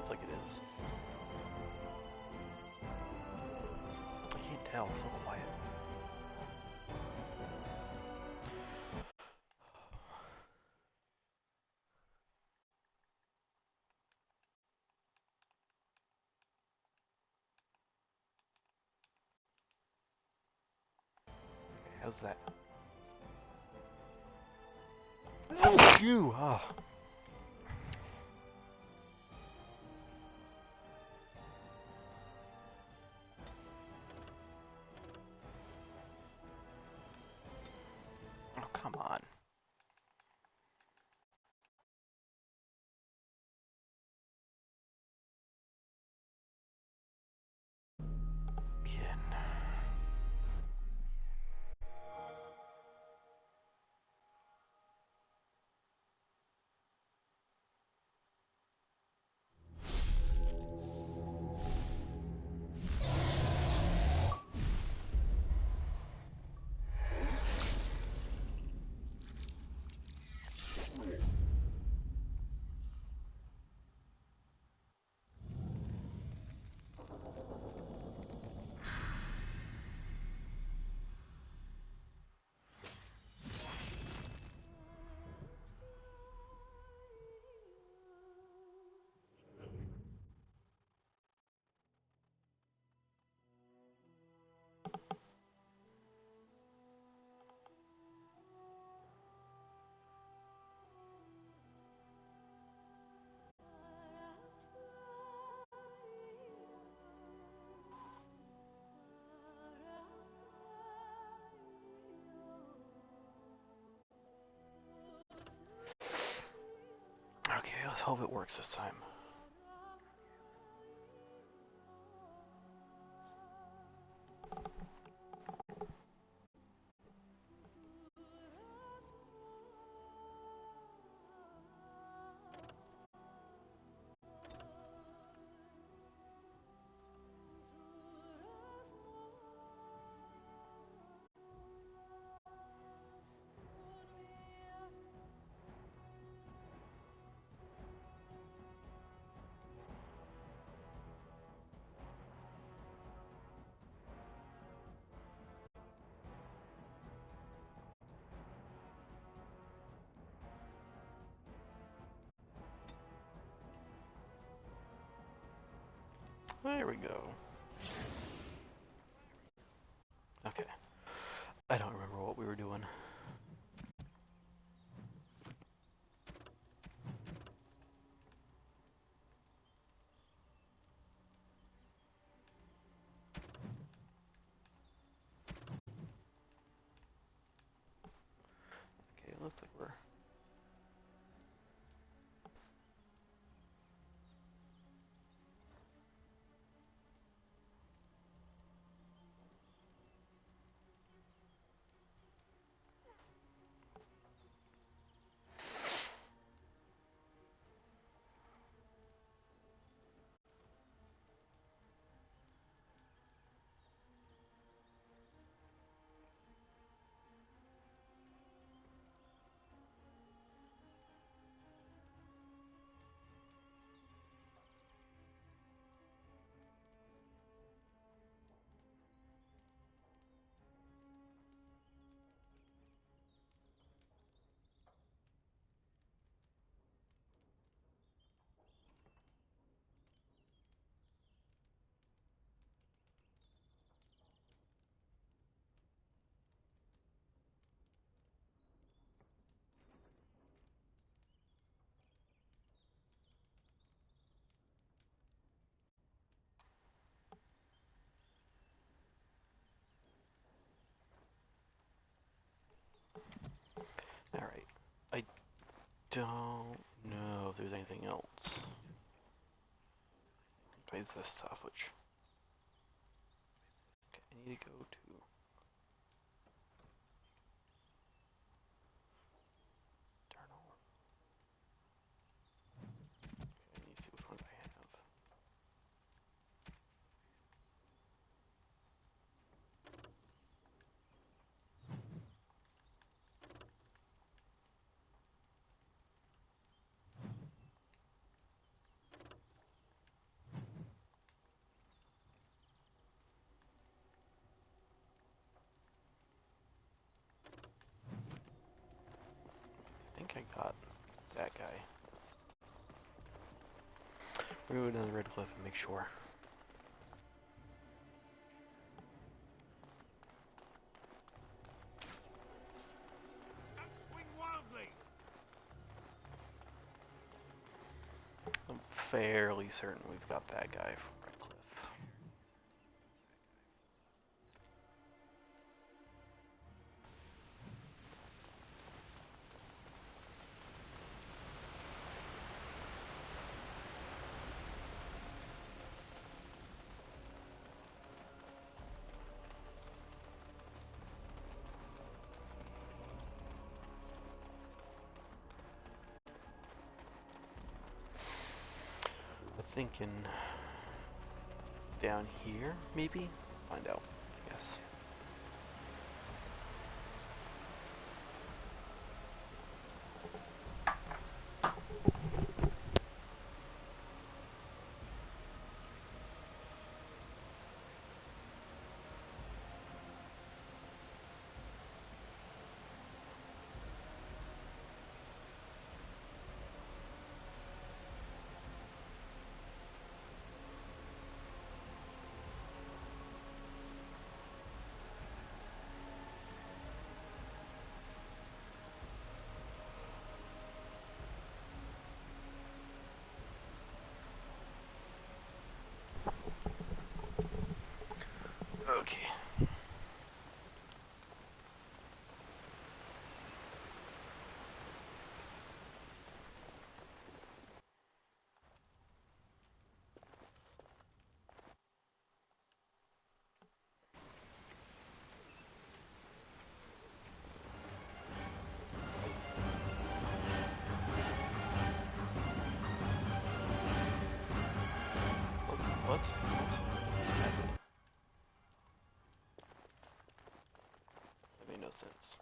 sounds like it is. I can't tell, it's so quiet. Okay, how's that? Oh, you! Ah. Oh, come on. Bien. Okay, let's hope it works this time. There we go. Okay. I don't remember what we were doing. Okay, it looks like we're... Alright. I don't know if there's anything else. Besides this stuff, which... Okay, I need to go to... Eternal. Okay, I need to see which ones I have. think I got that guy. We're going to go down the red cliff and make sure. Swing wildly. I'm fairly certain we've got that guy from red cliff. Thinking down here, maybe? Find out, I guess. Okay. What? What's happening? That made no sense.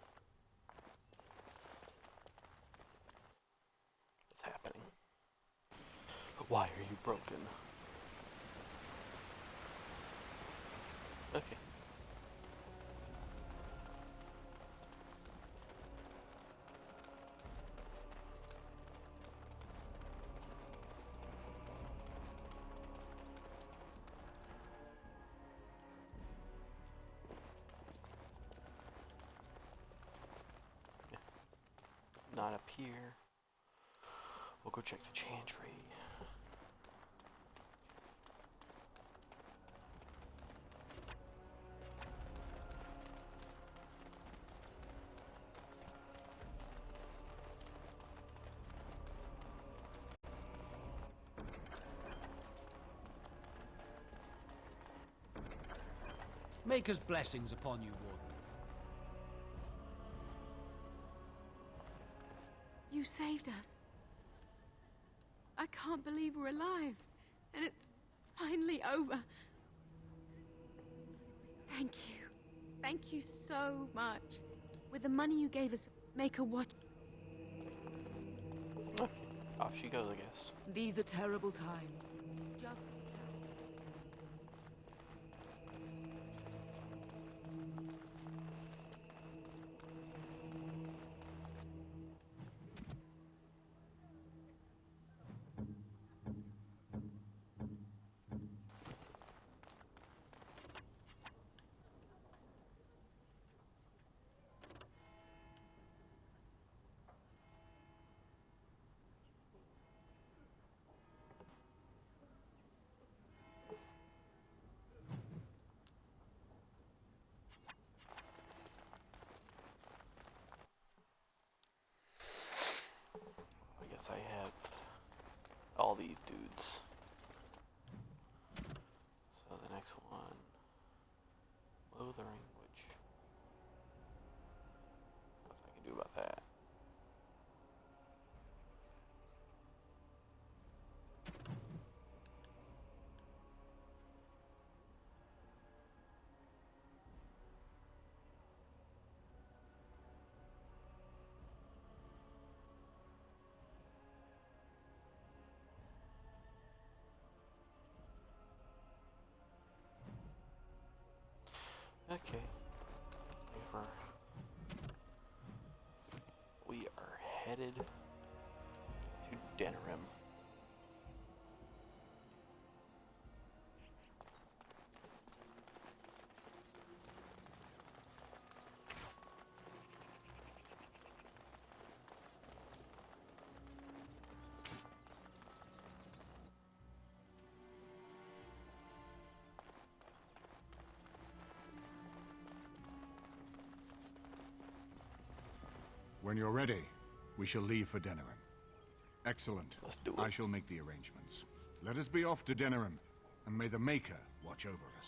What's happening? Why are you broken? Okay. Not up here. We'll go check the chantry. Maker's blessings upon you, Warden. You saved us. I can't believe we're alive. And it's finally over. Thank you. Thank you so much. With the money you gave us, Maker what? Off she goes, I guess. These are terrible times. Just I guess I have all these dudes. So the next one, loathering, which nothing I can do about that. Okay. We are headed to Denerim. When you're ready, we shall leave for Denerim. Excellent. Let's do it. I shall make the arrangements. Let us be off to Denerim, and may the Maker watch over us.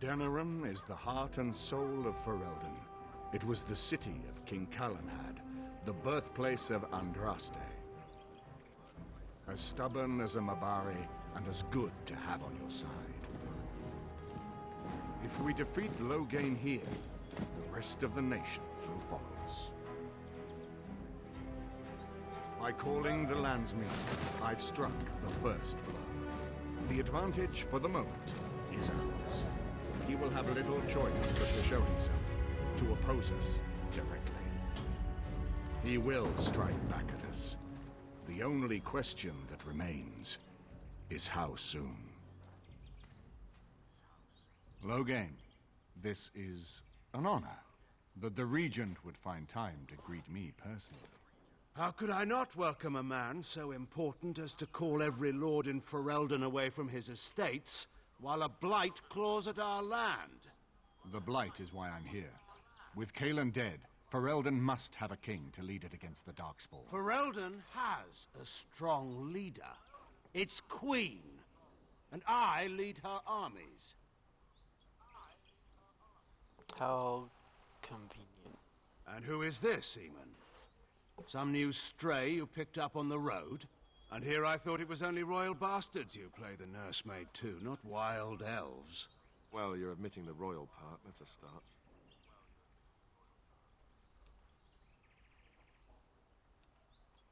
Denerim is the heart and soul of Ferelden. It was the city of King Calenhad, the birthplace of Andraste. As stubborn as a Mabari, and as good to have on your side. If we defeat Loghain here, the rest of the nation will follow us. By calling the Landsmeet, I've struck the first blow. The advantage, for the moment, is ours. He will have little choice but to show himself, to oppose us directly. He will strike back at us. The only question that remains is how soon. Loghain, this is an honor that the Regent would find time to greet me personally. How could I not welcome a man so important as to call every lord in Ferelden away from his estates, while a blight claws at our land? The Blight is why I'm here. With Cailan dead, Ferelden must have a king to lead it against the Darkspawn. Ferelden has a strong leader. Its queen. And I lead her armies. How convenient. And who is this, Eamon? Some new stray you picked up on the road? And here I thought it was only royal bastards you play the nursemaid to, not wild elves. Well, you're admitting the royal part. That's a start.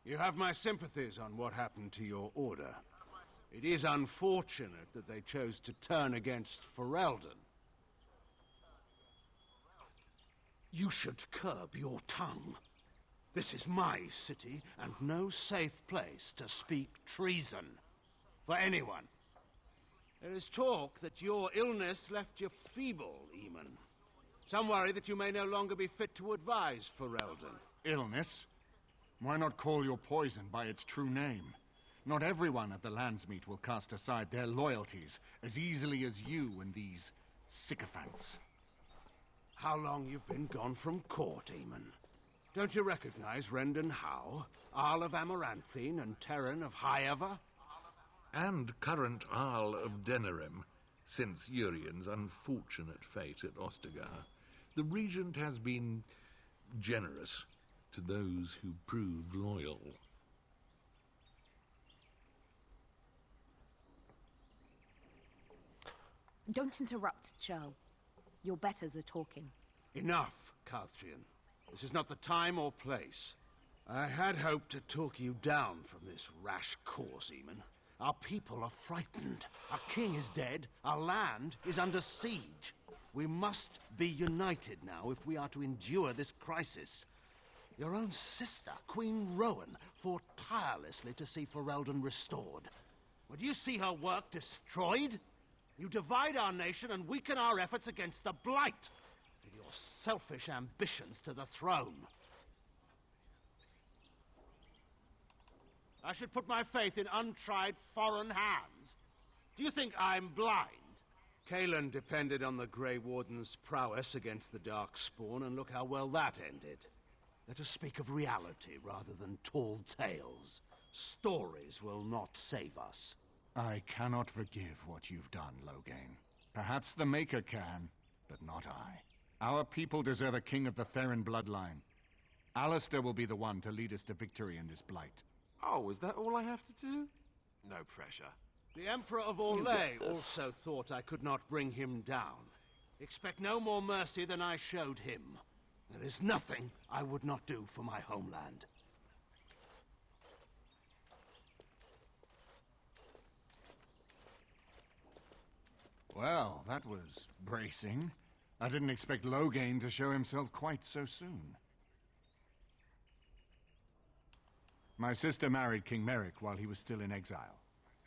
You have my sympathies on what happened to your order. It is unfortunate that they chose to turn against Ferelden. You should curb your tongue. This is my city, and no safe place to speak treason. For anyone. There is talk that your illness left you feeble, Eamon. Some worry that you may no longer be fit to advise Ferelden. Illness? Why not call your poison by its true name? Not everyone at the Landsmeet will cast aside their loyalties as easily as you and these sycophants. How long you've been gone from court, Eamon? Don't you recognize Rendon Howe, Arl of Amaranthine, and Terran of Highever? And current Arl of Denerim, since Urien's unfortunate fate at Ostagar. The Regent has been generous to those who prove loyal. Don't interrupt, Churl. Your betters are talking. Enough, Calthrian. This is not the time or place. I had hoped to talk you down from this rash course, Eamon. Our people are frightened. Our king is dead. Our land is under siege. We must be united now if we are to endure this crisis. Your own sister, Queen Rowan, fought tirelessly to see Ferelden restored. Would you see her work destroyed? You divide our nation and weaken our efforts against the Blight, with your selfish ambitions to the throne. I should put my faith in untried foreign hands. Do you think I'm blind? Cailan depended on the Grey Warden's prowess against the Darkspawn, and look how well that ended. Let us speak of reality rather than tall tales. Stories will not save us. I cannot forgive what you've done, Loghain. Perhaps the Maker can, but not I. Our people deserve a king of the Theron bloodline. Alistair will be the one to lead us to victory in this Blight. Oh, is that all I have to do? No pressure. The Emperor of Orlais also thought I could not bring him down. Expect no more mercy than I showed him. There is nothing I would not do for my homeland. Well, that was bracing. I didn't expect Loghain to show himself quite so soon. My sister married King Merrick while he was still in exile.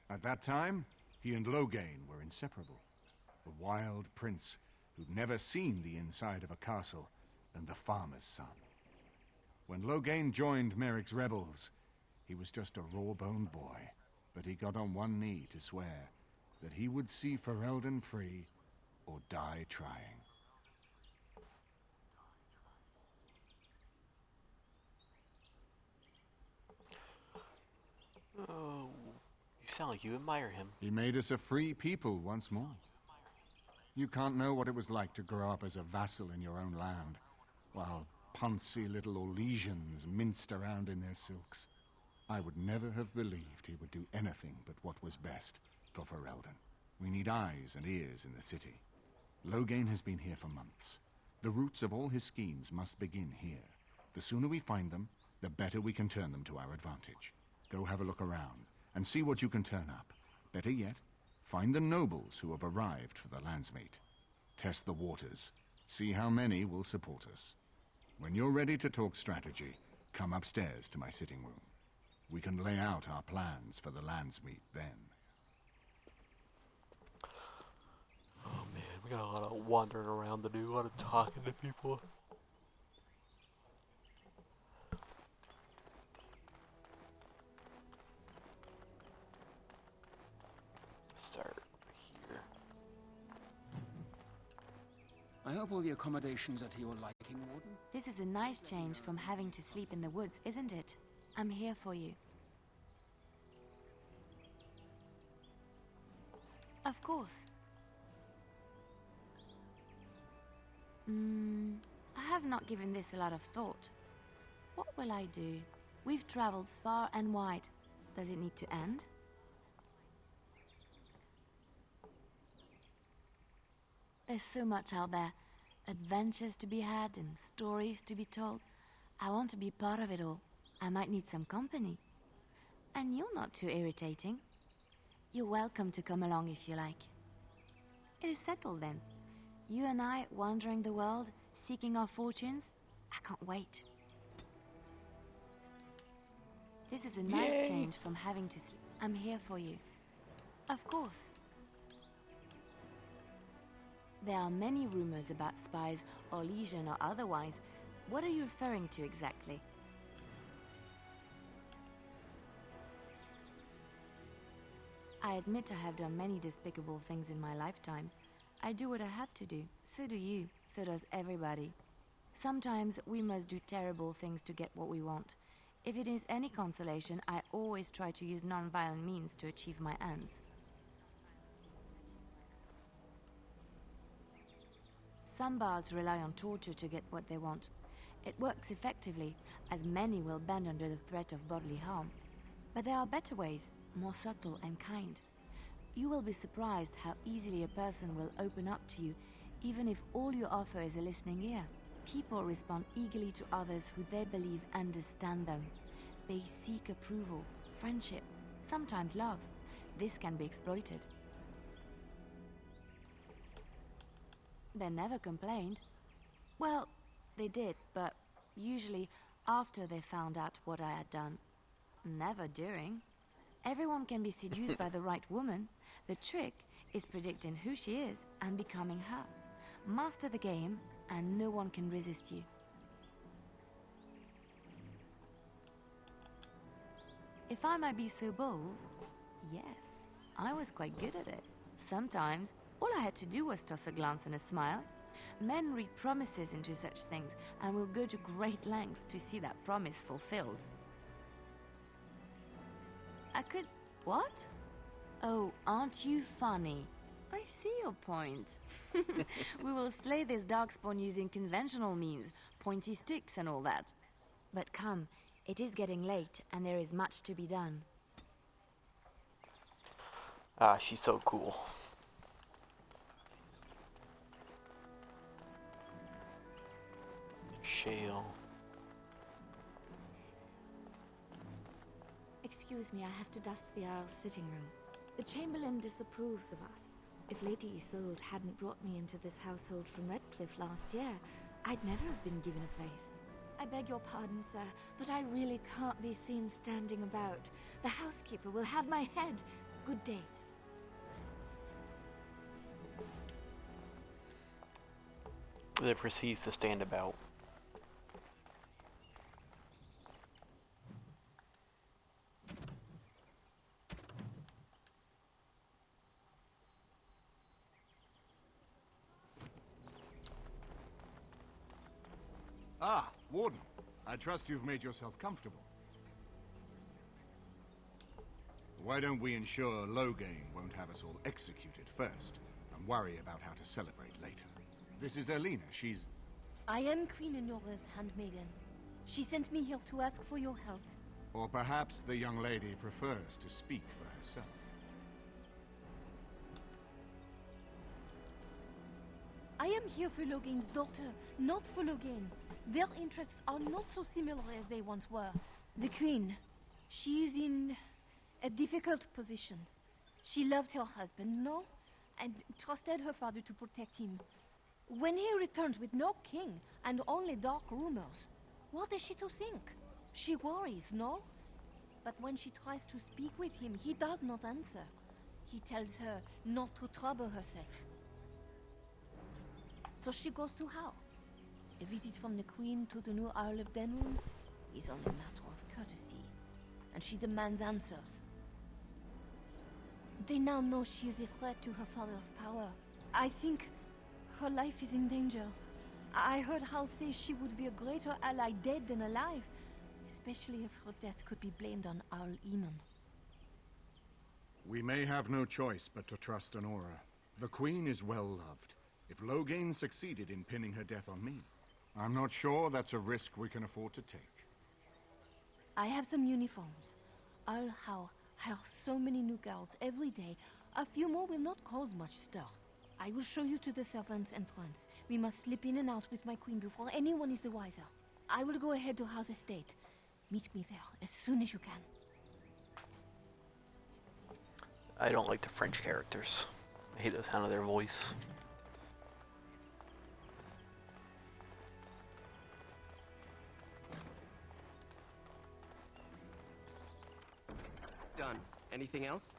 At that time, he and Loghain were inseparable. The wild prince who'd never seen the inside of a castle, and the farmer's son. When Loghain joined Merrick's rebels, he was just a raw-boned boy, but he got on one knee to swear that he would see Ferelden free or die trying. Oh, you sound like you admire him. He made us a free people once more. You can't know what it was like to grow up as a vassal in your own land, while poncy little Orlesians minced around in their silks. I would never have believed he would do anything but what was best for Ferelden. We need eyes and ears in the city. Loghain has been here for months. The roots of all his schemes must begin here. The sooner we find them, the better we can turn them to our advantage. Go have a look around, and see what you can turn up. Better yet, find the nobles who have arrived for the Landsmeet. Test the waters. See how many will support us. When you're ready to talk strategy, come upstairs to my sitting room. We can lay out our plans for the Landsmeet then. Oh man, we got a lot of wandering around to do, a lot of talking to people. Start here. I hope all the accommodations are to your liking, Warden. This is a nice change from having to sleep in the woods, isn't it? I'm here for you. Of course. I have not given this a lot of thought. What will I do? We've traveled far and wide. Does it need to end? There's so much out there. Adventures to be had and stories to be told. I want to be part of it all. I might need some company. And you're not too irritating. You're welcome to come along if you like. It is settled then. You and I wandering the world, seeking our fortunes. I can't wait. This is a nice change from having to sleep. I'm here for you. Of course. There are many rumors about spies, Orlesian or otherwise. What are you referring to exactly? I admit I have done many despicable things in my lifetime. I do what I have to do. So do you. So does everybody. Sometimes we must do terrible things to get what we want. If it is any consolation, I always try to use non-violent means to achieve my ends. Some bards rely on torture to get what they want. It works effectively, as many will bend under the threat of bodily harm. But there are better ways, more subtle and kind. You will be surprised how easily a person will open up to you, even if all you offer is a listening ear. People respond eagerly to others who they believe understand them. They seek approval, friendship, sometimes love. This can be exploited. They never complained. Well, they did, but usually after they found out what I had done. Never during. Everyone can be seduced by the right woman. The trick is predicting who she is and becoming her. Master the game, and no one can resist you. If I might be so bold, yes, I was quite good at it. Sometimes, all I had to do was toss a glance and a smile. Men read promises into such things and will go to great lengths to see that promise fulfilled. I could... what? Oh, aren't you funny? I see your point. We will slay this darkspawn using conventional means, pointy sticks and all that. But come, it is getting late and there is much to be done. Ah, she's so cool. Shale. Excuse me, I have to dust the Earl's sitting room. The Chamberlain disapproves of us. If Lady Isolde hadn't brought me into this household from Redcliffe last year, I'd never have been given a place. I beg your pardon, sir, but I really can't be seen standing about. The housekeeper will have my head. Good day. It proceeds to stand about. Ah, Warden. I trust you've made yourself comfortable. Why don't we ensure Loghain won't have us all executed first, and worry about how to celebrate later? This is Elena. She's... I am Queen Enora's handmaiden. She sent me here to ask for your help. Or perhaps the young lady prefers to speak for herself. I am here for Loghain's daughter, not for Loghain. Their interests are not so similar as they once were. The Queen, she is in a difficult position. She loved her husband, no? And trusted her father to protect him. When he returns with no king and only dark rumors, what is she to think? She worries, no? But when she tries to speak with him, he does not answer. He tells her not to trouble herself. So she goes to how? A visit from the Queen to the new Isle of Denrum is only a matter of courtesy, and she demands answers. They now know she is a threat to her father's power. I think her life is in danger. I heard Hal say she would be a greater ally dead than alive, especially if her death could be blamed on Arl Eamon. We may have no choice but to trust Honora. The Queen is well loved. If Loghain succeeded in pinning her death on me, I'm not sure that's a risk we can afford to take. I have some uniforms. I'll hire so many new guards every day. A few more will not cause much stir. I will show you to the servants' entrance. We must slip in and out with my queen before anyone is the wiser. I will go ahead to House Estate. Meet me there as soon as you can. I don't like the French characters. I hate the sound of their voice. Done. Anything else?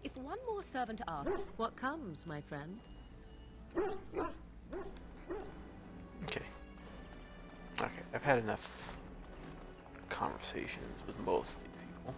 If one more servant asks, what comes, my friend? Okay. Okay, I've had enough conversations with most of these people.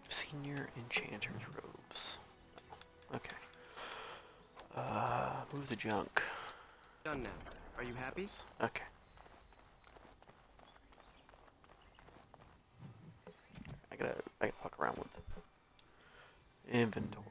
Senior Enchanter's robes. Okay. Move the junk. Done now. Are you happy? Okay. I gotta fuck around with inventory.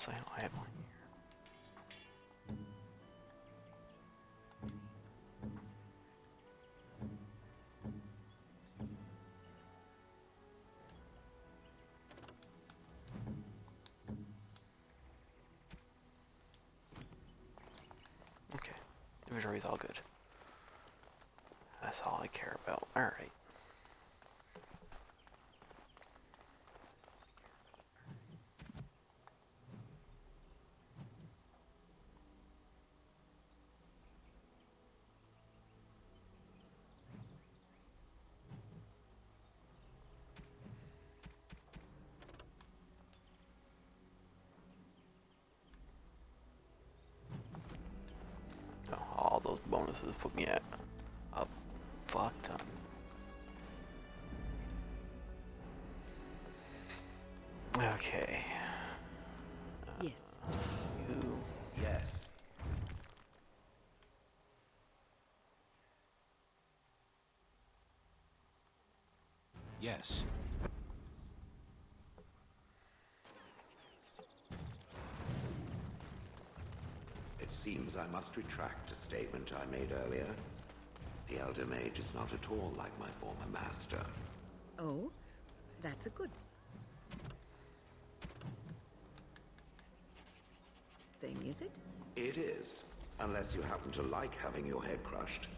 else I have on here? Okay, inventory's all good. That's all I care about. Alright. Oh, all those bonuses put me at a fuck ton. Okay. Yes. You. Yes. Yes. It seems I must retract a statement I made earlier. The Elder Mage is not at all like my former master. Oh, that's a good thing, is it? It is, unless you happen to like having your head crushed.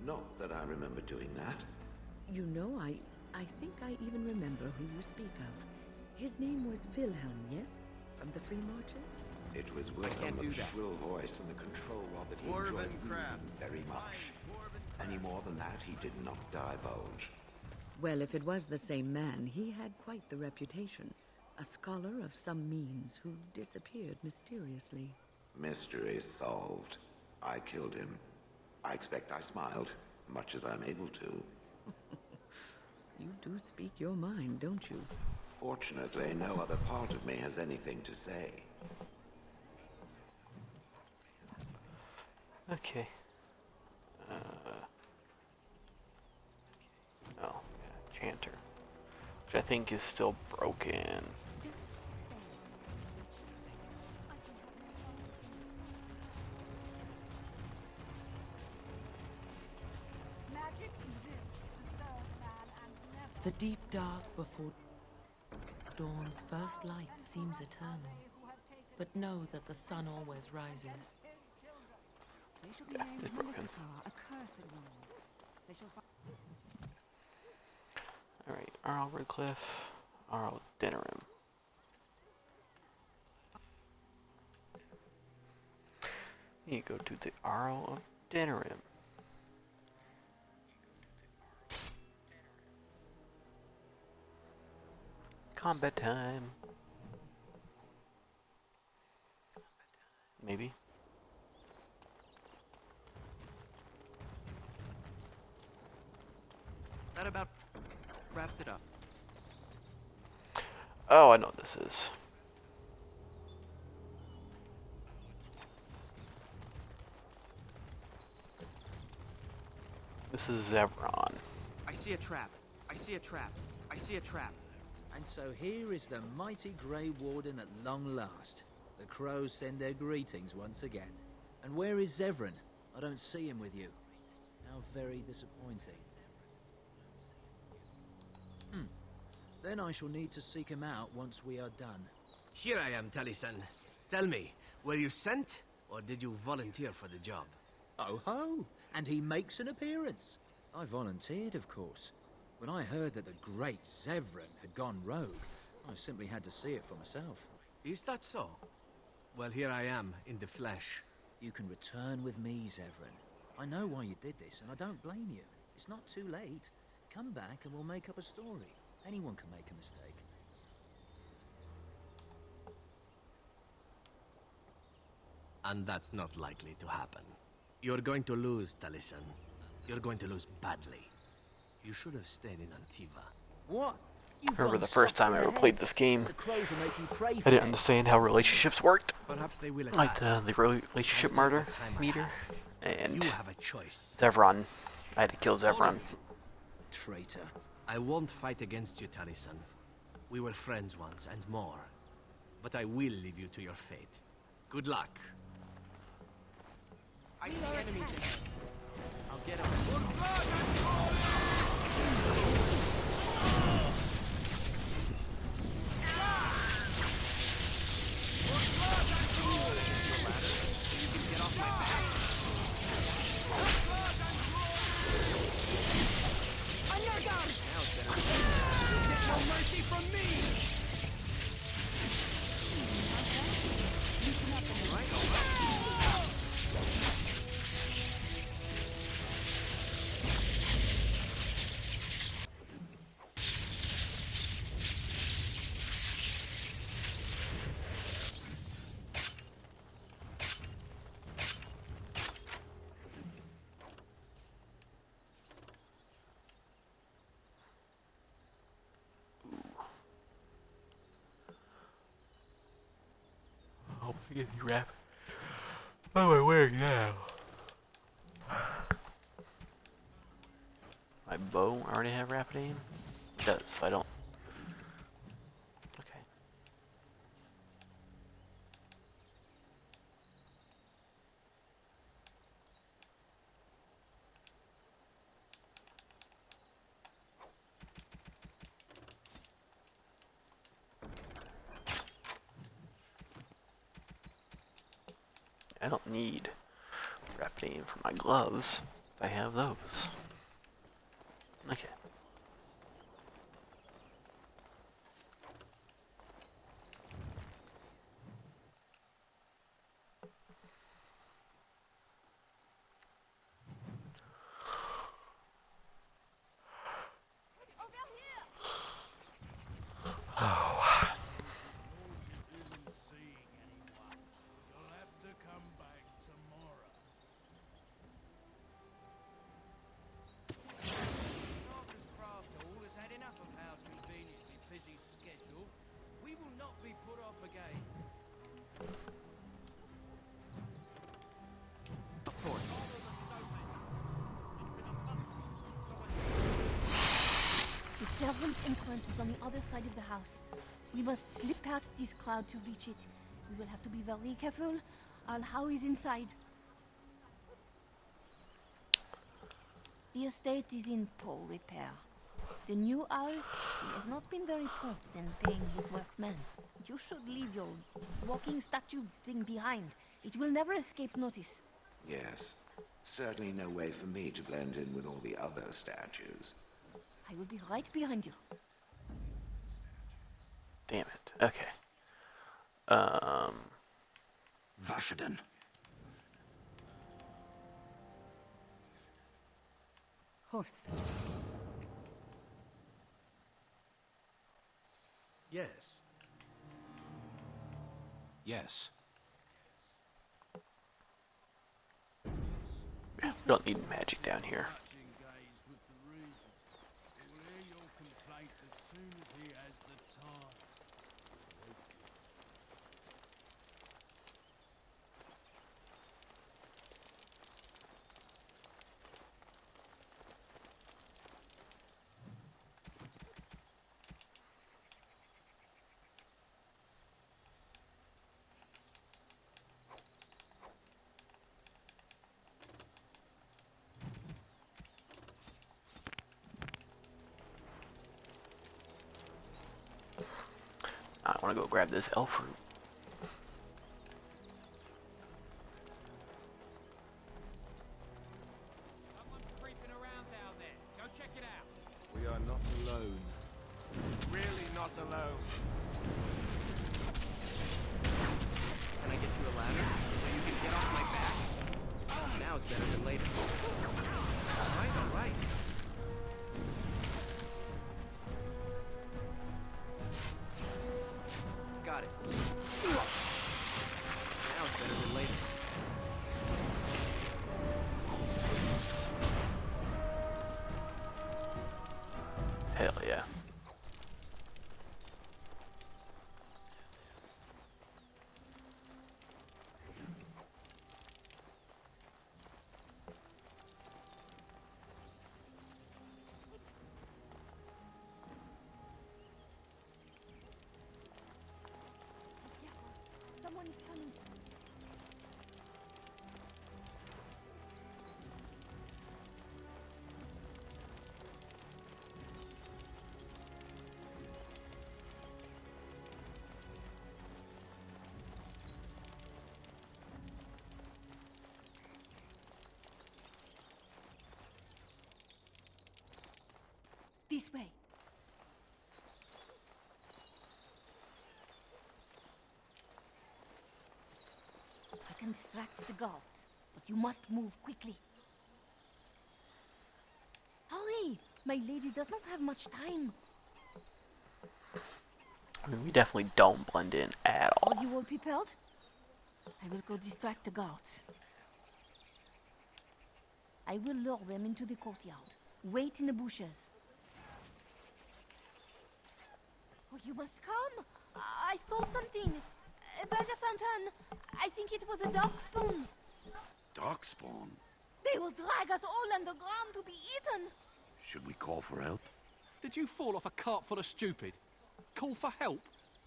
Not that I remember doing that. You know, I think I even remember who you speak of. His name was Wilhelm, yes? From the Free Marches? It was Wilhelm with the shrill voice and the control rod that he enjoyed very much. Any more than that, he did not divulge. Well, if it was the same man, he had quite the reputation. A scholar of some means who disappeared mysteriously. Mystery solved. I killed him. I expect I smiled, much as I'm able to. You do speak your mind, don't you? Fortunately, no other part of me has anything to say. Okay. Oh, yeah, Chanter. Which I think is still broken. The deep dark before dawn's first light seems eternal. But know that the sun always rises. Yeah, it's broken. Alright, Arl Redcliffe, Arl Denerim. You go to the Arl of Denerim. Combat time. Maybe. That about wraps it up. Oh, I know what this is. This is Zevron. I see a trap. I see a trap. I see a trap. And so here is the mighty Grey Warden at long last. The crows send their greetings once again. And where is Zevran? I don't see him with you. How very disappointing. Then I shall need to seek him out once we are done. Here I am, Taliesin. Tell me, were you sent, or did you volunteer for the job? Oh ho! And he makes an appearance. I volunteered, of course. When I heard that the great Zevran had gone rogue, I simply had to see it for myself. Is that so? Well, here I am, in the flesh. You can return with me, Zevran. I know why you did this, and I don't blame you. It's not too late. Come back and we'll make up a story. Anyone can make a mistake. And that's not likely to happen. You're going to lose, Taliesin. You're going to lose badly. You should have stayed in Antiva. What? I remember the first time I ever played this game, I didn't understand how relationships worked. Perhaps they will Like the relationship meter, and you have a choice. Zevron. I had to kill Zevron. Traitor. I won't fight against you, Taliesin. We were friends once, and more. but I will leave you to your fate. Good luck. I see enemies ahead. I'll get them. Get off my back. On your guard! Now it's better. You'll get no mercy from me! All right, all right. Oh, get you wrap. Oh, my wig now. My bow already have rapid aim? It does, so I don't. Okay. I don't need rapid aim for my gloves. I have those. Okay. Oh. We will not be put off again. Of course. The servant's entrance is on the other side of the house. We must slip past this crowd to reach it. We will have to be very careful. Al-How is inside. The estate is in poor repair. The new Al has not been very prompt in paying his workmen. You should leave your walking statue thing behind. It will never escape notice. Yes. Certainly no way for me to blend in with all the other statues. I will be right behind you. Damn it. Okay. Vashaden. Horseful. Yes. Yes. Yeah, we don't need magic down here. I want to go grab this elf fruit. Someone's creeping around down there. Go check it out. We are not alone. Really not alone. Can I get you a ladder so you can get off my back? Now it's better than later. All right, all right. Got it. Now it's better than later. Hell yeah. Someone is coming. This way. I can distract the guards, but you must move quickly. Hurry! My lady does not have much time. I mean, we definitely don't blend in at all. Are you all prepared? I will go distract the guards. I will lure them into the courtyard. Wait in the bushes. Oh, you must come! I saw something! By the fountain! I think it was a darkspawn! Darkspawn? They will drag us all underground to be eaten! Should we call for help? Did you fall off a cart full of stupid? Call for help?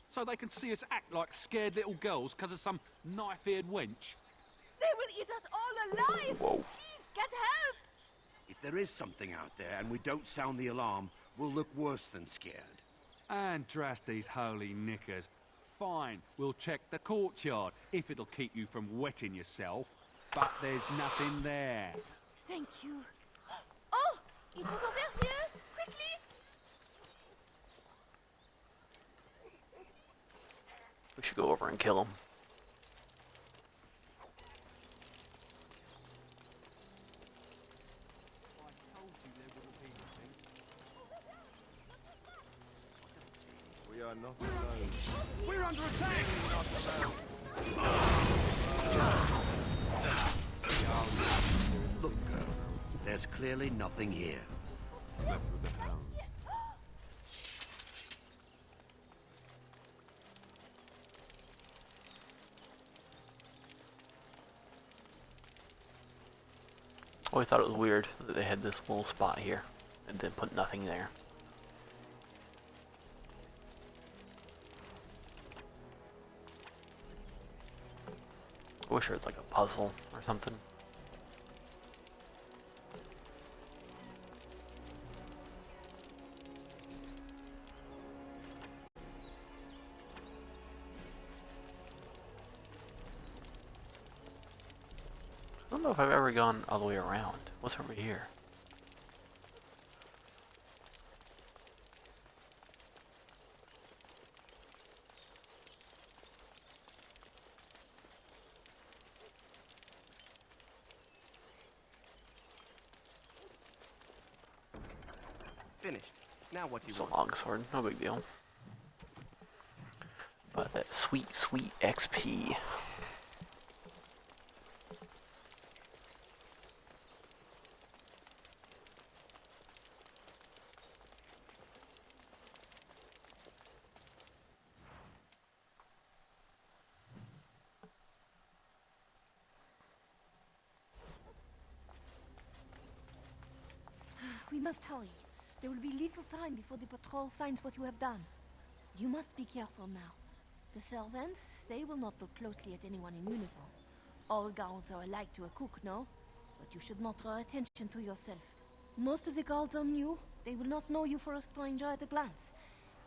So they can see us act like scared little girls because of some knife-eared wench? They will eat us all alive! Whoa. Please, get help! If there is something out there and we don't sound the alarm, we'll look worse than scared. And drast these holy knickers. Fine, we'll check the courtyard, if it'll keep you from wetting yourself. But there's nothing there. Thank you. Oh! It was over here! Quickly! We should go over and kill him. We are not alone. We're under attack! Look, girls, there's clearly nothing here. Slept with the hounds. I always thought it was weird that they had this little spot here and then put nothing there. I wish there was like a puzzle or something. I don't know if I've ever gone all the way around. What's over here? Finished. Now what do you It's a want? longsword, no big deal. But that sweet, sweet XP. We must hurry. There will be little time before the patrol finds what you have done. You must be careful now. The servants, they will not look closely at anyone in uniform. All guards are alike to a cook, no? But you should not draw attention to yourself. Most of the guards are new. They will not know you for a stranger at a glance.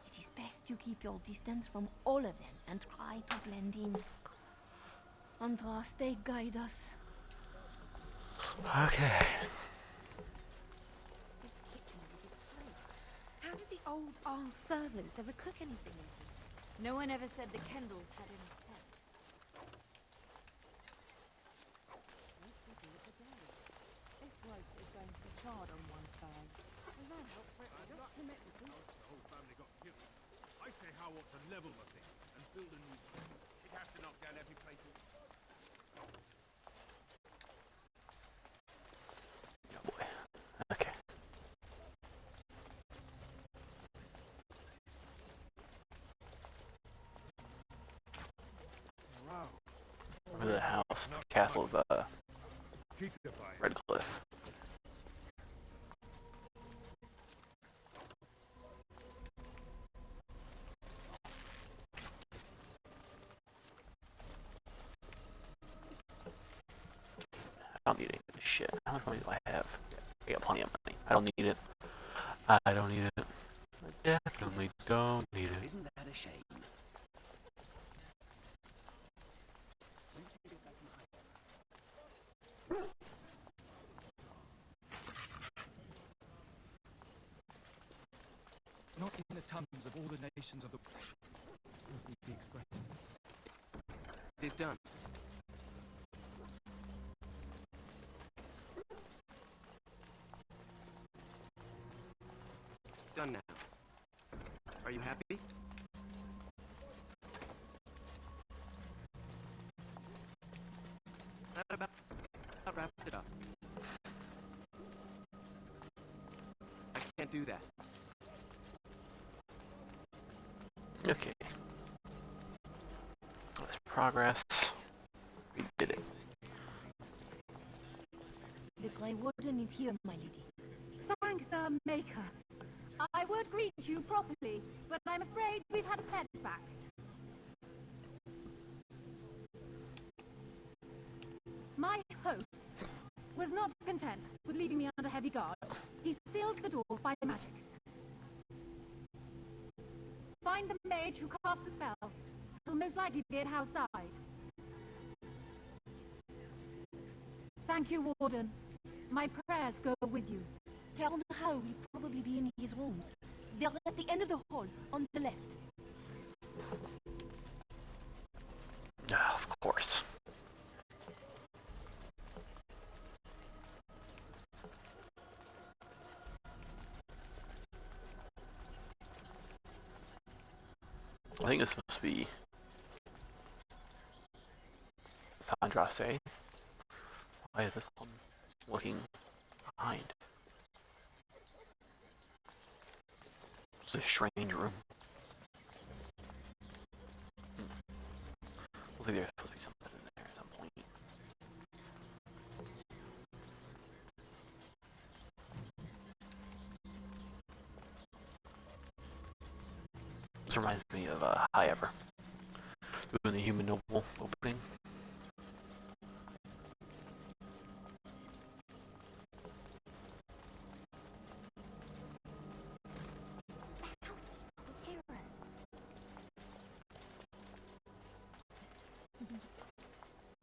It is best to keep your distance from all of them and try to blend in. Andras, they guide us. Okay. This kitchen is a disgrace. How did the old Arl servants ever cook anything in here? No one ever said the Kendalls had any sense. This rope is going to be charred on one side. Will that help for it to just connect with them? The whole family got killed. I say how ought to level the thing and build a new one. It has to knock down every place. Oh boy. Okay. Look at the house, castle of Redcliffe. don't need any of this shit. How much money do I have? I got plenty of money. I don't need it. I don't need it. I definitely don't need it. Isn't that a shame? Not in the tongues of all the nations of the... It is done. Done now. Are you happy? That about wraps it up. I can't do that. Okay. Let's progress. We did it. The Grey Warden is here, my lady. Thank the Maker. I would greet you properly, but I'm afraid we've had a setback. My host was not content with leaving me under heavy guard. He sealed the door by magic. Find the mage who cast the spell. It'll most likely be at House Side. Thank you, Warden. My prayers go with you. Colonel Howe will probably be in his rooms. They're at the end of the hall, on the left. Of course. I think it's supposed to be Sandraste. Why is this one looking behind? It's a strange room. Looks like there's supposed to be something in there at some point. This reminds me of High Ever doing the Human Noble opening.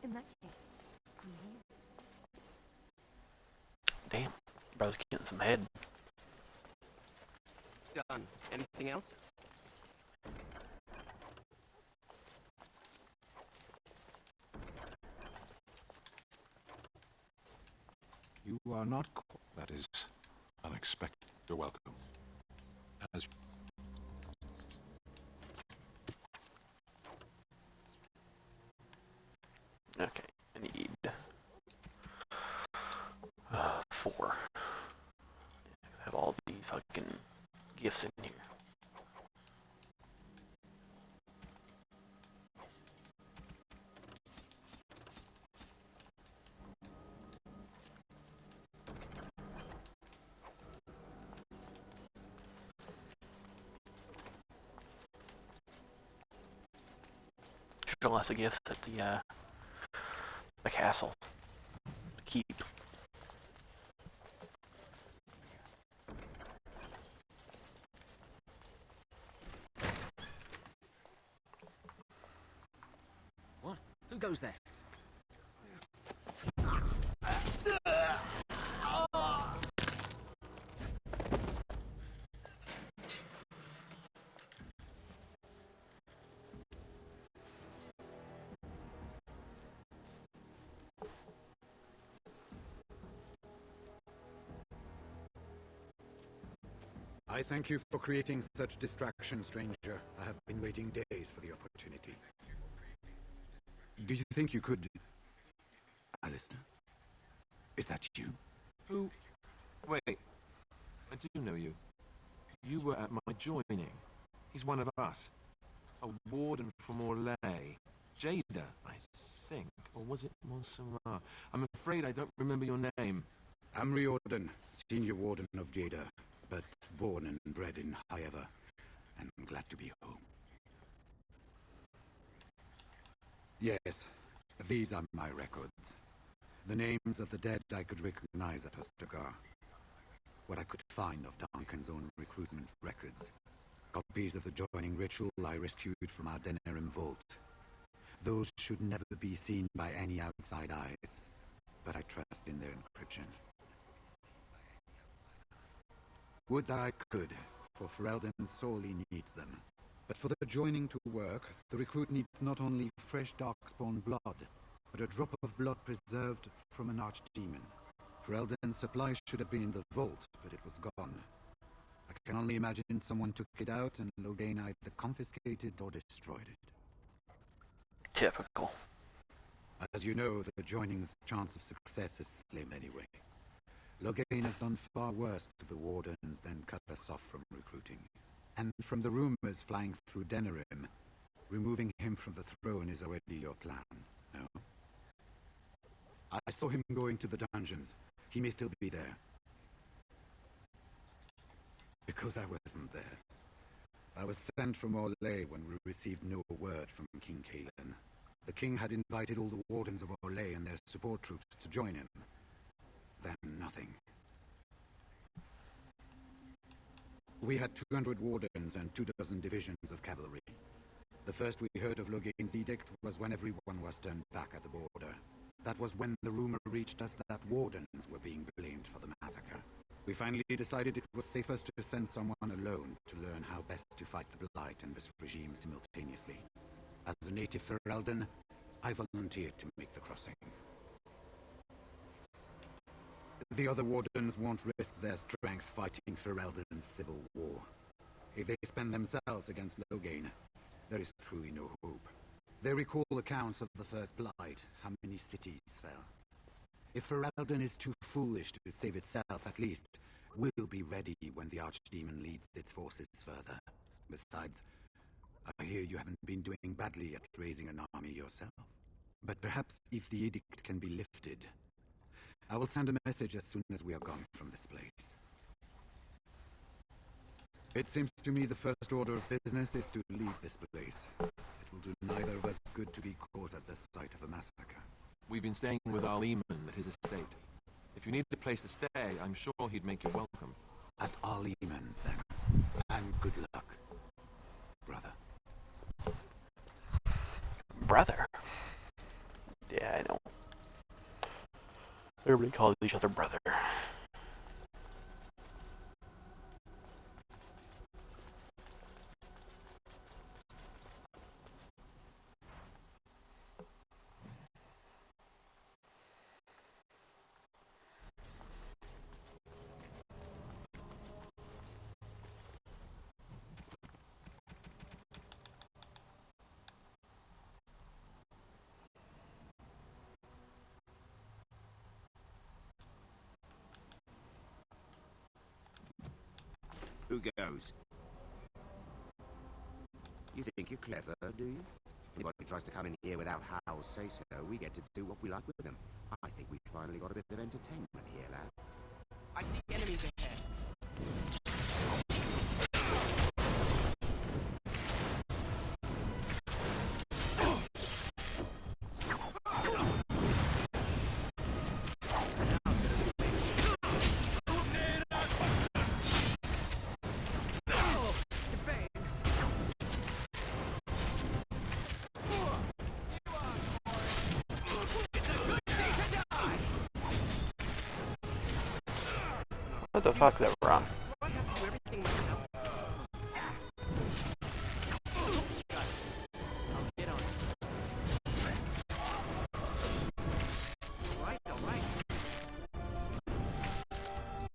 In that case, Damn, bro's getting some head. Done. Anything else? You are not... That is unexpected. You're welcome. As... Okay, I need 4. I have all these fucking gifts in here. Should have lots of gifts at the castle. The keep. What? Who goes there? I thank you for creating such distraction, stranger. I have been waiting days for the opportunity. Do you think you could... Alistair? Is that you? Who? Wait. I do know you. You were at my joining. He's one of us. A warden from Orlais. Jada, I think. Or was it Montserrat? I'm afraid I don't remember your name. I'm Riordan, senior warden of Jada, but born and bred in Highever, and glad to be home. Yes, these are my records. The names of the dead I could recognize at Ostagar. What I could find of Duncan's own recruitment records. Copies of the joining ritual I rescued from our Denerim vault. Those should never be seen by any outside eyes, but I trust in their encryption. Would that I could, for Ferelden sorely needs them. But for the joining to work, the recruit needs not only fresh darkspawn blood, but a drop of blood preserved from an archdemon. Ferelden's supply should have been in the vault, but it was gone. I can only imagine someone took it out and Loghain either confiscated or destroyed it. Typical. As you know, the joining's chance of success is slim anyway. Loghain has done far worse to the Wardens than cut us off from recruiting. And from the rumors flying through Denerim, removing him from the throne is already your plan, no? I saw him going to the dungeons. He may still be there. Because I wasn't there. I was sent from Orlais when we received no word from King Cailan. The king had invited all the Wardens of Orlais and their support troops to join him. Then nothing. We had 200 Wardens and 24 divisions of cavalry. The first we heard of Loghain's edict was when everyone was turned back at the border. That was when the rumor reached us that Wardens were being blamed for the massacre. We finally decided it was safest to send someone alone to learn how best to fight the Blight and this regime simultaneously. As a native Ferelden, I volunteered to make the crossing. The other Wardens won't risk their strength fighting Ferelden's civil war. If they spend themselves against Loghain, there is truly no hope. They recall accounts of the First Blight, how many cities fell. If Ferelden is too foolish to save itself, at least we'll be ready when the Archdemon leads its forces further. Besides, I hear you haven't been doing badly at raising an army yourself. But perhaps if the edict can be lifted, I will send a message as soon as we are gone from this place. It seems to me the first order of business is to leave this place. It will do neither of us good to be caught at the site of a massacre. We've been staying with our Lehman at his estate. If you need a place to stay, I'm sure he'd make you welcome. At our Lehman's, then. And good luck, brother. Brother? Yeah, I know. Everybody calls each other brother. Who goes? You think you're clever, do you? Anybody who tries to come in here without Hal's say-so, we get to do what we like with them. I think we've finally got a bit of entertainment here, lads. I see enemies ahead. What the fuck that wrong?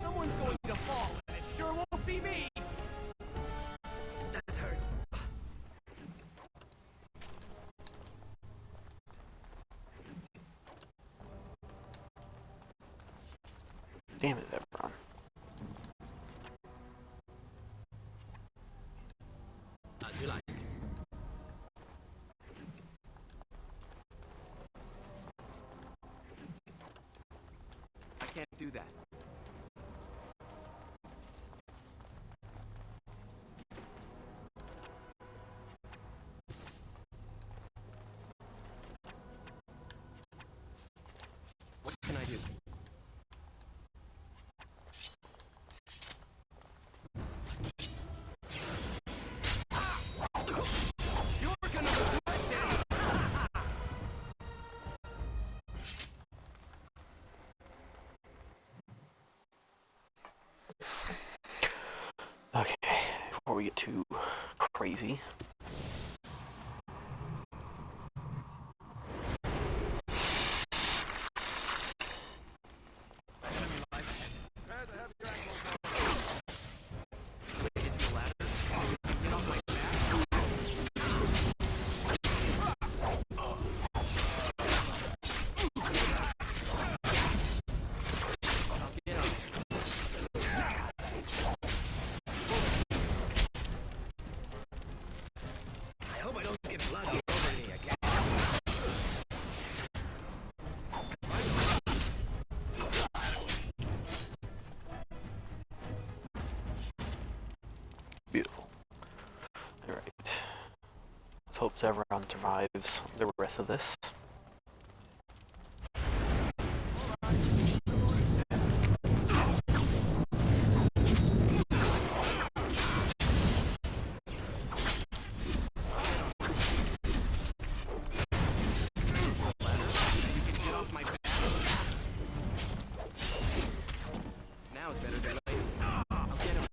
Someone's going to fall, and it sure won't be me! That hurt. Damn it, Evron. As you like. I can't do that. What's we get too crazy. I hope I don't get blood all over me again. Beautiful. Alright. Let's hope everyone survives the rest of this. Now it's better than later. I'll get him.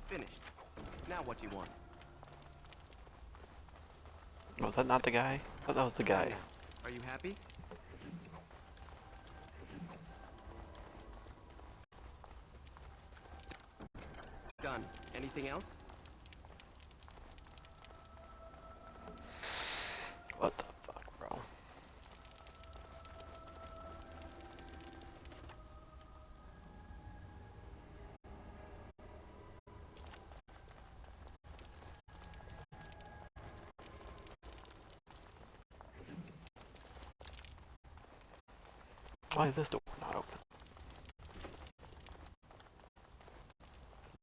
Finished. Now what do you want? Was that not the guy? I thought that was the guy. Are you happy? Done. Anything else? What the fuck, bro? Why is this door not open?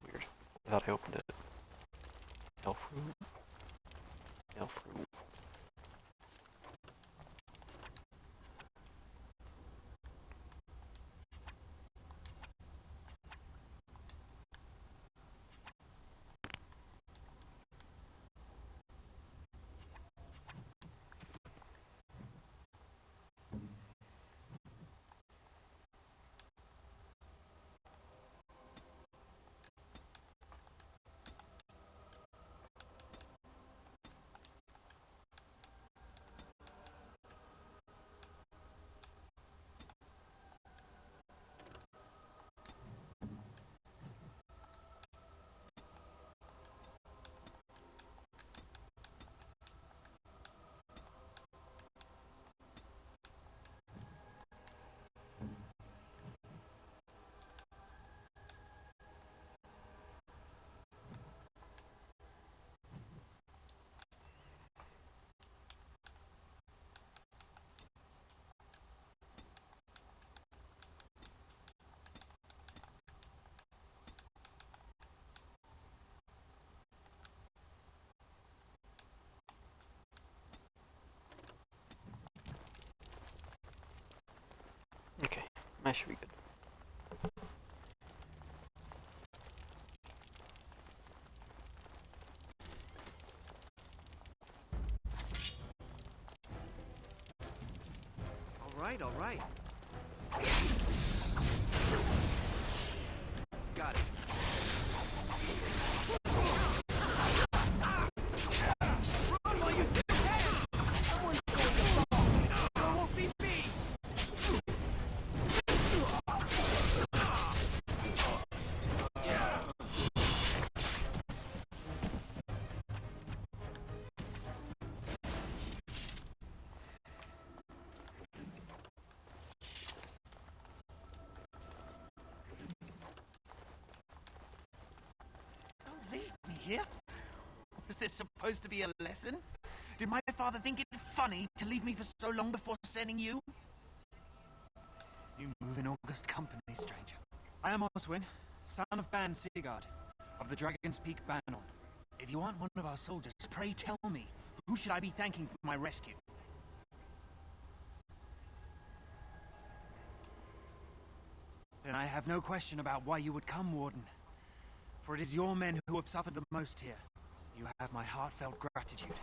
Weird. I thought I opened it. Elf room? Elf room. Okay, that should be good. All right. Got it. Run while you still can! Someone's going to fall! It won't be me! Leave me here? Was this supposed to be a lesson? Did my father think it funny to leave me for so long before sending you? You move in august company, stranger. I am Oswin, son of Ban Sigurd, of the Dragon's Peak Bannon. If you aren't one of our soldiers, pray tell me, who should I be thanking for my rescue? Then I have no question about why you would come, Warden. For it is your men who have suffered the most here. You have my heartfelt gratitude.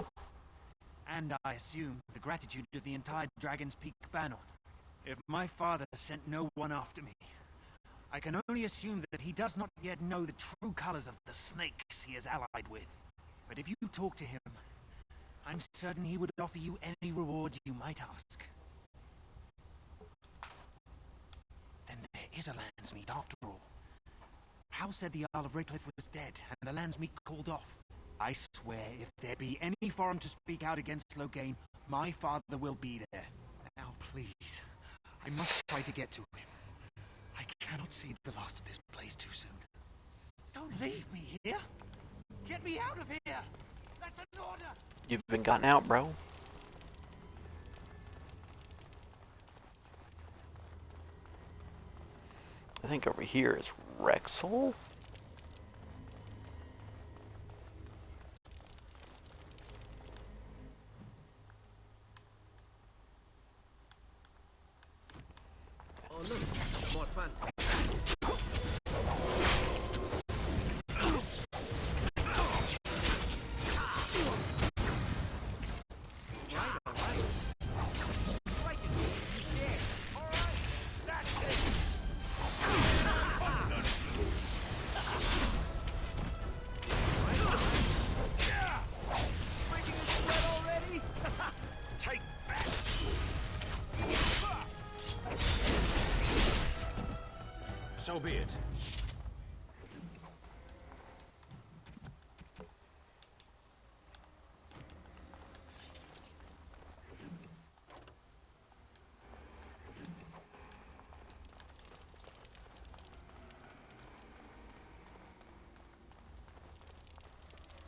And I assume the gratitude of the entire Dragon's Peak Banon. If my father sent no one after me, I can only assume that he does not yet know the true colors of the snakes he is allied with. But if you talk to him, I'm certain he would offer you any reward you might ask. Then there is a Landsmeet after all. Hal said the Earl of Redcliffe was dead, and the Landsmeet called off. I swear, if there be any forum to speak out against Loghain, my father will be there. Now, please, I must try to get to him. I cannot see the last of this place too soon. Don't leave me here! Get me out of here! That's an order! You've been gotten out, bro. I think over here is Rexel. Oh look, more fun. So be it.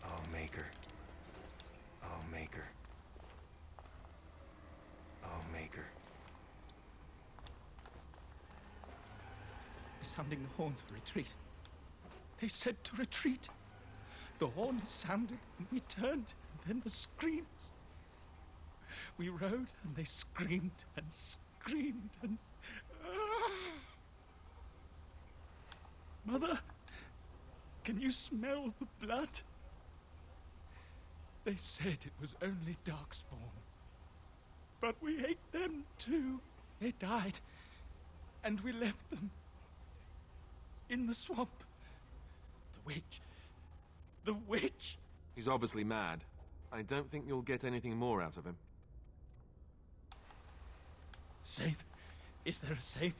Oh, Maker. Oh, Maker. Oh, Maker. Sounding the horns for retreat. They said to retreat. The horns sounded and we turned, and then the screams. We rode and they screamed and screamed and... Mother, can you smell the blood? They said it was only Darkspawn. But we ate them too. They died, and we left them. In the swamp. The witch. The witch! He's obviously mad. I don't think you'll get anything more out of him. Safe? Is there a safe?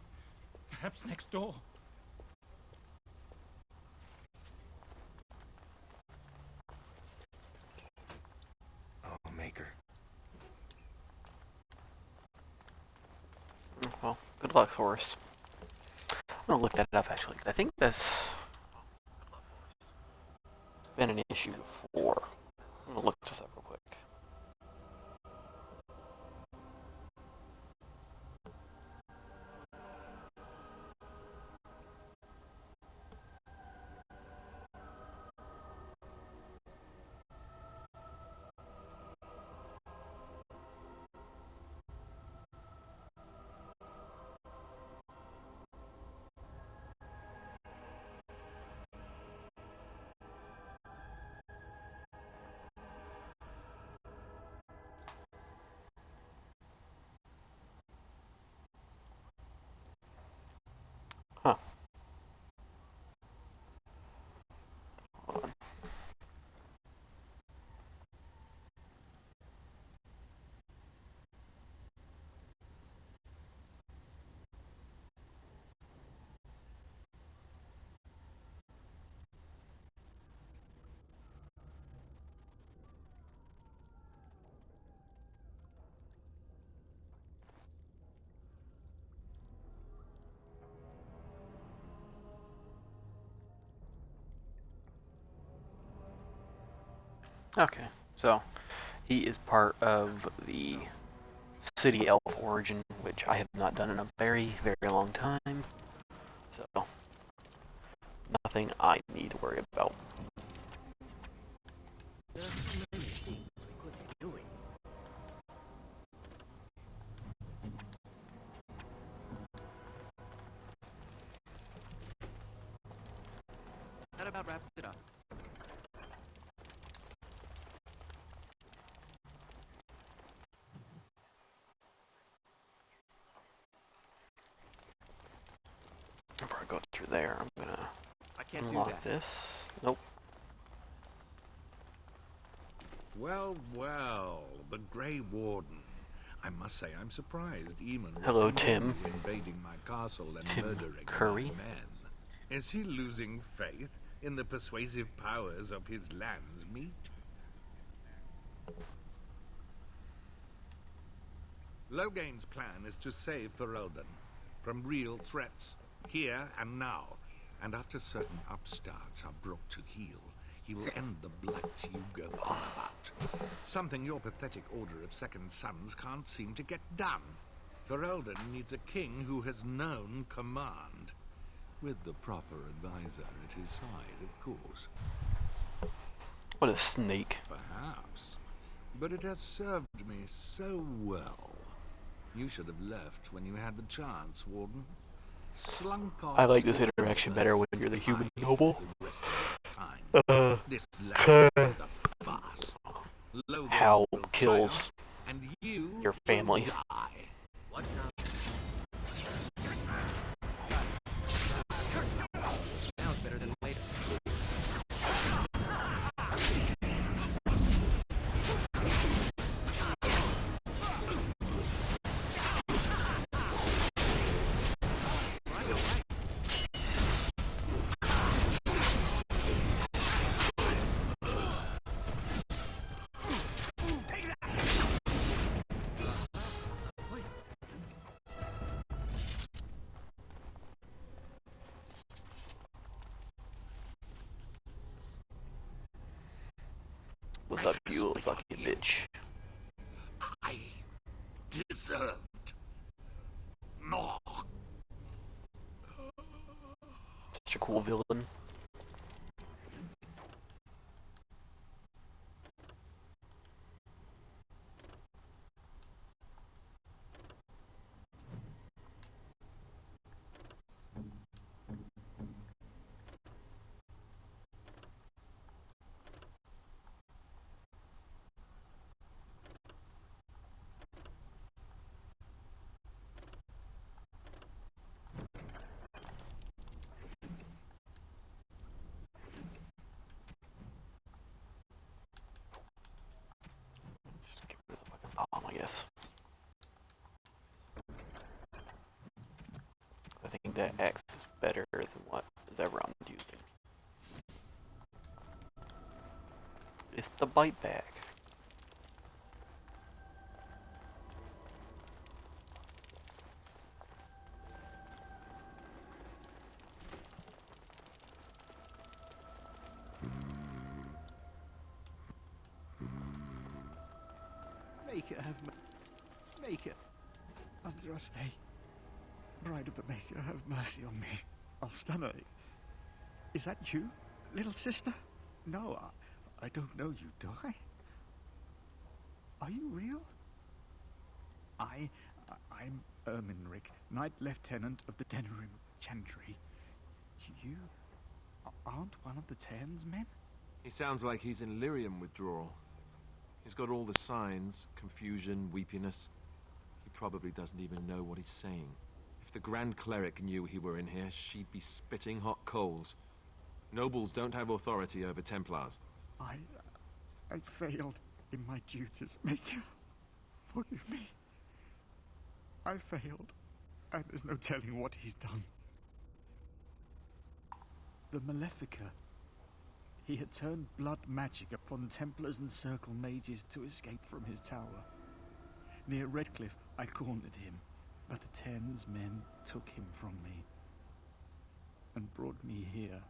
Perhaps next door. Oh, Maker. Well, good luck, Horus. I'm gonna look that up actually, 'cause I think that's been an issue before. I'm gonna look this up real quick. Huh. Hold on. Okay, so he is part of the City Elf origin, which I have not done in a very, very long time. So, nothing I need to worry about. There are so many things we could be doing. That about wraps it up. through there. I'm gonna I can't do unlock that. this. Nope. Well, well, the Grey Warden. I must say I'm surprised Eamon would Hello, continue Tim. invading my castle and Tim murdering Curry. my men. Is he losing faith in the persuasive powers of his Landsmeet? Loghain's plan is to save Ferelden from real threats, here and now. And after certain upstarts are brought to heel, he will end the blight you go on about. Something your pathetic Order of Second Sons can't seem to get done. Ferelden needs a king who has known command. With the proper advisor at his side, of course. What a snake. Perhaps. But it has served me so well. You should have left when you had the chance, Warden. Slunk off. I like this interaction better when you're the human noble. This land is a farce. Hal kills and you your family. What's now? Now it's better than later. What's up, you little fucking bitch? I deserved more. Such a cool villain. I guess. I think that X is better than what Zevron's using. It's the bite back. Maker have Maker. Andraste. Bride of the Maker, have mercy on me. Alstana. Is that you, little sister? No, I don't know you, do I? Are you real? I'm Erminric, Knight Lieutenant of the Denerim Chantry. You aren't one of the Tern's men? He sounds like he's in lyrium withdrawal. He's got all the signs, confusion, weepiness. He probably doesn't even know what he's saying. If the Grand Cleric knew he were in here, she'd be spitting hot coals. Nobles don't have authority over Templars. I failed in my duties, Maker. Forgive me. I failed, and there's no telling what he's done. The Malefica. He had turned blood magic upon Templars and Circle mages to escape from his tower. Near Redcliffe, I cornered him, but the Tern's men took him from me and brought me here.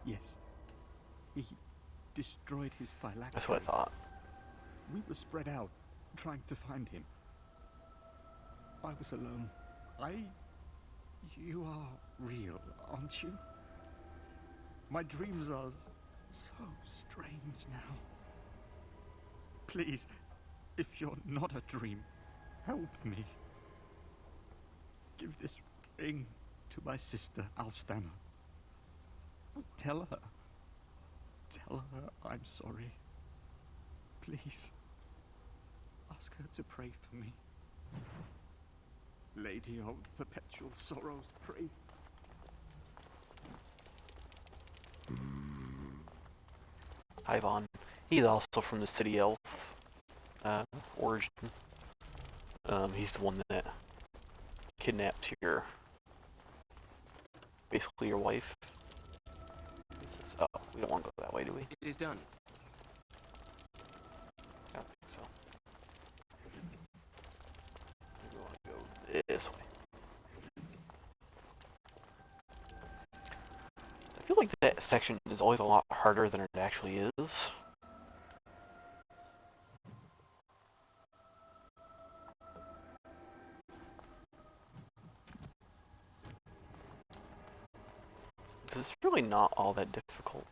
Yes, he destroyed his phylactery. That's what I thought. We were spread out, trying to find him. I was alone. You are real, aren't you? My dreams are so strange now. Please, if you're not a dream, help me. Give this ring to my sister, Alstana. Tell her I'm sorry. Please, ask her to pray for me. Lady of Perpetual Sorrows, pray Tyvon. He's also from the city elf origin. He's the one that kidnaps basically your wife. He says, oh, we don't want to go that way, do we? It is done. I don't think so. We want to go this way. I feel like that section is always a lot harder than it actually is. It's really not all that difficult.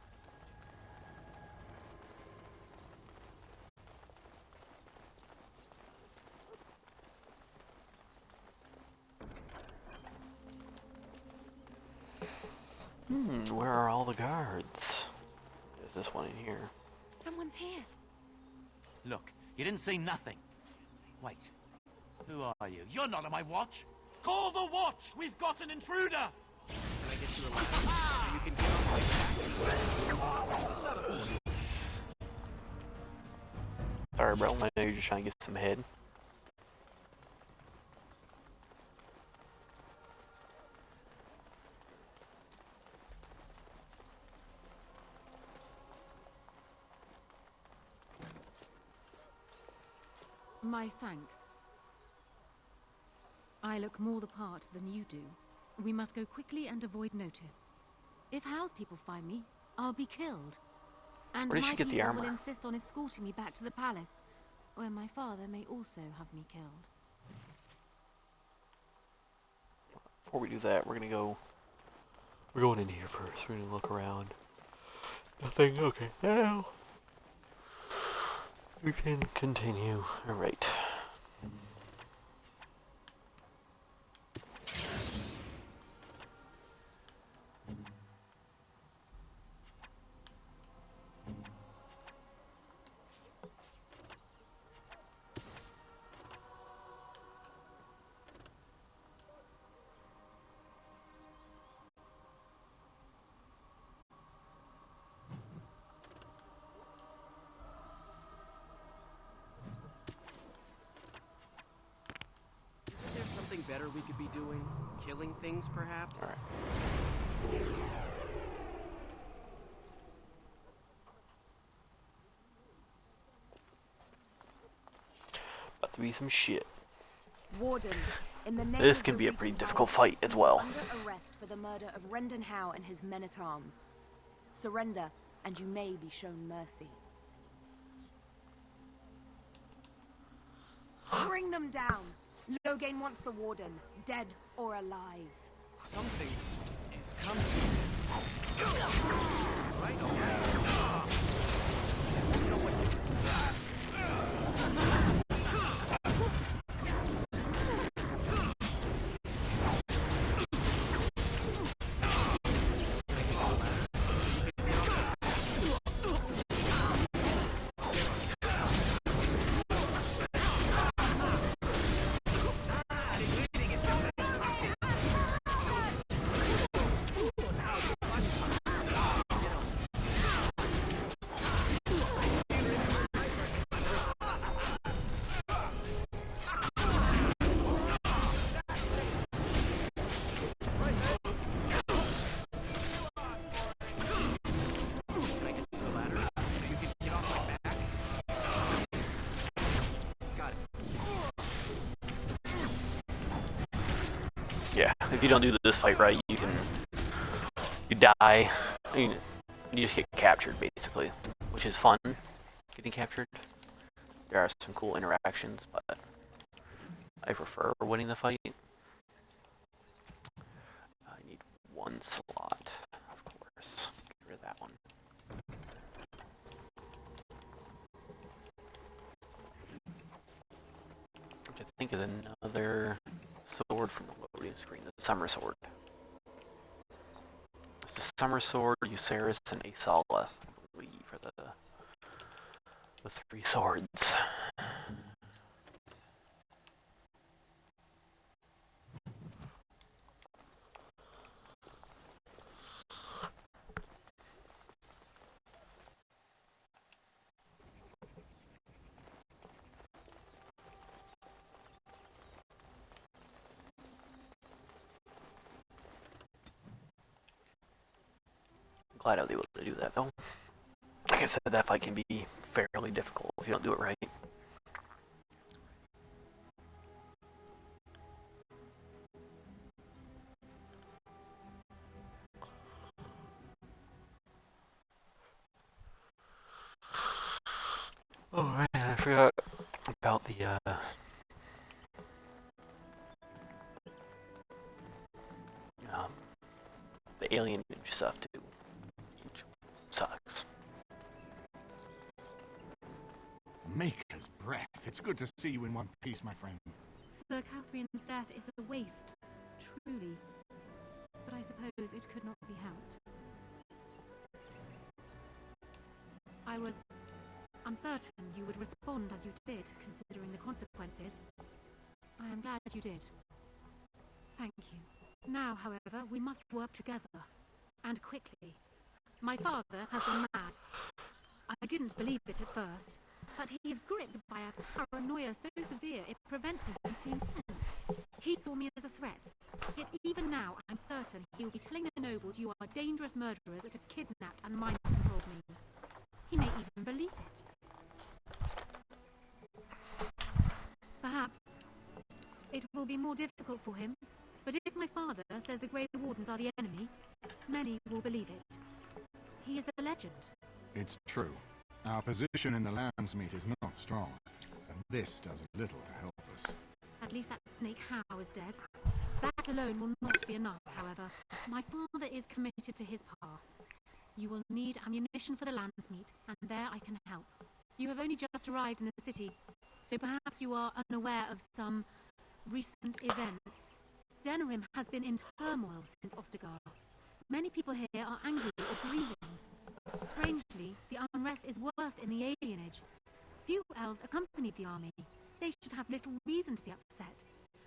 Where are all the guards? There's this one in here. Someone's here. Look, you didn't say nothing. Wait. Who are you? You're not on my watch. Call the watch! We've got an intruder! Can I get you a ladder so you can get on my back? Sorry, bro. I know you're just trying to get some head. My thanks. I look more the part than you do. We must go quickly and avoid notice. If Hal's people find me, I'll be killed. And Where did my she get the people armor? will insist on escorting me back to the palace, where my father may also have me killed. Before we do that, we're going in here first. We're gonna look around. Nothing. Okay. Now we can continue. All right. Isn't there something better we could be doing? Killing things, perhaps? All right. About to be some shit. Warden, in the name This of can the be a Regent pretty Valley, difficult fight as you are well. Under arrest for the murder of Rendon Howe and his men-at-arms. Surrender, and you may be shown mercy. Bring them down. Loghain wants the Warden, dead or alive. Something is coming. Right, okay. You know what? Yeah, if you don't do this fight right, you die. You just get captured, basically, which is fun, getting captured. There are some cool interactions, but I prefer winning the fight. I need one slot, of course. Get rid of that one. Which I think is another sword from the loading screen, the summer sword. It's the summer sword, Euceris, and Asala, I believe, for the three swords. glad I was able to do that, though. Like I said, that fight can be fairly difficult if you don't do it right. Oh man, I forgot about the alien stuff too, which sucks. Maker's breath. It's good to see you in one piece, my friend. Sir Catherine's death is a waste, truly. But I suppose it could not be helped. I was uncertain you would respond as you did, considering the consequences. I am glad you did. Thank you. Now, however, we must work together. And quickly. My father has gone mad. I didn't believe it at first, but he is gripped by a paranoia so severe it prevents him from seeing sense. He saw me as a threat. Yet even now, I'm certain he will be telling the nobles you are dangerous murderers that have kidnapped and mind-controlled me. He may even believe it. Perhaps it will be more difficult for him, but if my father says the Grey Wardens are the enemy, many will believe it. He is a legend. It's true. Our position in the Landsmeet is not strong, and this does little to help us. At least that snake Howe is dead. That alone will not be enough, however. My father is committed to his path. You will need ammunition for the Landsmeet, and there I can help. You have only just arrived in the city, so perhaps you are unaware of some recent events. Denerim has been in turmoil since Ostagar. Many people here are angry or grieving. Strangely, the unrest is worst in the alienage. Few elves accompanied the army. They should have little reason to be upset,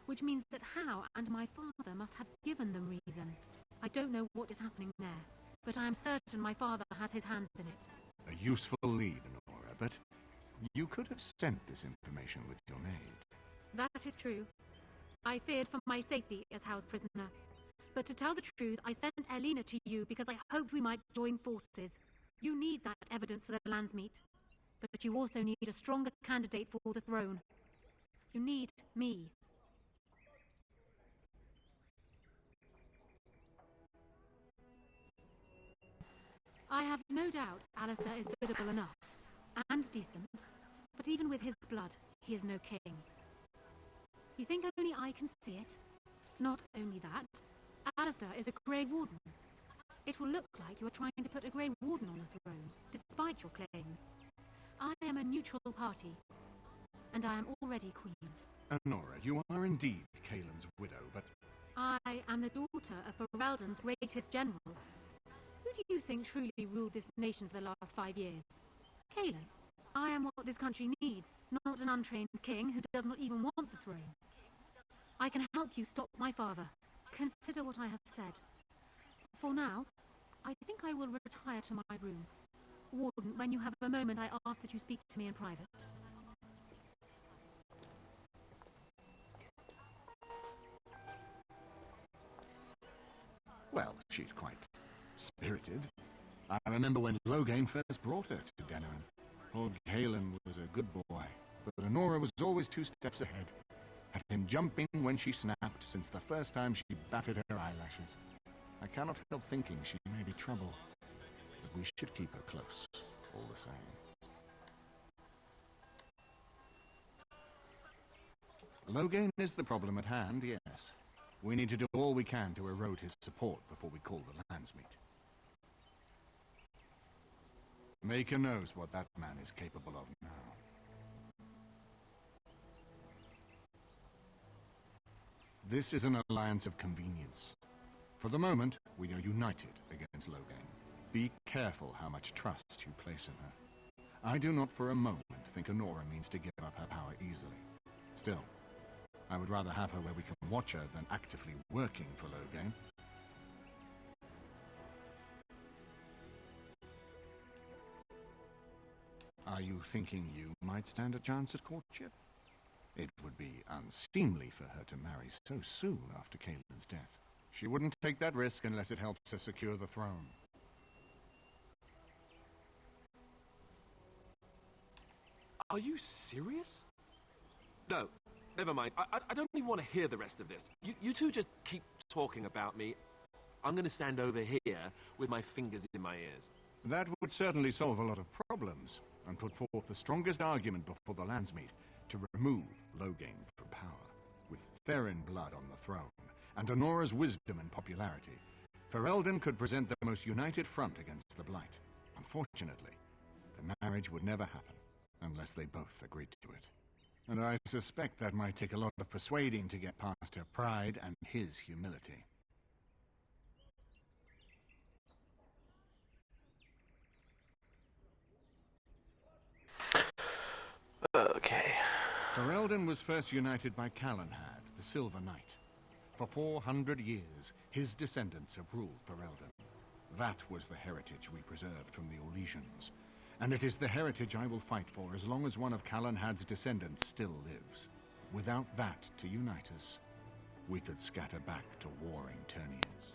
which means that Howe and my father must have given them reason. I don't know what is happening there, but I am certain my father has his hands in it. A useful lead, Nora, but you could have sent this information with your maid. That is true. I feared for my safety as Howe's prisoner. But to tell the truth, I sent Elena to you because I hoped we might join forces. You need that evidence for the Landsmeet. But you also need a stronger candidate for the throne. You need me. I have no doubt Alistair is biddable enough, and decent. But even with his blood, he is no king. You think only I can see it? Not only that, Alistair is a Grey Warden. It will look like you are trying to put a Grey Warden on the throne, despite your claims. I am a neutral party, and I am already queen. Nora, you are indeed Kaelin's widow, but... I am the daughter of Ferelden's greatest general. Who do you think truly ruled this nation for the last 5 years? Kaelin. I am what this country needs, not an untrained king who does not even want the throne. I can help you stop my father. Consider what I have said. For now, I think I will retire to my room. Warden, when you have a moment, I ask that you speak to me in private. Well, she's quite spirited. I remember when Loghain first brought her to Denerim. Lord Kaelin was a good boy, but Honora was always 2 steps ahead. Had him jumping when she snapped since the first time she batted her eyelashes. I cannot help thinking she may be trouble, but we should keep her close, all the same. Loghain is the problem at hand, yes. We need to do all we can to erode his support before we call the Landsmeet. Maker knows what that man is capable of now. This is an alliance of convenience. For the moment, we are united against Loghain. Be careful how much trust you place in her. I do not for a moment think Honora means to give up her power easily. Still, I would rather have her where we can watch her than actively working for Loghain. Are you thinking you might stand a chance at courtship? It would be unseemly for her to marry so soon after Kaelin's death. She wouldn't take that risk unless it helps her secure the throne. Are you serious? No, never mind. I don't even want to hear the rest of this. You two just keep talking about me. I'm going to stand over here with my fingers in my ears. That would certainly solve a lot of problems, and put forth the strongest argument before the Landsmeet to remove Loghain from power. With Therin blood on the throne, and Honora's wisdom and popularity, Ferelden could present the most united front against the Blight. Unfortunately, the marriage would never happen, unless they both agreed to it. And I suspect that might take a lot of persuading to get past her pride and his humility. Okay. Ferelden was first united by Calenhad, the Silver Knight. For 400 years, his descendants have ruled Ferelden. That was the heritage we preserved from the Orlesians. And it is the heritage I will fight for as long as one of Calenhad's descendants still lives. Without that to unite us, we could scatter back to warring Ternians.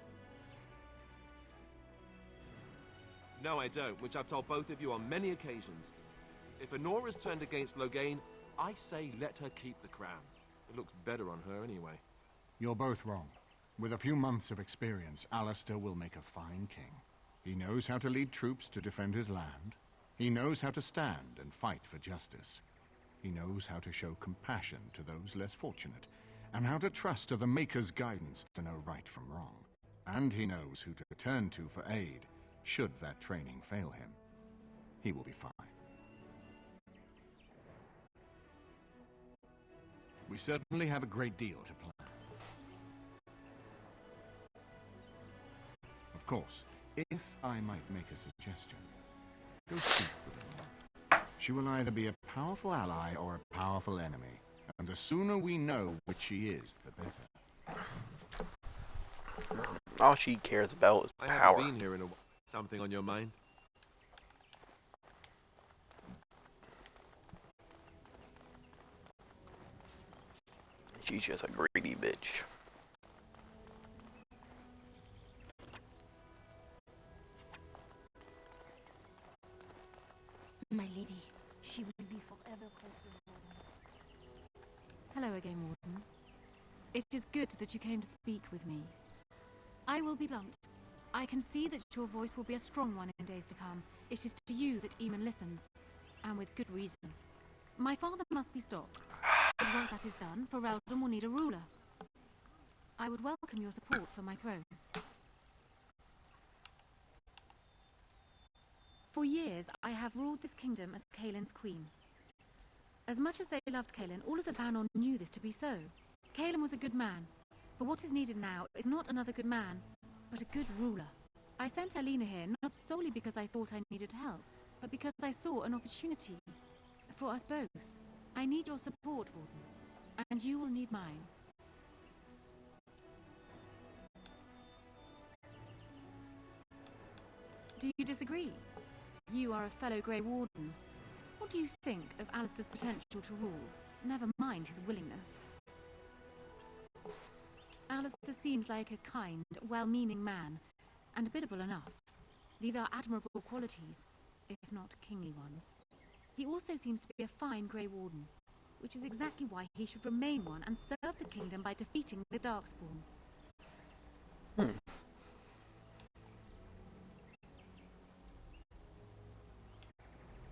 No, I don't, which I've told both of you on many occasions. If Honora's turned against Loghain, I say let her keep the crown. It looks better on her anyway. You're both wrong. With a few months of experience, Alistair will make a fine king. He knows how to lead troops to defend his land. He knows how to stand and fight for justice. He knows how to show compassion to those less fortunate, and how to trust to the Maker's guidance to know right from wrong. And he knows who to turn to for aid, should that training fail him. He will be fine. We certainly have a great deal to plan. Of course, if I might make a suggestion, go speak with her. She will either be a powerful ally or a powerful enemy, and the sooner we know which she is, the better. All she cares about is I power. haven't been here in a while. Something on your mind? She's just a greedy bitch. My lady, she will be forever grateful. Hello again, Warden. It is good that you came to speak with me. I will be blunt. I can see that your voice will be a strong one in days to come. It is to you that Eamon listens, and with good reason. My father must be stopped, but once that is done, Ferelden will need a ruler. I would welcome your support for my throne. For years, I have ruled this kingdom as Caelin's queen. As much as they loved Caelin, all of the Banon knew this to be so. Caelin was a good man, but what is needed now is not another good man, but a good ruler. I sent Alina here not solely because I thought I needed help, but because I saw an opportunity for us both. I need your support, Warden, and you will need mine. Do you disagree? You are a fellow Grey Warden. What do you think of Alistair's potential to rule? Never mind his willingness. Alistair seems like a kind, well-meaning man, and biddable enough. These are admirable qualities, if not kingly ones. He also seems to be a fine Grey Warden, which is exactly why he should remain one and serve the kingdom by defeating the Darkspawn.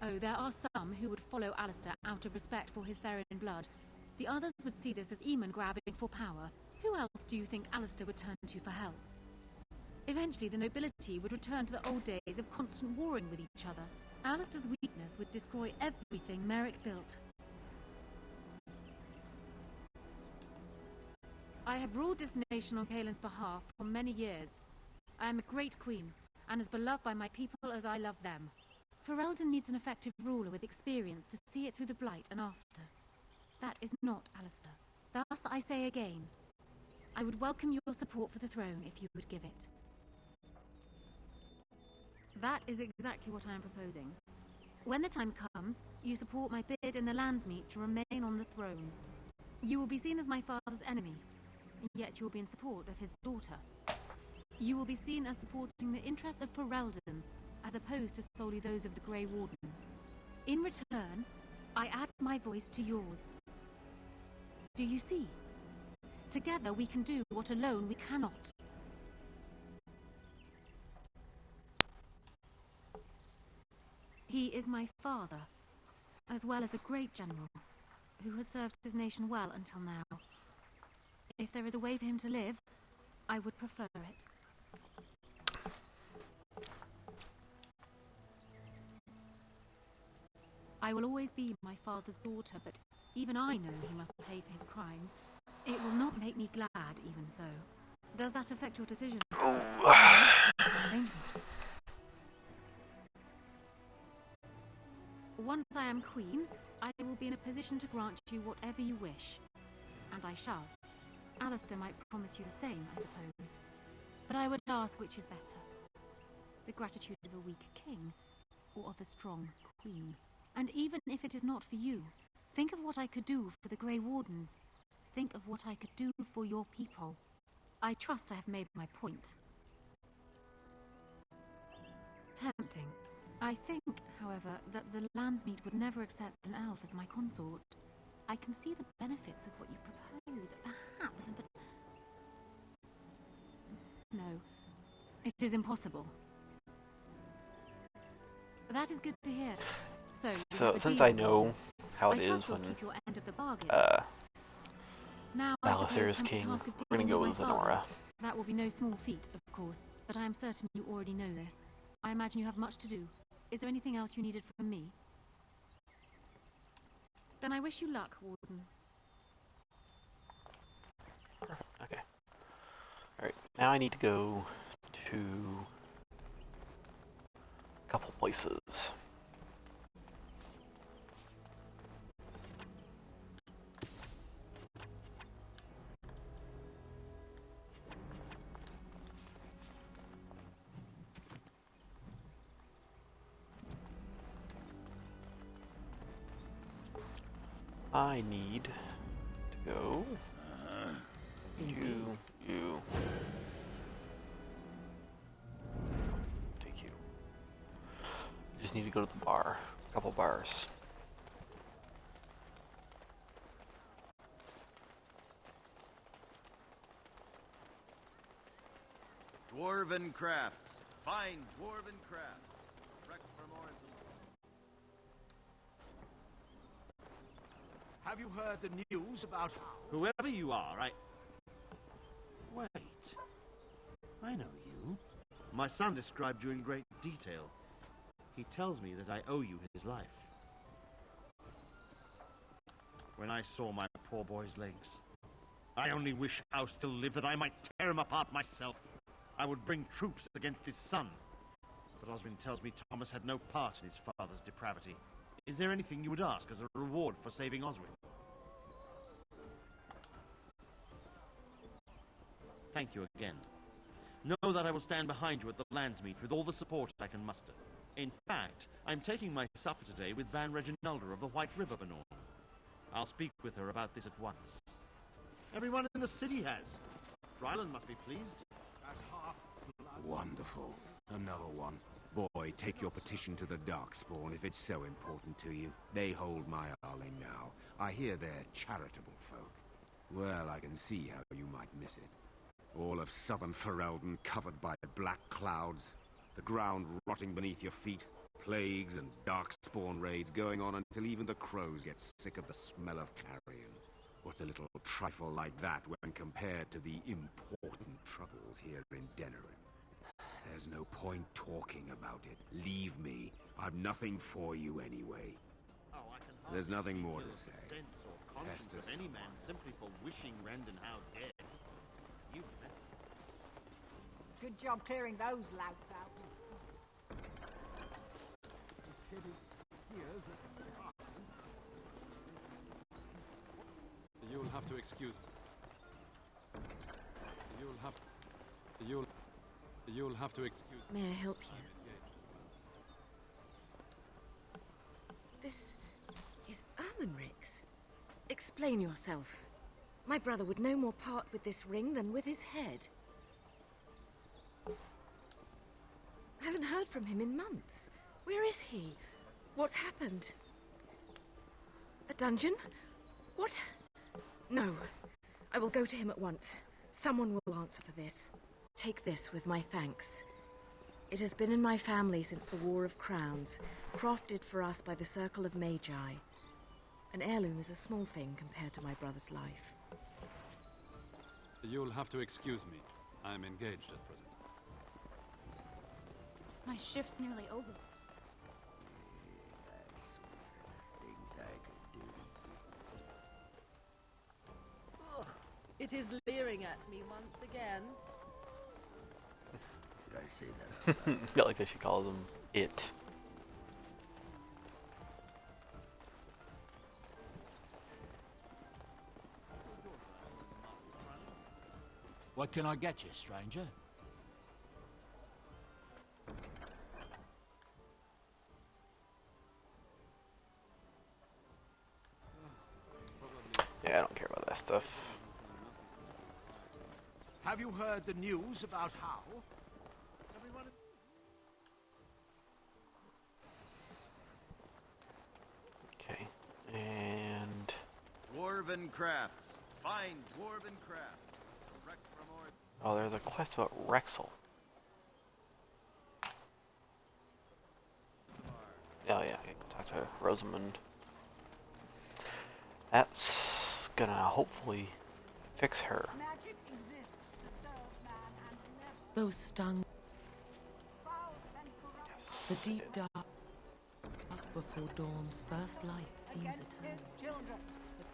Oh, there are some who would follow Alistair out of respect for his Therin blood. The others would see this as Eamon grabbing for power. Who else do you think Alistair would turn to for help? Eventually, the nobility would return to the old days of constant warring with each other. Alistair's weakness would destroy everything Merrick built. I have ruled this nation on Caelin's behalf for many years. I am a great queen, and as beloved by my people as I love them. Ferelden needs an effective ruler with experience to see it through the Blight and after. That is not Alistair. Thus, I say again, I would welcome your support for the throne if you would give it. That is exactly what I am proposing. When the time comes, you support my bid in the Landsmeet to remain on the throne. You will be seen as my father's enemy, yet you will be in support of his daughter. You will be seen as supporting the interests of Ferelden, as opposed to solely those of the Grey Wardens. In return, I add my voice to yours. Do you see? Together we can do what alone we cannot. He is my father, as well as a great general, who has served his nation well until now. If there is a way for him to live, I would prefer it. I will always be my father's daughter, but even I know he must pay for his crimes. It will not make me glad, even so. Does that affect your decision? Once I am queen, I will be in a position to grant you whatever you wish. And I shall. Alistair might promise you the same, I suppose. But I would ask which is better. The gratitude of a weak king, or of a strong queen. And even if it is not for you, think of what I could do for the Grey Wardens. Think of what I could do for your people. I trust I have made my point. Tempting. I think, however, that the Landsmeet would never accept an elf as my consort. I can see the benefits of what you propose, perhaps, but... No. It is impossible. That is good to hear. So since I know how it is when Alistair is king, we're gonna go with Lenora. That will be no small feat, of course, but I am certain you already know this. I imagine you have much to do. Is there anything else you needed from me? Then I wish you luck, Warden. Okay. Alright, now I need to go to a couple places. I need to go. You. Take you. Just need to go to the bar. A couple bars. Dwarven crafts. Fine dwarven crafts. Wrecked from Origin. Have you heard the news about whoever you are? Wait. I know you. My son described you in great detail. He tells me that I owe you his life. When I saw my poor boy's legs, I only wish I still lived that I might tear him apart myself. I would bring troops against his son. But Oswin tells me Thomas had no part in his father's depravity. Is there anything you would ask as a reward for saving Oswin? Thank you again. Know that I will stand behind you at the Landsmeet with all the support I can muster. In fact, I'm taking my supper today with Ban Reginalda of the White River Benorn. I'll speak with her about this at once. Everyone in the city has. Ryland must be pleased. Wonderful. Another one. Boy, take your petition to the Darkspawn if it's so important to you. They hold my Arling now. I hear they're charitable folk. Well, I can see how you might miss it. All of southern Ferelden covered by black clouds, the ground rotting beneath your feet, plagues and Darkspawn raids going on until even the crows get sick of the smell of carrion. What's a little trifle like that when compared to the important troubles here in Denerim? There's no point talking about it. Leave me. I've nothing for you anyway. There's nothing more to say. Sense or conscience of any man simply for wishing Rendenhow dead. You Good job clearing those louts out. You'll have to excuse me. You'll have to excuse me. May I help you? This is Ermenric's. Explain yourself. My brother would no more part with this ring than with his head. I haven't heard from him in months. Where is he? What's happened? A dungeon? What? No. I will go to him at once. Someone will answer for this. Take this with my thanks. It has been in my family since the War of Crowns, crafted for us by the Circle of Magi. An heirloom is a small thing compared to my brother's life. You'll have to excuse me. I'm engaged at present. My shift's nearly over. Ugh, it is leering at me once again. Did I say that? I feel like that she calls him it. What can I get you, stranger? Yeah, I don't care about that stuff. Have you heard the news about how? Everyone... Okay, and... Dwarven crafts. Find dwarven crafts. Wreck from Ord. Oh, there's a quest about Rexel. Oh yeah, I can talk to Rosamund. That's gonna hopefully fix her. Magic exists to serve man and never. Those stung. Yes, The deep dark before dawn's first light seems Against eternal. his children.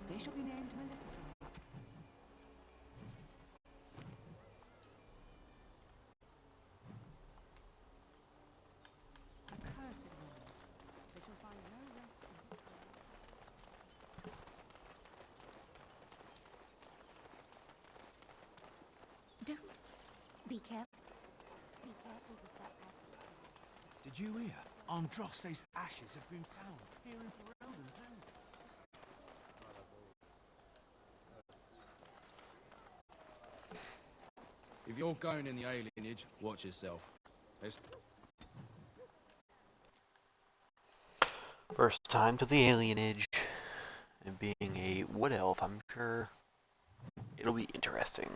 They shall be named Maleficent. Accursed ones. They shall find no rest in this world. Don't. Be careful. Be careful with that package. Did you hear? Andraste's ashes have been found here in Ferelden too. If you're going in the alienage, watch yourself. First time to the alienage. And being a wood elf, I'm sure it'll be interesting.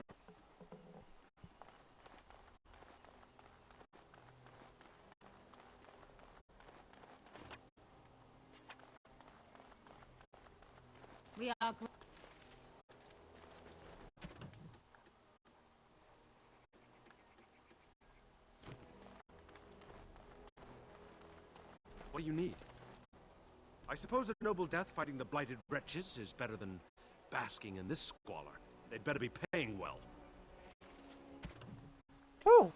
We are. What do you need? I suppose a noble death fighting the blighted wretches is better than basking in this squalor. They'd better be paying well. Oh.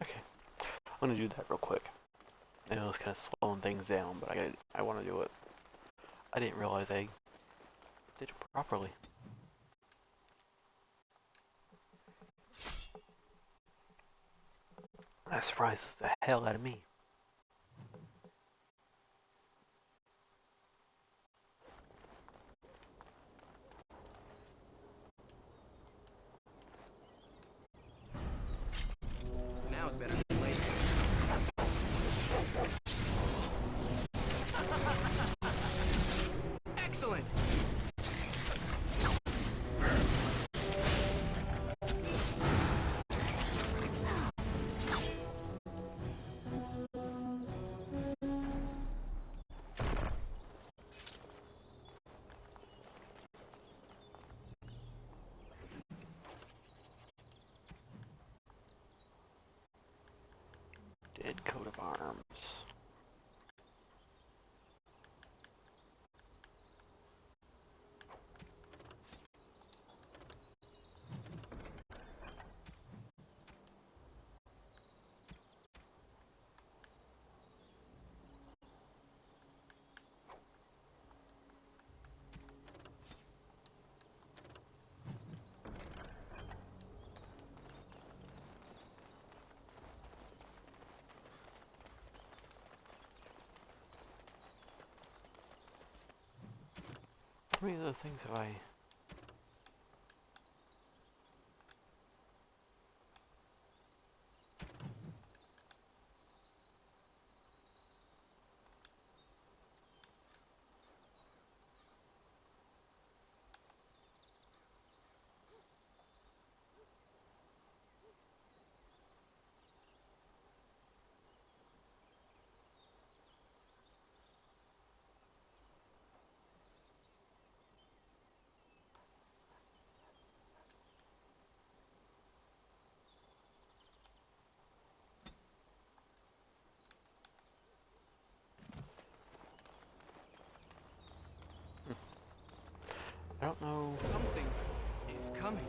Okay, I'm gonna do that real quick. I know it's kind of slowing things down, but I want to do it. I didn't realize I did it properly. That surprises the hell out of me. Now is better than later. Excellent! Dead coat of arms. How many other things have I I don't know. Something is coming.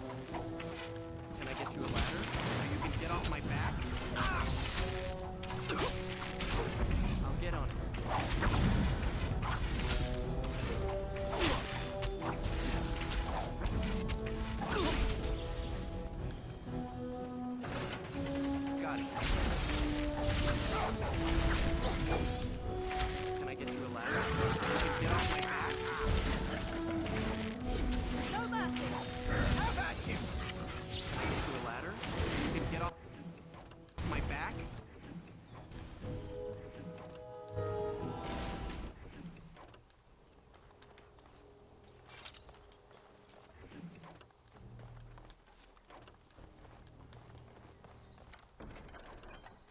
Can I get you a ladder so you can get off my back? I'll get on it. Got it. Can I get you a ladder so you can get off my back? No mercy! How about you? Can I get you a ladder so you can get off my back?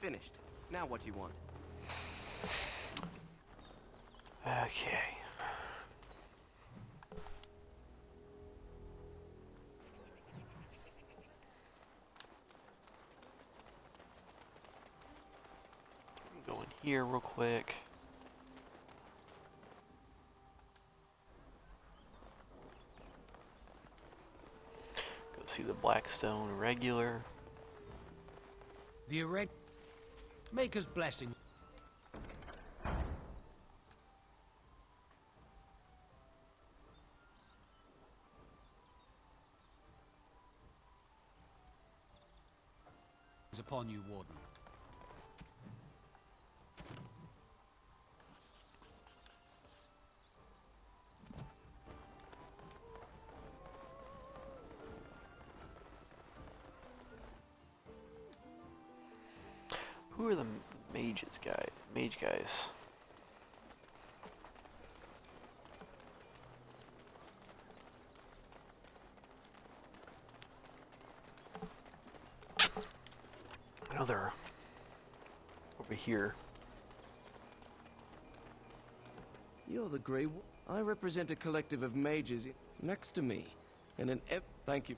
Finished. Now what do you want? Okay. Go in here real quick. Go see the Blackstone regular. The erect Maker's blessing. Is upon you, Warden. Who are the mage guys? I know they're over here. You're the Grey I represent a collective of mages next to me. And an thank you.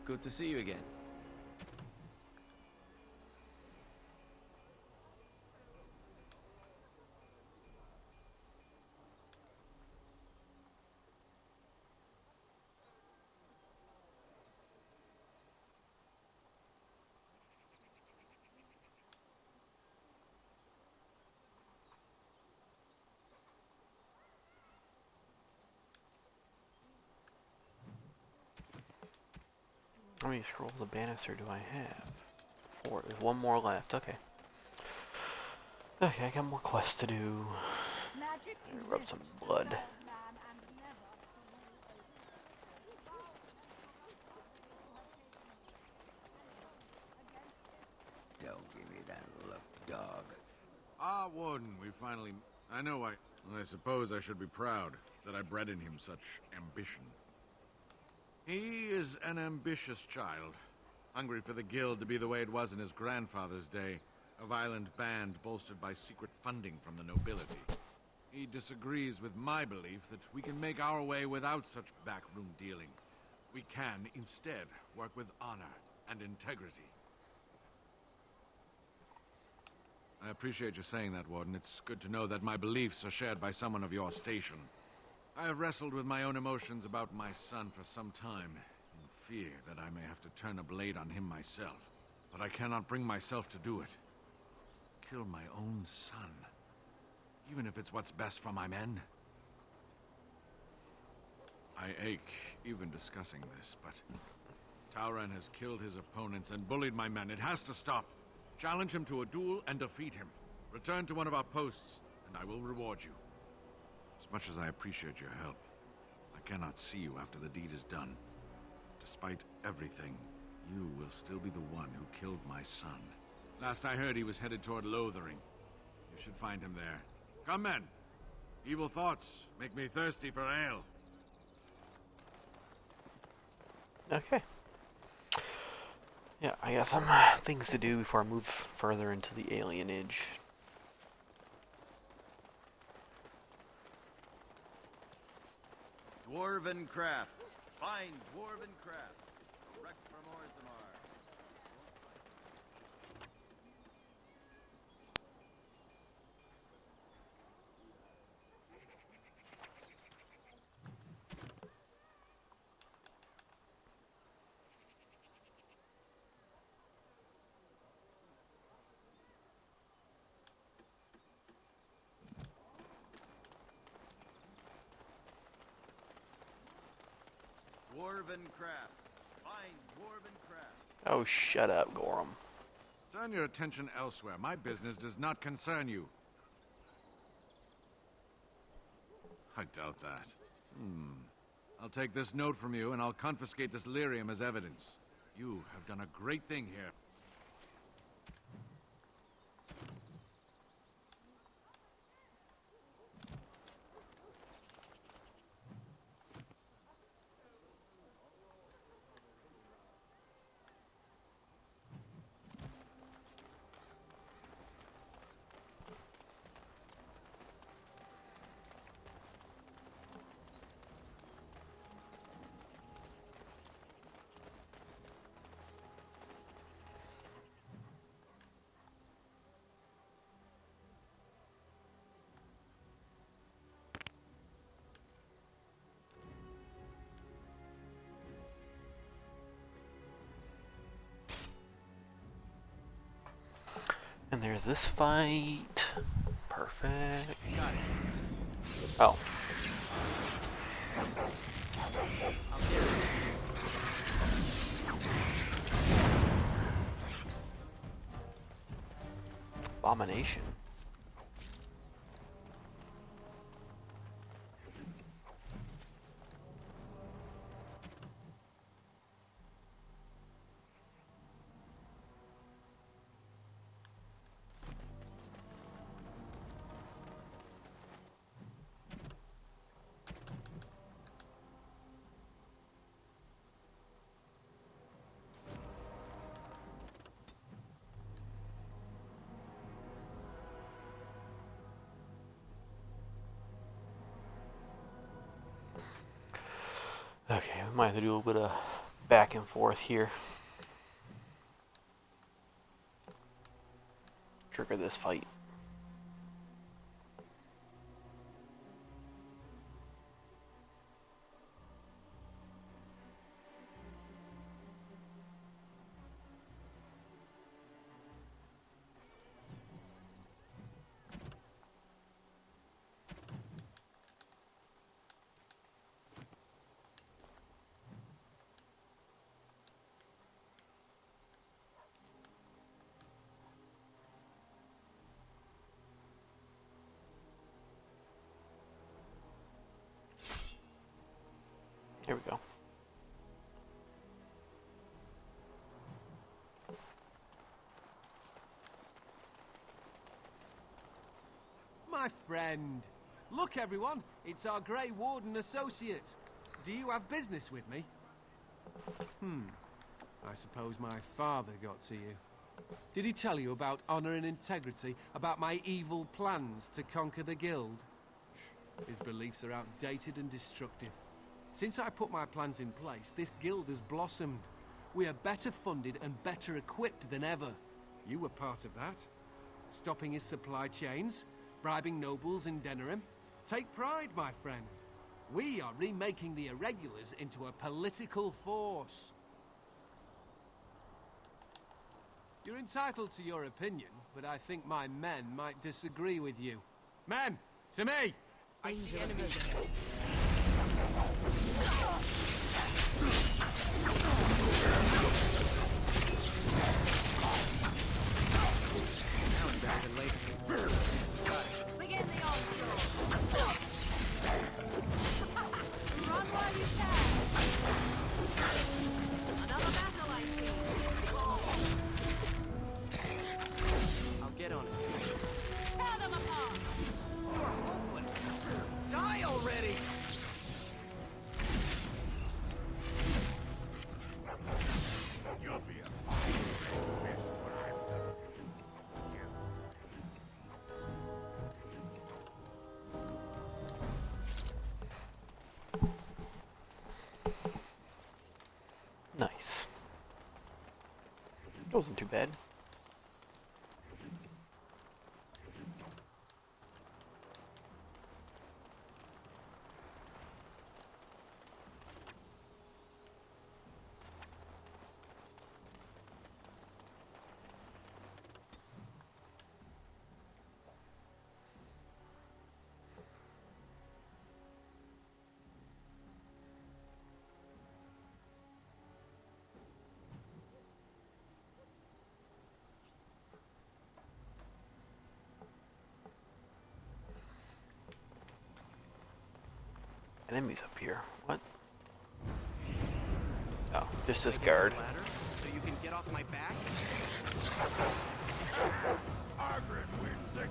Good to see you again. How many scrolls of banister do I have? 4. There's one more left. Okay. Okay, I got more quests to do. Rub some blood. Don't give me that look, dog. Ah, Warden, we finally... I suppose I should be proud that I bred in him such ambition. He is an ambitious child, hungry for the guild to be the way it was in his grandfather's day, a violent band bolstered by secret funding from the nobility. He disagrees with my belief that we can make our way without such backroom dealing. We can, instead, work with honor and integrity. I appreciate you saying that, Warden. It's good to know that my beliefs are shared by someone of your station. I have wrestled with my own emotions about my son for some time, in fear that I may have to turn a blade on him myself. But I cannot bring myself to do it. Kill my own son. Even if it's what's best for my men. I ache even discussing this, but Tauran has killed his opponents and bullied my men. It has to stop. Challenge him to a duel and defeat him. Return to one of our posts, and I will reward you. As much as I appreciate your help, I cannot see you after the deed is done. Despite everything, you will still be the one who killed my son. Last I heard, he was headed toward Lothering. You should find him there. Come, men. Evil thoughts make me thirsty for ale. Okay. Yeah, I got some things to do before I move further into the alienage. Dwarven crafts. Fine dwarven crafts. Wrecked from Orthamar. Dwarven crafts. Find dwarven crafts. Oh, shut up, Gorham. Turn your attention elsewhere. My business does not concern you. I doubt that. I'll take this note from you, and I'll confiscate this lyrium as evidence. You have done a great thing here. And there's this fight. Perfect. Oh. Abomination. Okay, we might have to do a little bit of back and forth here. Trigger this fight. Here we go. My friend. Look, everyone. It's our Grey Warden associate. Do you have business with me? I suppose my father got to you. Did he tell you about honor and integrity? About my evil plans to conquer the guild? His beliefs are outdated and destructive. Since I put my plans in place, this guild has blossomed. We are better funded and better equipped than ever. You were part of that. Stopping his supply chains, bribing nobles in Denerim. Take pride, my friend. We are remaking the Irregulars into a political force. You're entitled to your opinion, but I think my men might disagree with you. Men, to me! I see enemies ahead. Now it's better than later. Begin the onslaught. Run while you can. Another battle, I see. I'll get on it. Tear them apart. You're hopeless. Die already! You'll be a Nice. It wasn't too bad. enemies up here. What? Oh, just this Can I get guard. you a ladder so you can get off my back? Argren wins again.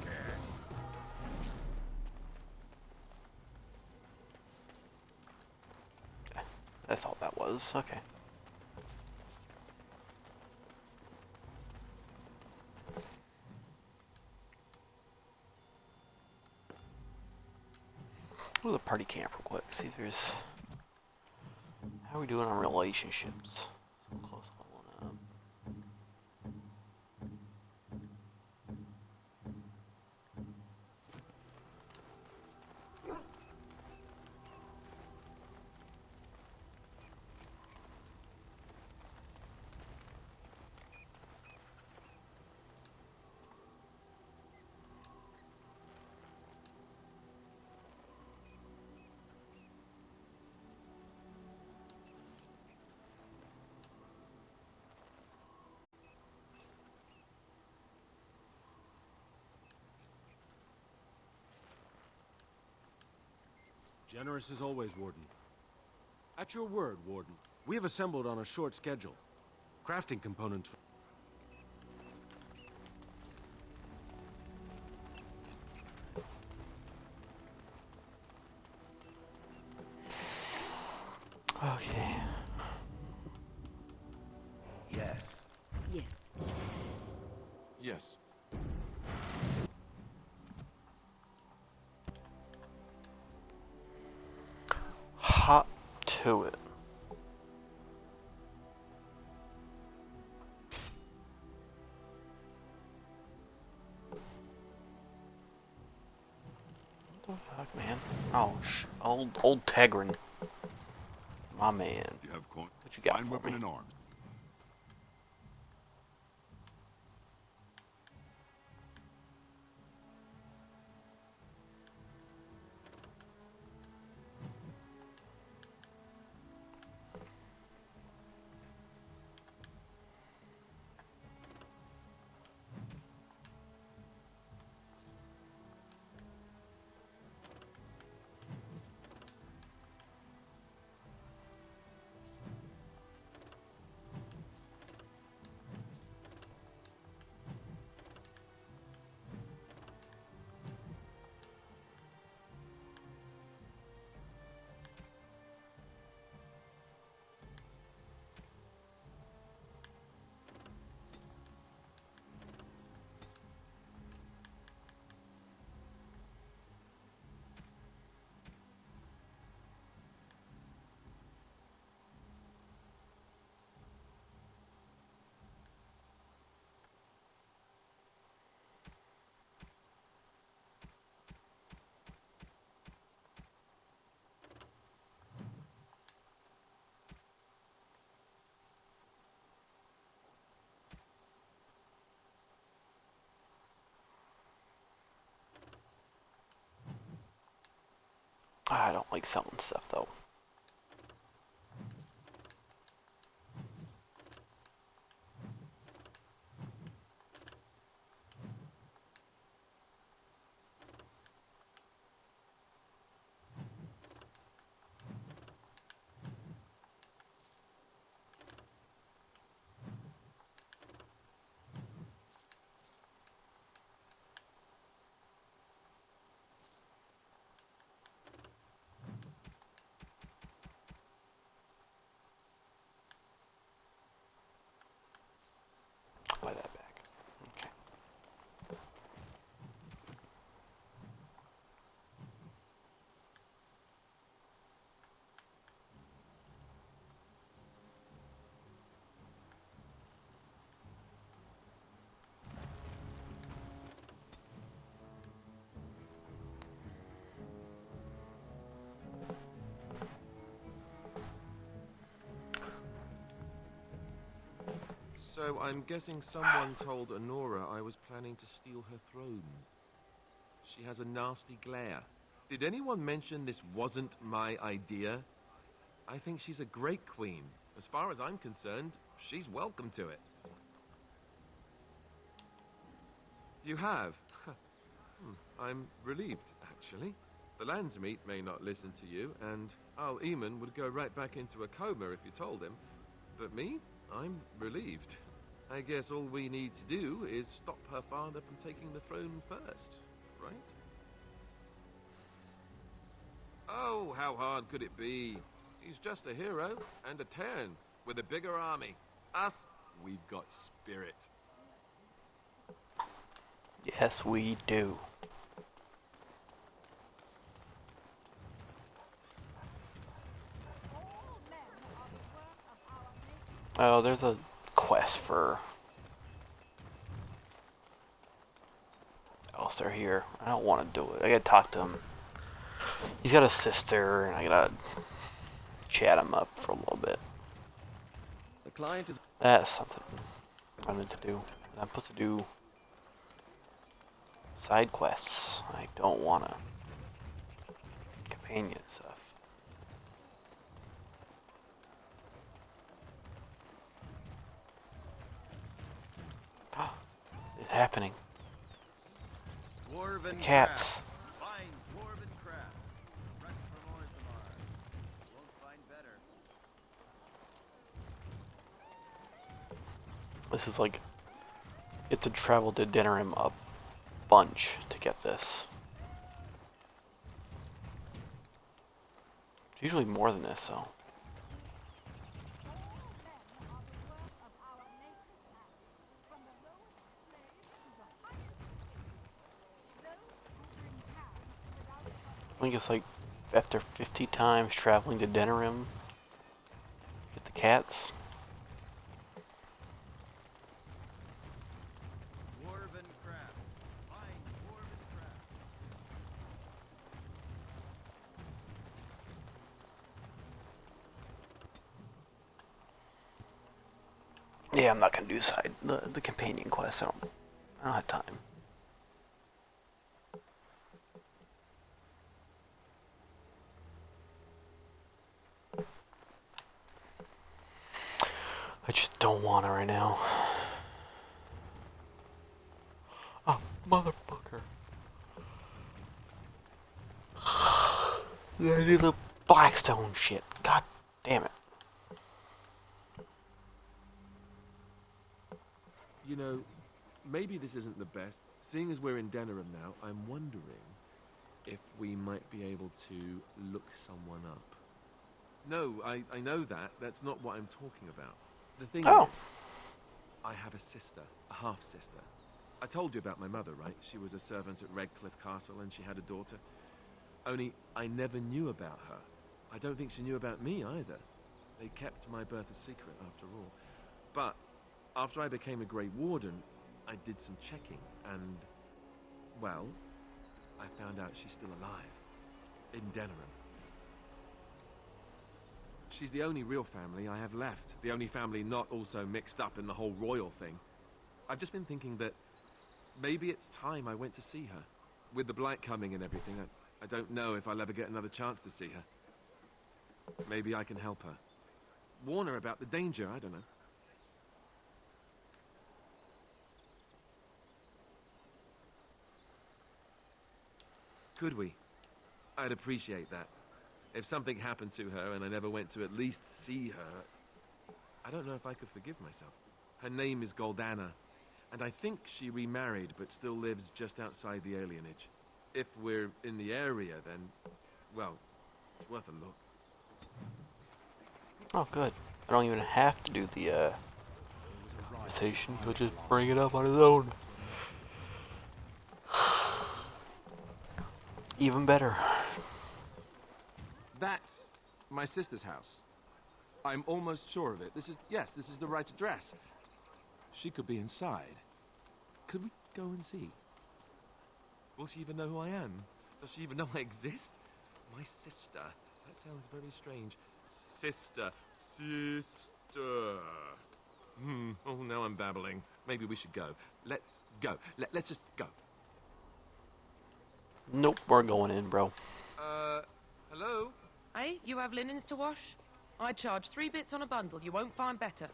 That's all that was. Okay. Go to the party camp real quick. See if there's. How are we doing on relationships? So close leveling up. Generous as always, Warden. At your word, Warden. We have assembled on a short schedule. Crafting components. Okay. Yes. Yes. Yes. Hop to it. What the fuck, man? Oh, old Tegrin. My man. You have coin. What you got Fine for weapon me? and arms. I don't like selling stuff though. Buy that back. Okay. So I'm guessing someone told Honora I was planning to steal her throne. She has a nasty glare. Did anyone mention this wasn't my idea? I think she's a great queen. As far as I'm concerned, she's welcome to it. You have? I'm relieved, actually. The Landsmeet may not listen to you, and Al Eamon would go right back into a coma if you told him. But me? I'm relieved. I guess all we need to do is stop her father from taking the throne first, right? Oh, how hard could it be? He's just a hero and a Terran with a bigger army. Us, we've got spirit. Yes, we do. Oh, there's a quest for Alistair here. I don't want to do it. I gotta talk to him. He's got a sister, and I gotta chat him up for a little bit. The client is... That's something I meant to do. I'm supposed to do side quests. I don't want to companion stuff. It's happening. Dwarven Cats. Find dwarven craft. Fresh from Orzammar. Won't find better. This is like, you have to travel to Denerim a bunch to get this. It's usually more than this, though. I think it's like after 50 times traveling to Denerim, get the cats. Dwarven craft. Find dwarven craft. Yeah, I'm not gonna do the companion quest. I don't have time. I just don't want it right now. Oh, motherfucker. Yeah, I do the Blackstone shit. God damn it. You know, maybe this isn't the best. Seeing as we're in Denerim now, I'm wondering if we might be able to look someone up. No, I know that. That's not what I'm talking about. The thing is, I have a sister, a half-sister. I told you about my mother, right? She was a servant at Redcliffe Castle and she had a daughter. Only, I never knew about her. I don't think she knew about me either. They kept my birth a secret after all. But after I became a Grey Warden, I did some checking and, well, I found out she's still alive. In Denerim. She's the only real family I have left. The only family not also mixed up in the whole royal thing. I've just been thinking that maybe it's time I went to see her. With the blight coming and everything, I don't know if I'll ever get another chance to see her. Maybe I can help her. Warn her about the danger, I don't know. Could we? I'd appreciate that. If something happened to her and I never went to at least see her, I don't know if I could forgive myself. Her name is Goldana, and I think she remarried but still lives just outside the alienage. If we're in the area, then, well, it's worth a look. Oh, good. I don't even have to do the conversation. He'll just bring it up on his own. Even better. That's my sister's house. I'm almost sure of it. This is the right address. She could be inside. Could we go and see? Will she even know who I am? Does she even know I exist? My sister. That sounds very strange. Sister. Oh, now I'm babbling. Maybe we should go. Let's go. Let's just go. Nope, we're going in, bro. Hello? Hey, you have linens to wash? I charge 3 bits on a bundle. You won't find better.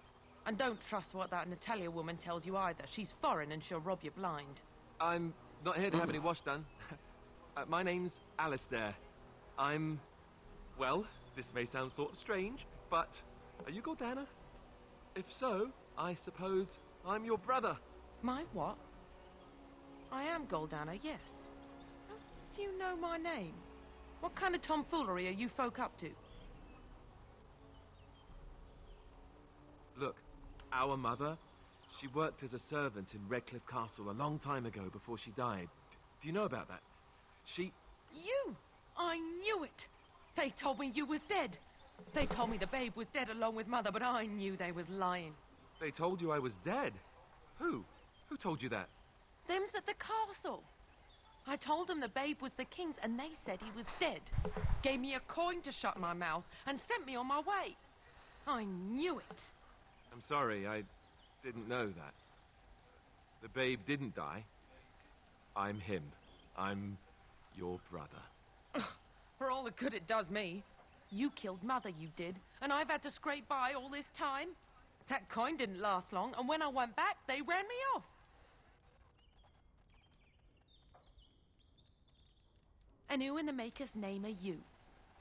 And don't trust what that Natalia woman tells you either. She's foreign and she'll rob you blind. I'm not here to have any wash done. My name's Alistair. Well, this may sound sort of strange, but are you Gordana? If so, I suppose I'm your brother. My what? I am Goldana, yes. How do you know my name? What kind of tomfoolery are you folk up to? Look, our mother, she worked as a servant in Redcliffe Castle a long time ago before she died. Do you know about that? You! I knew it! They told me you was dead. They told me the babe was dead along with mother, but I knew they was lying. They told you I was dead? Who? Who told you that? Them's at the castle. I told them the babe was the king's and they said he was dead. Gave me a coin to shut my mouth and sent me on my way. I knew it. I'm sorry, I didn't know that. The babe didn't die. I'm him. I'm your brother. Ugh, for all the good it does me. You killed mother, you did, and I've had to scrape by all this time. That coin didn't last long, and when I went back, they ran me off. And who in the maker's name are you?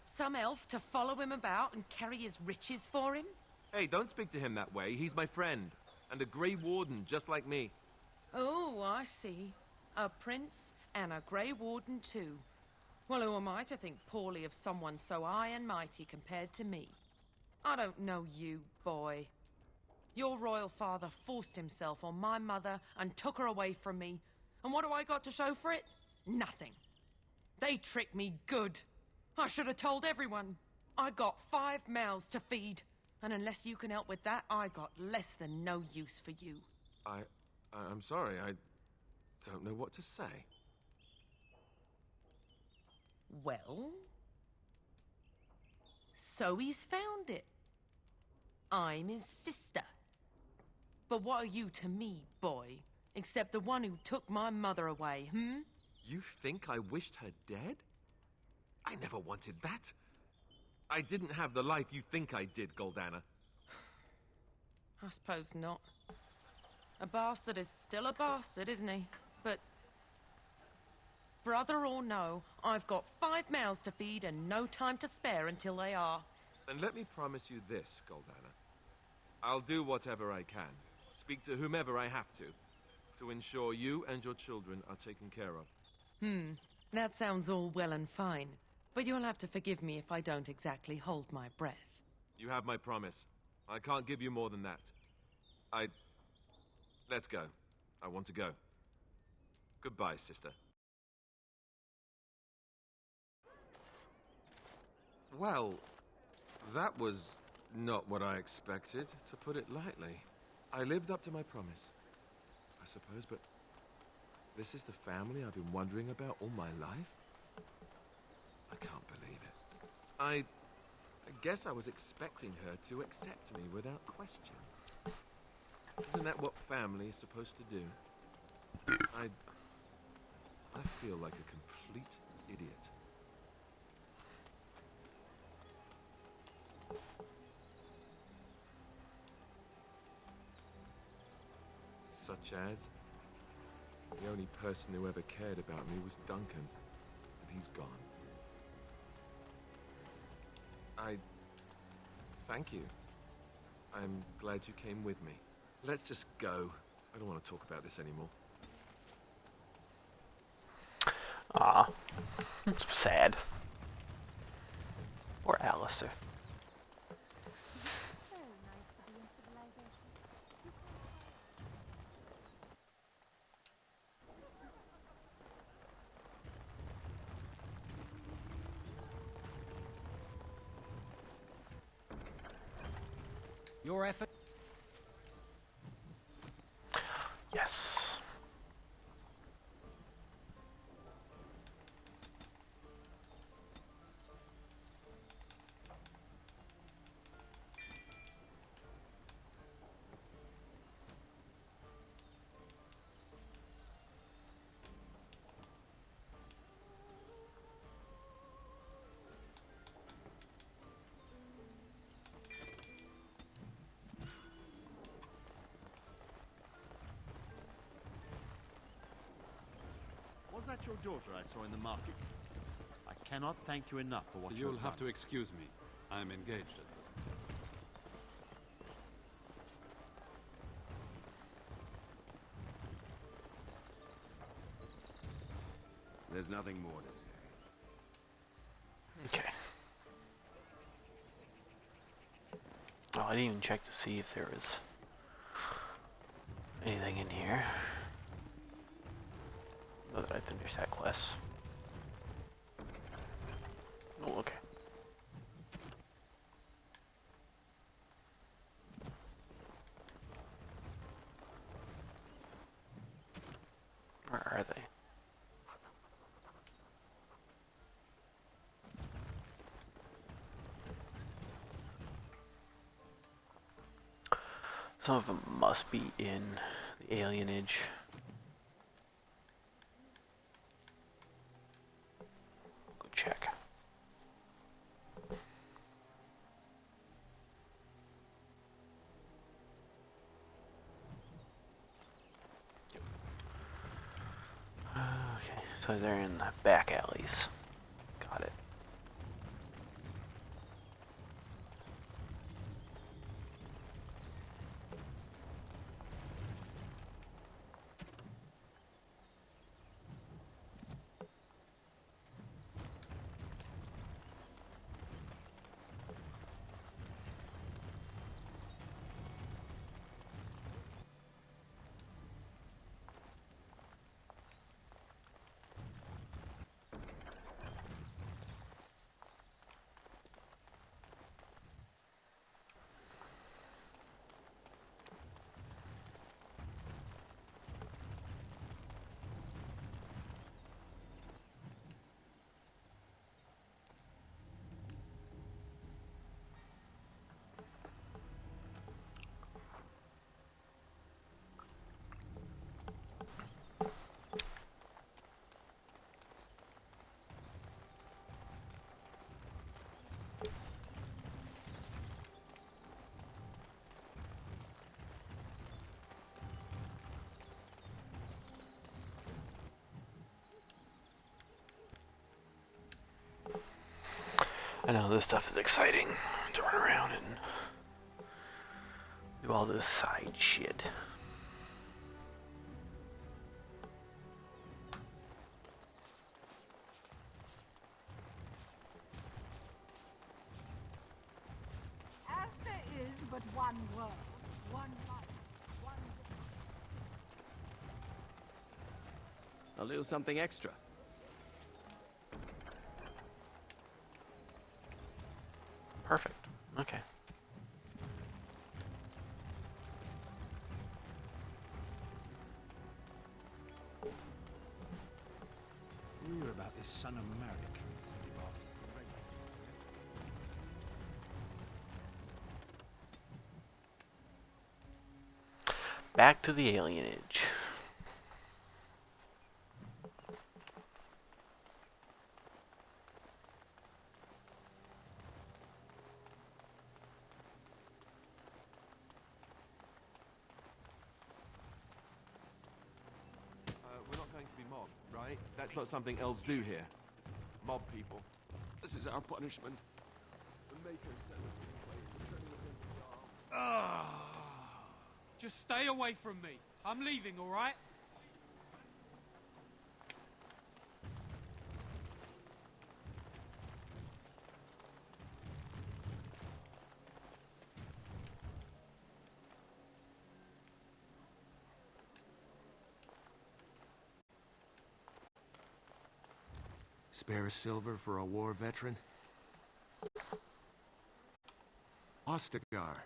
Some elf to follow him about and carry his riches for him? Hey, don't speak to him that way. He's my friend. And a Grey Warden, just like me. Oh, I see. A prince and a Grey Warden too. Well, who am I to think poorly of someone so high and mighty compared to me? I don't know you, boy. Your royal father forced himself on my mother and took her away from me. And what do I got to show for it? Nothing. They tricked me good. I should have told everyone. I got 5 mouths to feed. And unless you can help with that, I got less than no use for you. I'm sorry, I don't know what to say. Well? So he's found it. I'm his sister. But what are you to me, boy? Except the one who took my mother away, hmm? You think I wished her dead? I never wanted that. I didn't have the life you think I did, Goldana. I suppose not. A bastard is still a bastard, isn't he? But brother or no, I've got 5 mouths to feed and no time to spare until they are. Then let me promise you this, Goldana. I'll do whatever I can, speak to whomever I have to ensure you and your children are taken care of. That sounds all well and fine. But you'll have to forgive me if I don't exactly hold my breath. You have my promise. I can't give you more than that. Let's go. I want to go. Goodbye, sister. Well, that was not what I expected, to put it lightly. I lived up to my promise, I suppose, but this is the family I've been wondering about all my life? I can't believe it. I guess I was expecting her to accept me without question. Isn't that what family is supposed to do? I feel like a complete idiot. Such as? The only person who ever cared about me was Duncan, and he's gone. Thank you. I'm glad you came with me. Let's just go. I don't want to talk about this anymore. Ah, it's sad. Or Alistair. Your effort. Yes. that your daughter I saw in the market? I cannot thank you enough for what you You'll have to excuse me. I'm engaged at present. There's nothing more to say. Okay. Oh, I didn't even check to see if there was anything in here. Now that I finished that quest. Oh, okay. Where are they? Some of them must be in the alienage. Go check. Okay, so they're in the back alleys. Got it. I know this stuff is exciting to run around and do all this side shit. As there is but one world, one life, one... I'll do something extra. Perfect. Okay. Hear about this son of Merrick. Back to the alienage. We're not going to be mobbed, right? That's not something elves do here. Mob people. This is our punishment. The Makers sent us this place for turning against the Jarl. Just stay away from me. I'm leaving, all right? Spare a silver for a war veteran? Ostagar.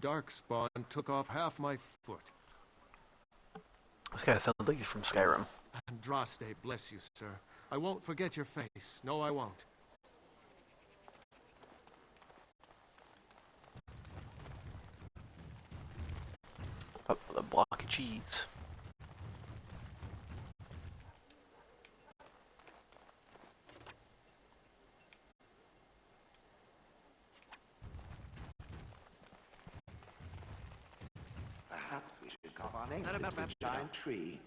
Darkspawn took off half my foot. This guy sounds like he's from Skyrim. Andraste, bless you, sir. I won't forget your face. No, I won't. Up with a block of cheese. Perhaps we should carve our names Not about into a that giant tree.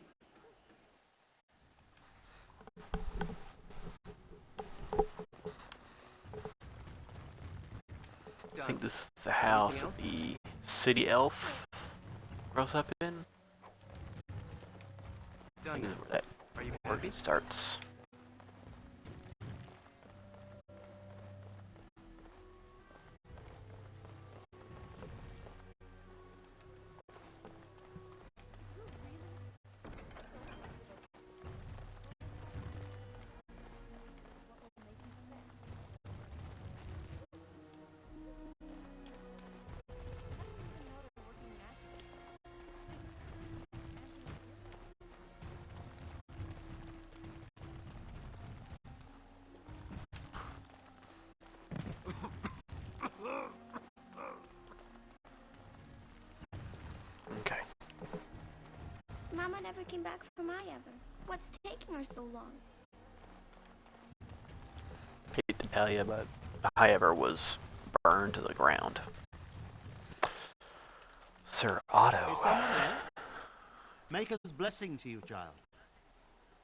I think this is the house that the city elf grows up in. I think this is where that work starts. Okay. Mama never came back from Iever. What's taking her so long? Hate to tell you, but Iever was burned to the ground. Sir Otto. Is someone there? Maker's blessing to you, child.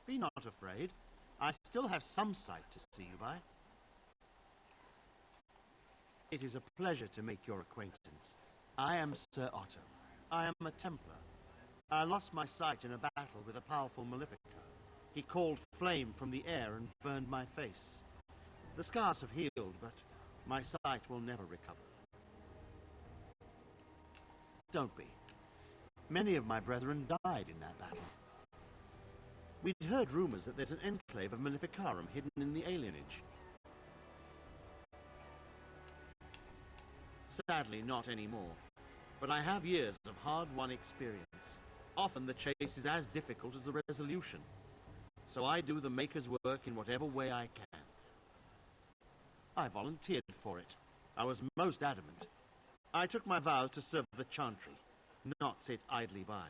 Be not afraid. I still have some sight to see you by. It is a pleasure to make your acquaintance. I am Sir Otto. I am a Templar. I lost my sight in a battle with a powerful Maleficar. He called flame from the air and burned my face. The scars have healed, but my sight will never recover. Don't be. Many of my brethren died in that battle. We'd heard rumors that there's an enclave of Maleficarum hidden in the alienage. Sadly, not anymore. But I have years of hard-won experience. Often the chase is as difficult as the resolution. So I do the Maker's work in whatever way I can. I volunteered for it. I was most adamant. I took my vows to serve the Chantry, not sit idly by.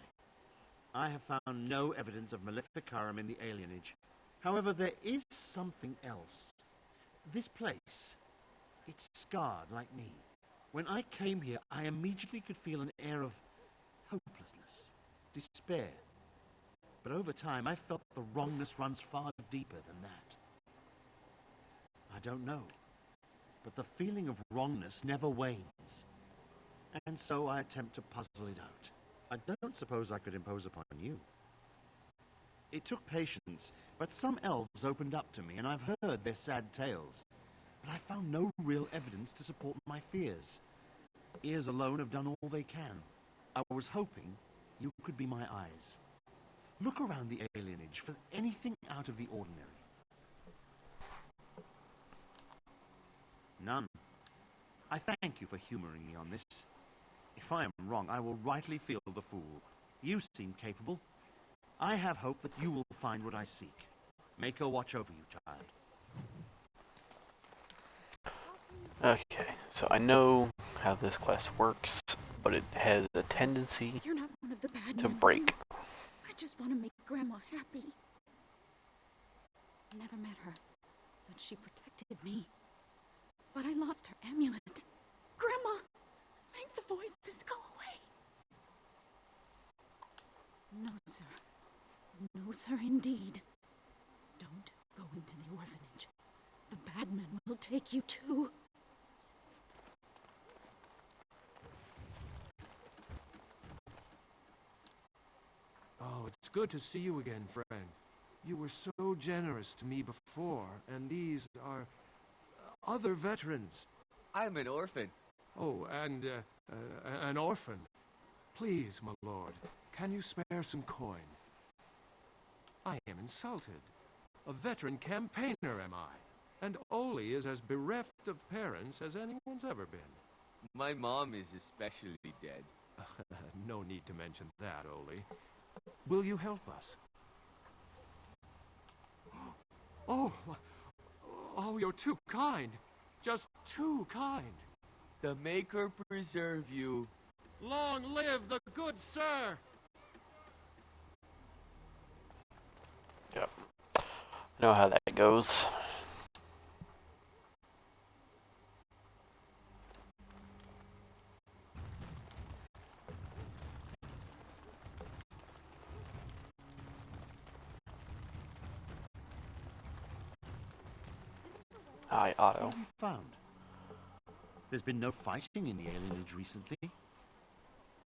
I have found no evidence of Maleficarum in the alienage. However, there is something else. This place, it's scarred like me. When I came here, I immediately could feel an air of hopelessness, despair. But over time, I felt the wrongness runs far deeper than that. I don't know, but the feeling of wrongness never wanes. And so I attempt to puzzle it out. I don't suppose I could impose upon you. It took patience, but some elves opened up to me, and I've heard their sad tales. But I found no real evidence to support my fears. Ears alone have done all they can. I was hoping you could be my eyes. Look around the alienage for anything out of the ordinary. None. I thank you for humoring me on this. If I am wrong, I will rightly feel the fool. You seem capable. I have hope that you will find what I seek. Maker watch over you, child. Okay, so I know how this quest works, but it has a tendency You're not one of the bad to men, break. I just want to make Grandma happy. Never met her, but she protected me. But I lost her amulet. Grandma, make the voices go away. No, sir. No, sir, indeed. Don't go into the orphanage. The bad men will take you too. Oh, it's good to see you again, friend. You were so generous to me before, and these are other veterans. I'm an orphan. Oh, and an orphan. Please, my lord, can you spare some coin? I am insulted. A veteran campaigner am I, and Oli is as bereft of parents as anyone's ever been. My mom is especially dead. No need to mention that, Oli. Will you help us? Oh, you're too kind. Just too kind. The Maker preserve you. Long live the good sir! Yep. I know how that goes. Hi, Otto. What have you found? There's been no fighting in the alienage recently,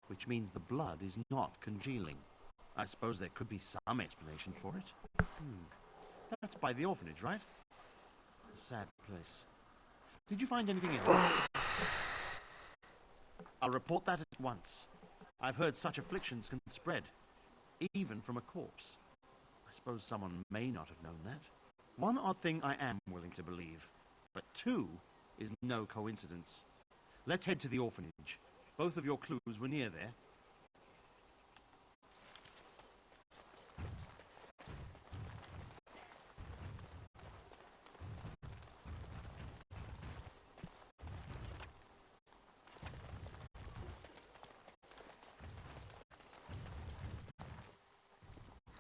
which means the blood is not congealing. I suppose there could be some explanation for it. That's by the orphanage, right? A sad place. Did you find anything else? I'll report that at once. I've heard such afflictions can spread, even from a corpse. I suppose someone may not have known that. One odd thing I am willing to believe, but two is no coincidence. Let's head to the orphanage. Both of your clues were near there.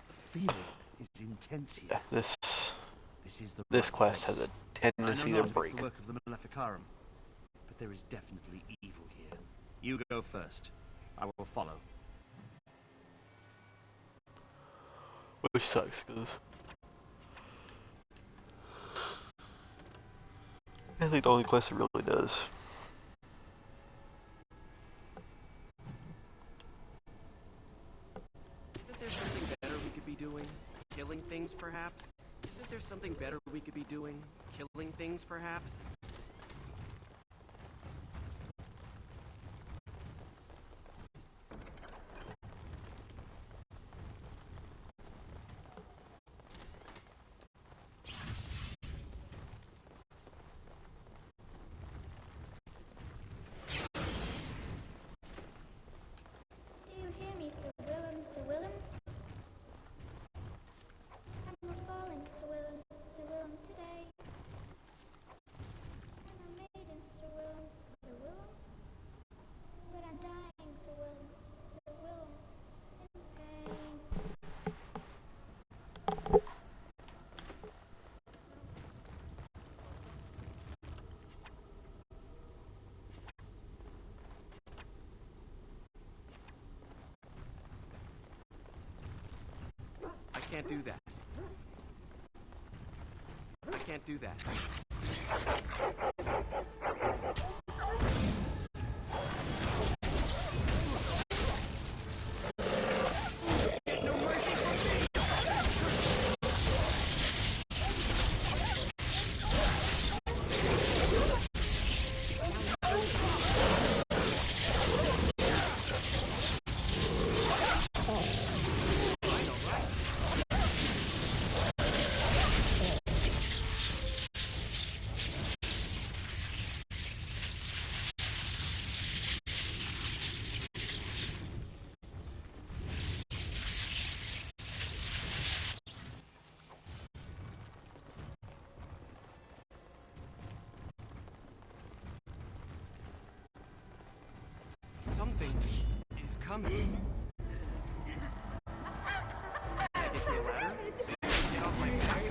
The feeling is intense here. This quest has a tendency to break. The work of the Maleficarum, but there is definitely evil here. You go first. I will follow. Which sucks, because I think the only quest it really does. Isn't there something better we could be doing? Killing things, perhaps? Isn't there something better we could be doing? Killing things, perhaps? Do you hear me, Sir Willem, Sir Willem? I'm not falling, Sir Willem, today. I'm a maiden, Sir Willem, but I'm dying, Sir Willem, in pain. I can't do that. I can't do that. Something is coming. Get me a ladder so you can get off my back.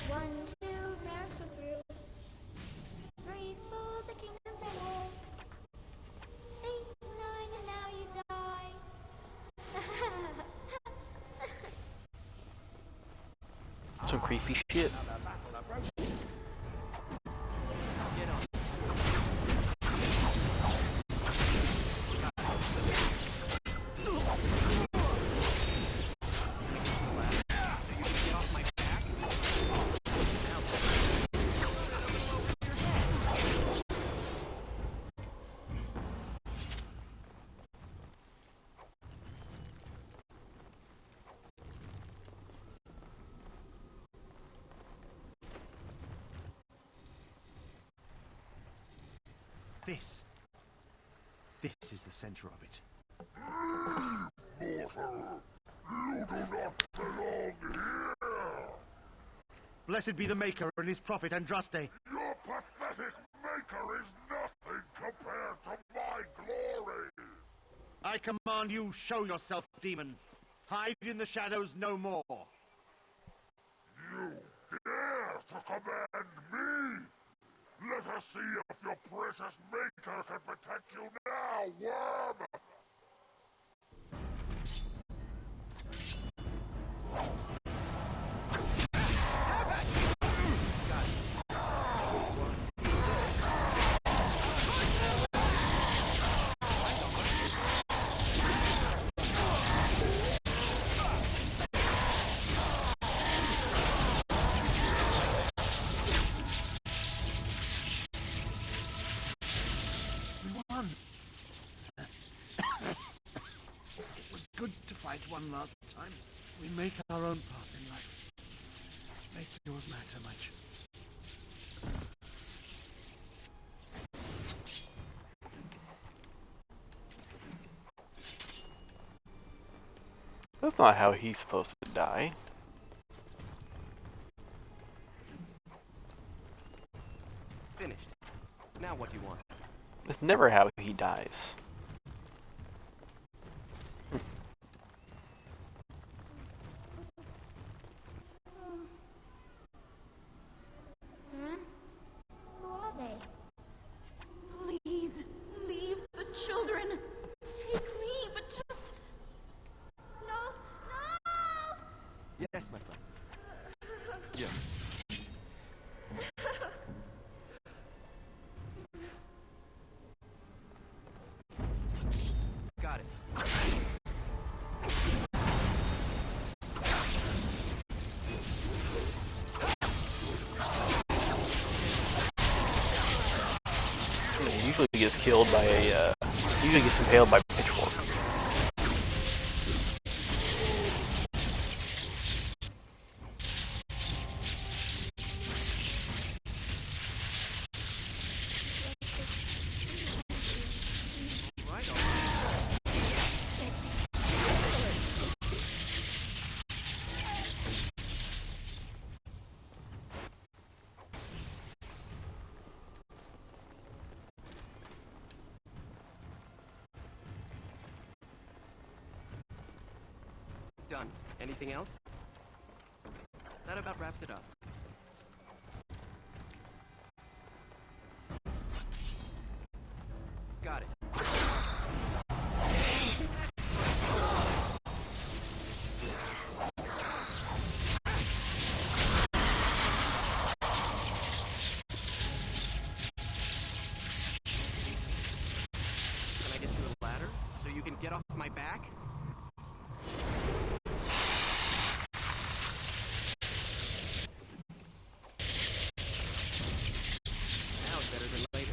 One, two, prayers for through. 3, 4, the kingdoms are war. 8, 9, and now you die. Some creepy shit. Get on. This is the center of it. Mortal, you do not belong here! Blessed be the Maker and his prophet Andraste. Your pathetic maker is nothing compared to my glory! I command you, show yourself, demon. Hide in the shadows no more. You command me? Let us see if your precious maker can protect you now, worm! It was good to fight one last time. We make our own path in life. Make yours matter much. That's not how he's supposed to die. Finished. Now what do you want? It's never how he dies. Huh? Who are they? Please, leave the children. Take me, but just... No! No! Yes, my friend. Yes. Got it. He usually gets killed by a, usually gets impaled by a pitchfork. Done. Anything else? That about wraps it up. Got it. Can I get you a ladder so you can get off my back? Now it's better than later.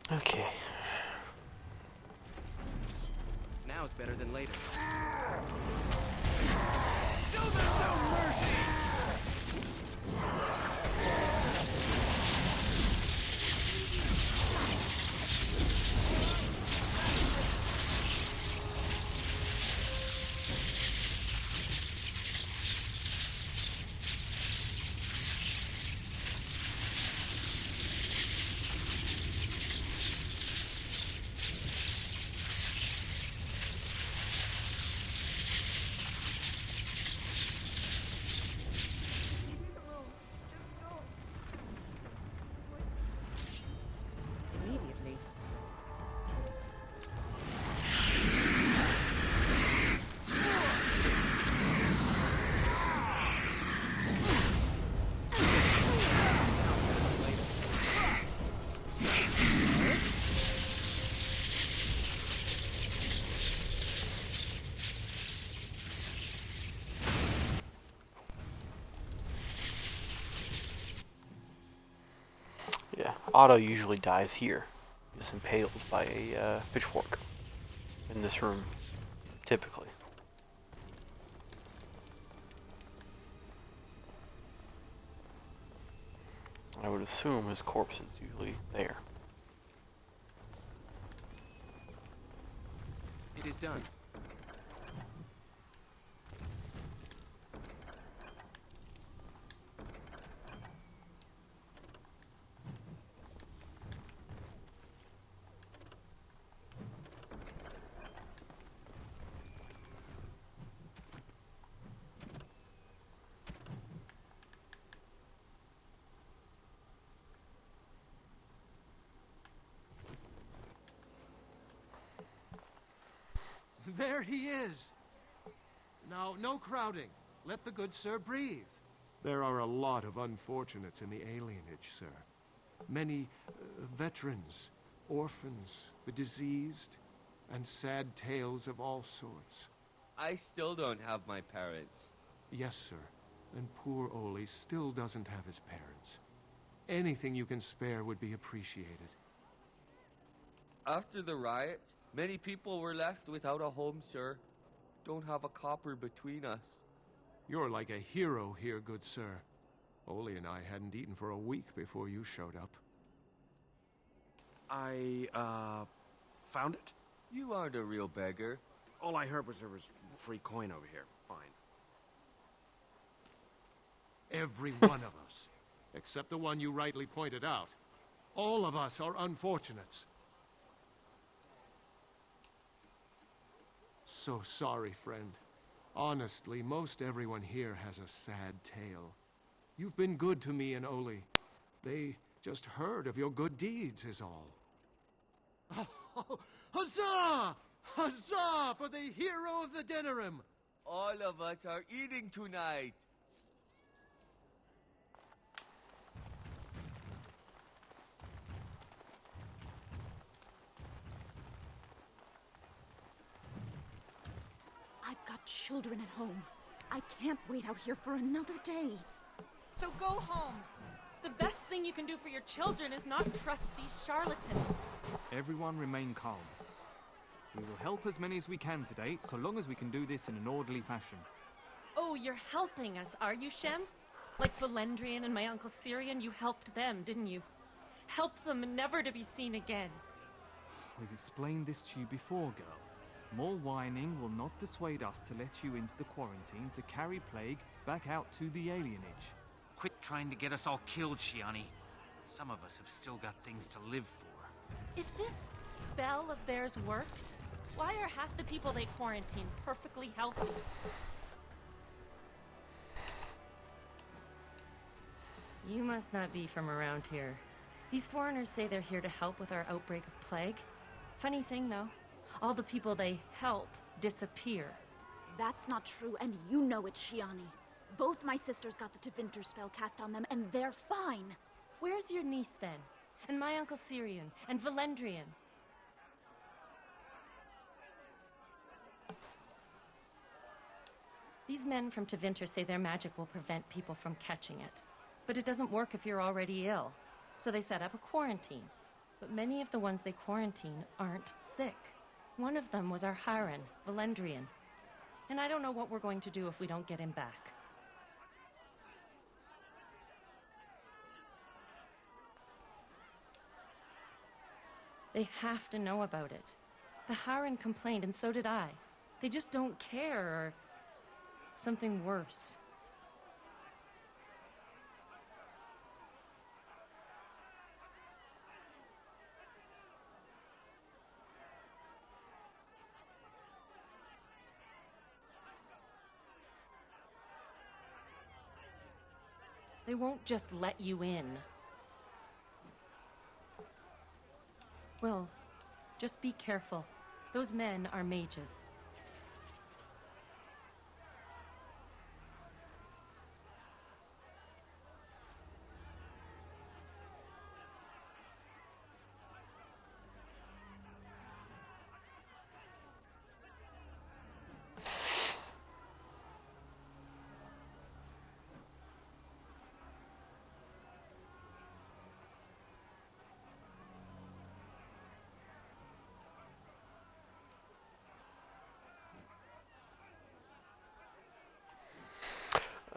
Okay. Now it's better than later. Immediately. Yeah, Otto usually dies here. He's impaled by a pitchfork in this room, typically. I would assume his corpse is usually there. It is done. There he is! Now, no crowding. Let the good sir breathe. There are a lot of unfortunates in the alienage, sir. Many veterans, orphans, the diseased, and sad tales of all sorts. I still don't have my parents. Yes, sir. And poor Oli still doesn't have his parents. Anything you can spare would be appreciated. After the riots, many people were left without a home, sir. Don't have a copper between us. You're like a hero here, good sir. Oli and I hadn't eaten for a week before you showed up. I, found it? You aren't a real beggar. All I heard was there was free coin over here. Fine. Every one of us, except the one you rightly pointed out. All of us are unfortunates. So sorry, friend. Honestly, most everyone here has a sad tale. You've been good to me and Oli. They just heard of your good deeds is all. Oh, huzzah! Huzzah for the hero of the Denerim! All of us are eating tonight. I've got children at home. I can't wait out here for another day. So go home. The best thing you can do for your children is not trust these charlatans. Everyone remain calm. We will help as many as we can today, so long as we can do this in an orderly fashion. Oh, you're helping us, are you, Shem? Like Valendrian and my Uncle Syrian, you helped them, didn't you? Help them never to be seen again. We've explained this to you before, girl. More whining will not persuade us to let you into the quarantine to carry plague back out to the alienage. Quit trying to get us all killed, Shiani. Some of us have still got things to live for. If this spell of theirs works, why are half the people they quarantine perfectly healthy? You must not be from around here. These foreigners say they're here to help with our outbreak of plague. Funny thing, though, all the people they help disappear. That's not true, and you know it, Shiani. Both my sisters got the Tevinter spell cast on them, and they're fine. Where's your niece, then? And my Uncle Syrian? And Valendrian? These men from Tevinter say their magic will prevent people from catching it. But it doesn't work if you're already ill. So they set up a quarantine. But many of the ones they quarantine aren't sick. One of them was our Haran, Valendrian. And I don't know what we're going to do if we don't get him back. They have to know about it. The Haran complained, and so did I. They just don't care, or something worse. They won't just let you in. Will, just be careful. Those men are mages.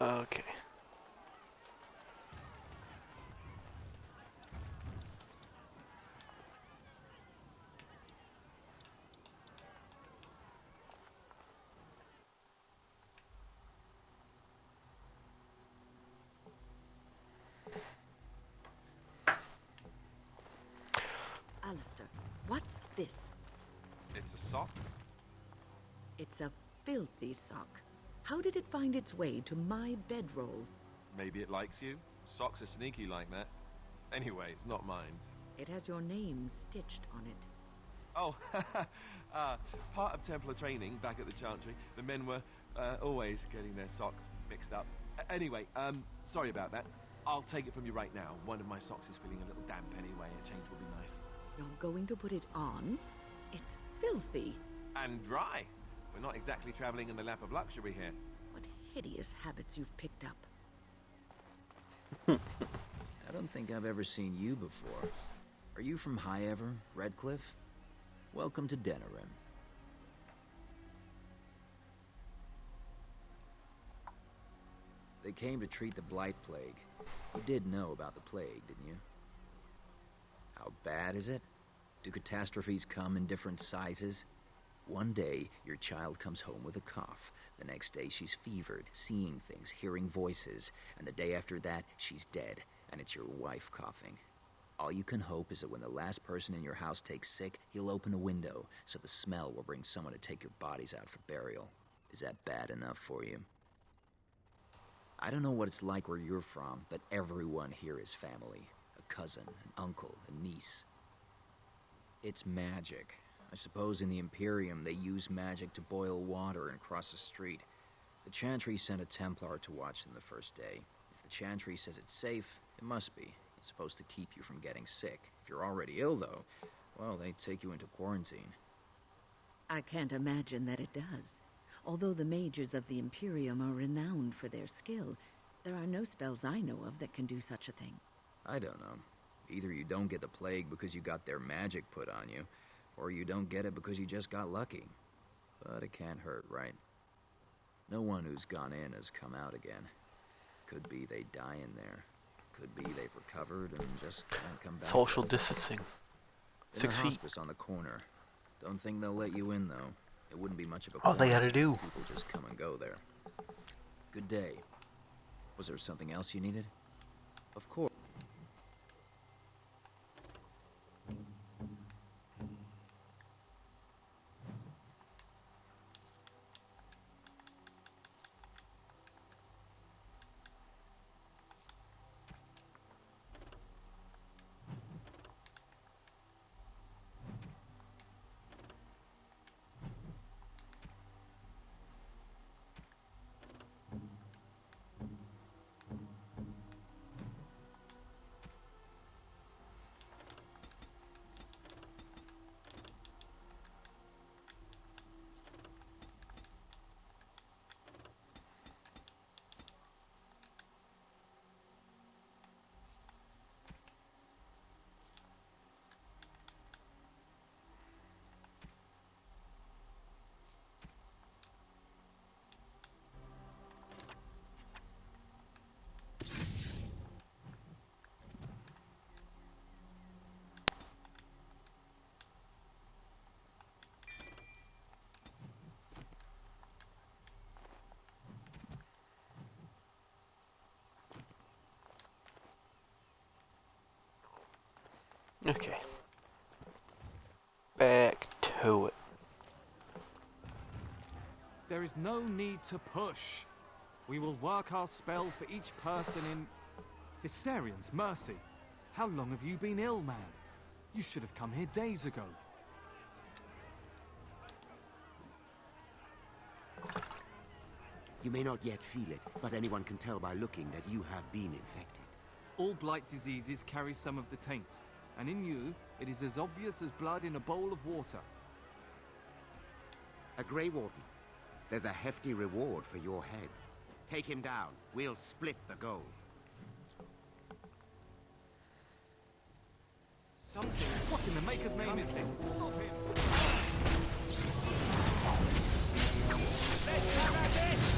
Okay. What's this? It's a sock. It's a filthy sock. How did it find its way to my bedroll? Maybe it likes you. Socks are sneaky like that. Anyway, it's not mine. It has your name stitched on it. Oh, part of Templar training back at the Chantry, the men were always getting their socks mixed up. Anyway, sorry about that. I'll take it from you right now. One of my socks is feeling a little damp anyway. A change will be nice. You're going to put it on? It's filthy. And dry. We're not exactly traveling in the lap of luxury here. What hideous habits you've picked up. I don't think I've ever seen you before. Are you from High Ever, Redcliffe? Welcome to Denerim. They came to treat the Blight Plague. You did know about the plague, didn't you? How bad is it? Do catastrophes come in different sizes? One day, your child comes home with a cough. The next day, she's fevered, seeing things, hearing voices. And the day after that, she's dead, and it's your wife coughing. All you can hope is that when the last person in your house takes sick, you'll open a window, so the smell will bring someone to take your bodies out for burial. Is that bad enough for you? I don't know what it's like where you're from, but everyone here is family. A cousin, an uncle, a niece. It's magic. I suppose in the Imperium they use magic to boil water and cross a street. The Chantry sent a Templar to watch them the first day. If the Chantry says it's safe, it must be. It's supposed to keep you from getting sick. If you're already ill, though, well, they take you into quarantine. I can't imagine that it does. Although the mages of the Imperium are renowned for their skill, there are no spells I know of that can do such a thing. I don't know. Either you don't get the plague because you got their magic put on you, or you don't get it because you just got lucky. But it can't hurt, right? No one who's gone in has come out again. Could be they die in there. Could be they've recovered and just can't come back. Social distancing. In 6 the feet. hospice on the corner. Don't think they'll let you in, though. It wouldn't be much of a All they gotta quarantine do. if people just come and go there. Good day. Was there something else you needed? Of course. Okay. Back to it. There is no need to push. We will work our spell for each person in... Hysarians, mercy. How long have you been ill, man? You should have come here days ago. You may not yet feel it, but anyone can tell by looking that you have been infected. All blight diseases carry some of the taint, and in you, it is as obvious as blood in a bowl of water. A Grey Warden. There's a hefty reward for your head. Take him down. We'll split the gold. Something. What in the Maker's name is this? Stop him! Let's have at this!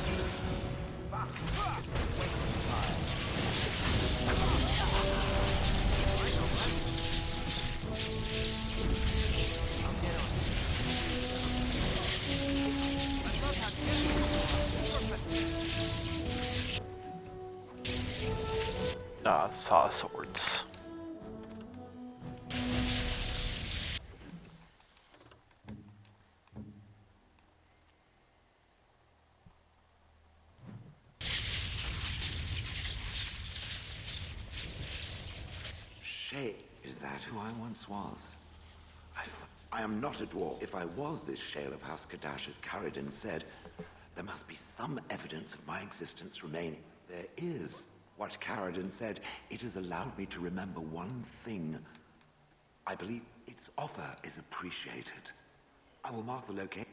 Saw swords. shade. Is that who I once was? I am not a dwarf. If I was this shale of House Kadash, as Caradin said, there must be some evidence of my existence remaining. There is. What Caradin said, it has allowed me to remember one thing. I believe its offer is appreciated. I will mark the location.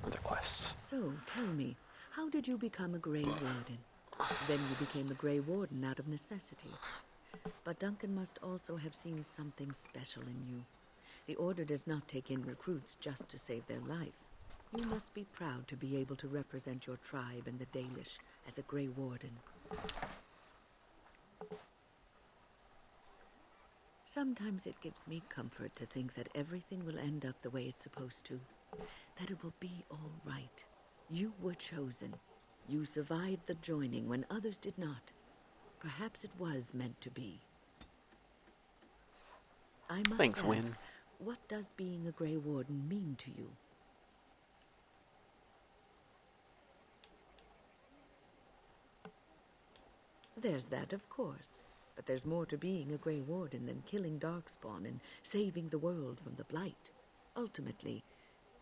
Other quests. So, tell me, how did you become a Grey Warden? Then you became a Grey Warden out of necessity. But Duncan must also have seen something special in you. The Order does not take in recruits just to save their life. You must be proud to be able to represent your tribe and the Dalish as a Grey Warden. Sometimes it gives me comfort to think that everything will end up the way it's supposed to. That it will be all right. You were chosen. You survived the joining when others did not. Perhaps it was meant to be. I must Thanks, ask, Wynn. what does being a Grey Warden mean to you? There's that, of course. But there's more to being a Grey Warden than killing Darkspawn and saving the world from the Blight. Ultimately,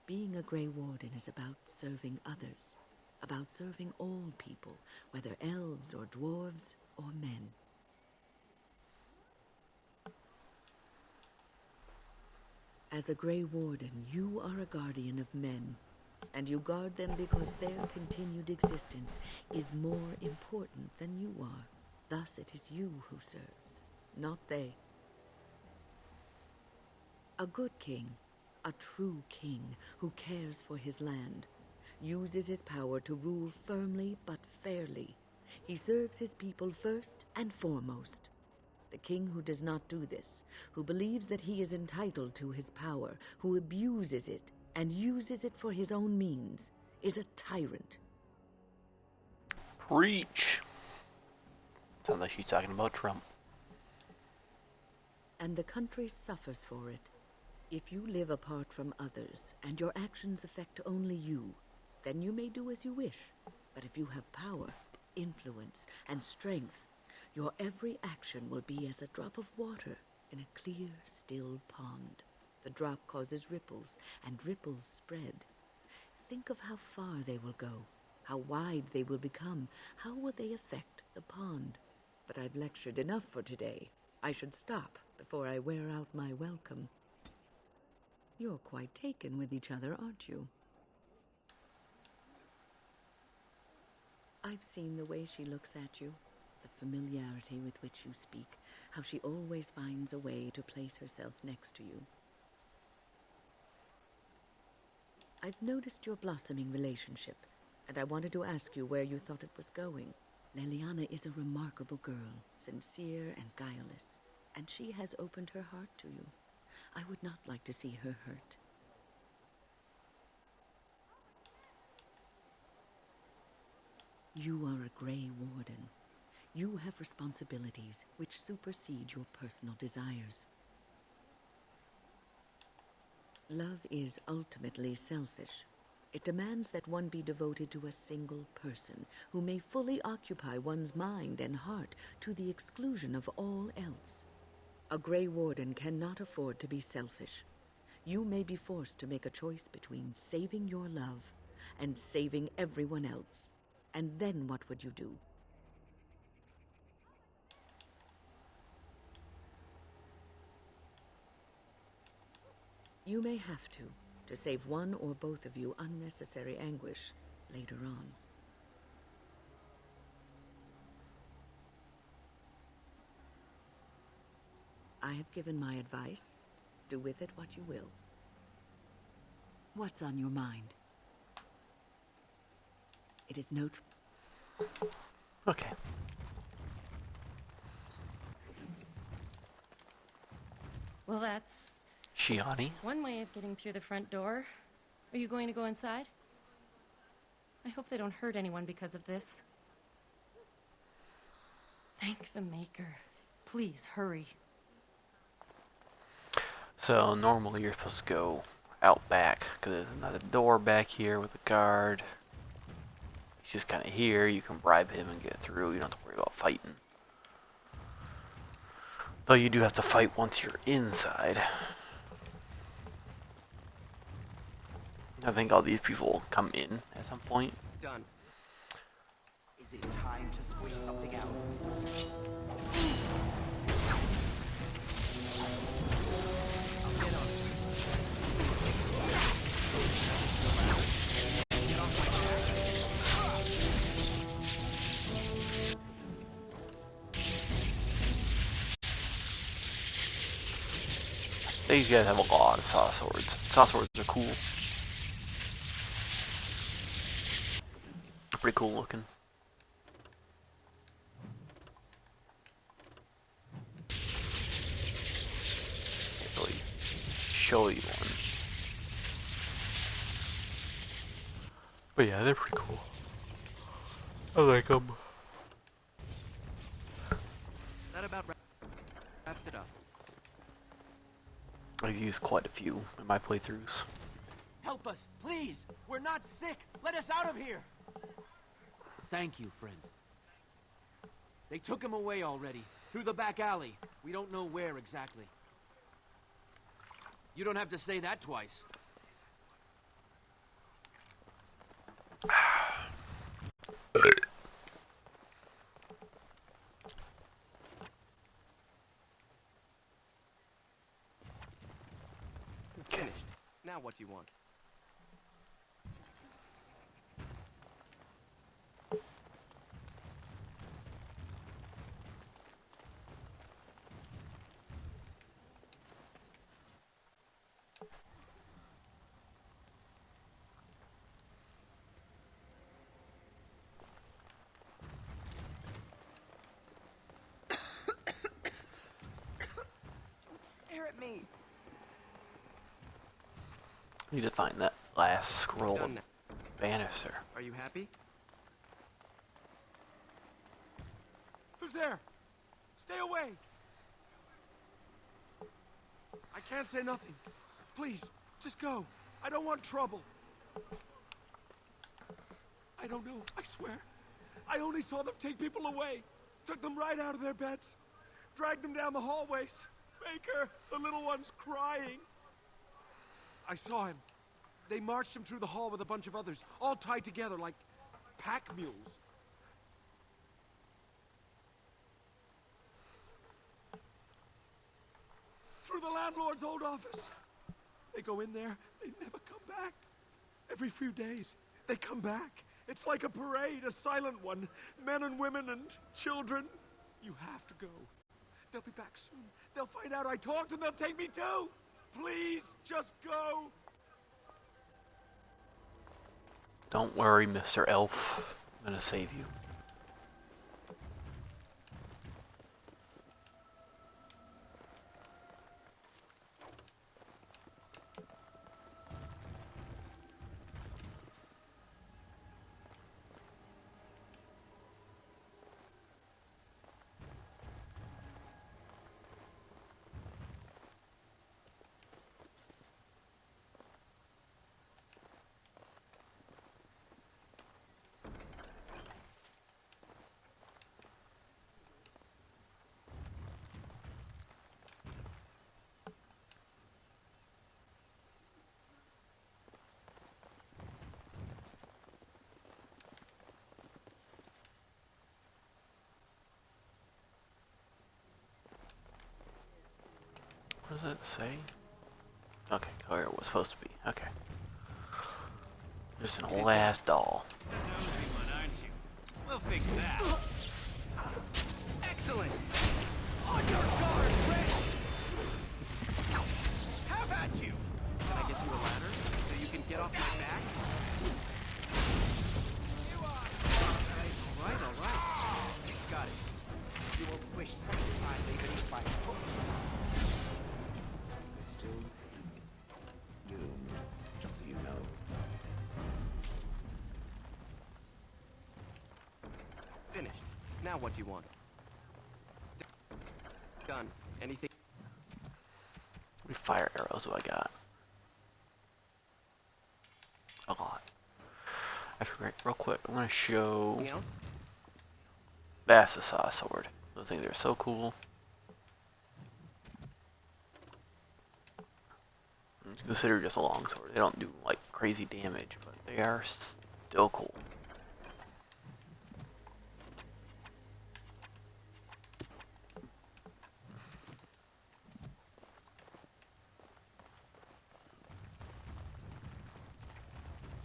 being a Grey Warden is about serving others. About serving all people, whether elves or dwarves or men. As a Grey Warden, you are a guardian of men, and you guard them because their continued existence is more important than you are. Thus it is you who serves, not they. A good king, a true king who cares for his land, uses his power to rule firmly but fairly. He serves his people first and foremost. The king who does not do this, who believes that he is entitled to his power, who abuses it and uses it for his own means, is a tyrant. Preach! Sounds like she's talking about Trump. And the country suffers for it. If you live apart from others, and your actions affect only you, then you may do as you wish. But if you have power, influence, and strength, your every action will be as a drop of water in a clear, still pond. The drop causes ripples, and ripples spread. Think of how far they will go, how wide they will become, how will they affect the pond. But I've lectured enough for today. I should stop before I wear out my welcome. You're quite taken with each other, aren't you? I've seen the way she looks at you, the familiarity with which you speak, how she always finds a way to place herself next to you. I've noticed your blossoming relationship, and I wanted to ask you where you thought it was going. Leliana is a remarkable girl, sincere and guileless, and she has opened her heart to you. I would not like to see her hurt. You are a Grey Warden. You have responsibilities which supersede your personal desires. Love is ultimately selfish. It demands that one be devoted to a single person who may fully occupy one's mind and heart to the exclusion of all else. A Grey Warden cannot afford to be selfish. You may be forced to make a choice between saving your love and saving everyone else. And then what would you do? You may have to save one or both of you unnecessary anguish later on. I have given my advice. Do with it what you will. What's on your mind? It is no... Okay. Well, that's Shiani. one way of getting through the front door. Are you going to go inside? I hope they don't hurt anyone because of this. Thank the Maker. Please, hurry. So normally you're supposed to go out back, because there's another door back here with a guard. He's just kind of here. You can bribe him and get through. You don't have to worry about fighting. Though you do have to fight once you're inside. I think all these people will come in at some point. Done. Is it time to squish something else? These guys have a lot of saw swords. Saw swords are cool. Pretty cool looking. Can't really show you one. But yeah, they're pretty cool. I like them. That about wraps it up. I've used quite a few in my playthroughs. Help us, please! We're not sick! Let us out of here! Thank you, friend. They took him away already, through the back alley. We don't know where exactly. You don't have to say that twice. Finished. Now what do you want? Stare at me! I need to find that last scroll Done now. banister. Are you happy? Who's there? Stay away! I can't say nothing. Please, just go. I don't want trouble. I don't know, I swear. I only saw them take people away. Took them right out of their beds. Dragged them down the hallways. Baker, the little one's crying. I saw him. They marched him through the hall with a bunch of others, all tied together like pack mules. Through the landlord's old office. They go in there, they never come back. Every few days, they come back. It's like a parade, a silent one. Men and women and children. You have to go. They'll be back soon. They'll find out I talked and they'll take me too. Please, just go. Don't worry, Mr. Elf. I'm gonna save you. What does it say? Okay, where it was supposed to be. Okay. Just an old ass doll. We'll fix that. Excellent! On your guard, Rich! Have at you! Can I get you a ladder so you can get off my back? Alright, alright. Got it. You will squish 75 beneath my foot. Still doomed, just so you know. Finished. Now what do you want? Done. Anything? How many fire arrows do I got? A lot. Actually, real quick, I'm gonna show Anything else? the Assassin sword. Those things are so cool. It's considered just a longsword. They don't do like crazy damage, but they are still cool.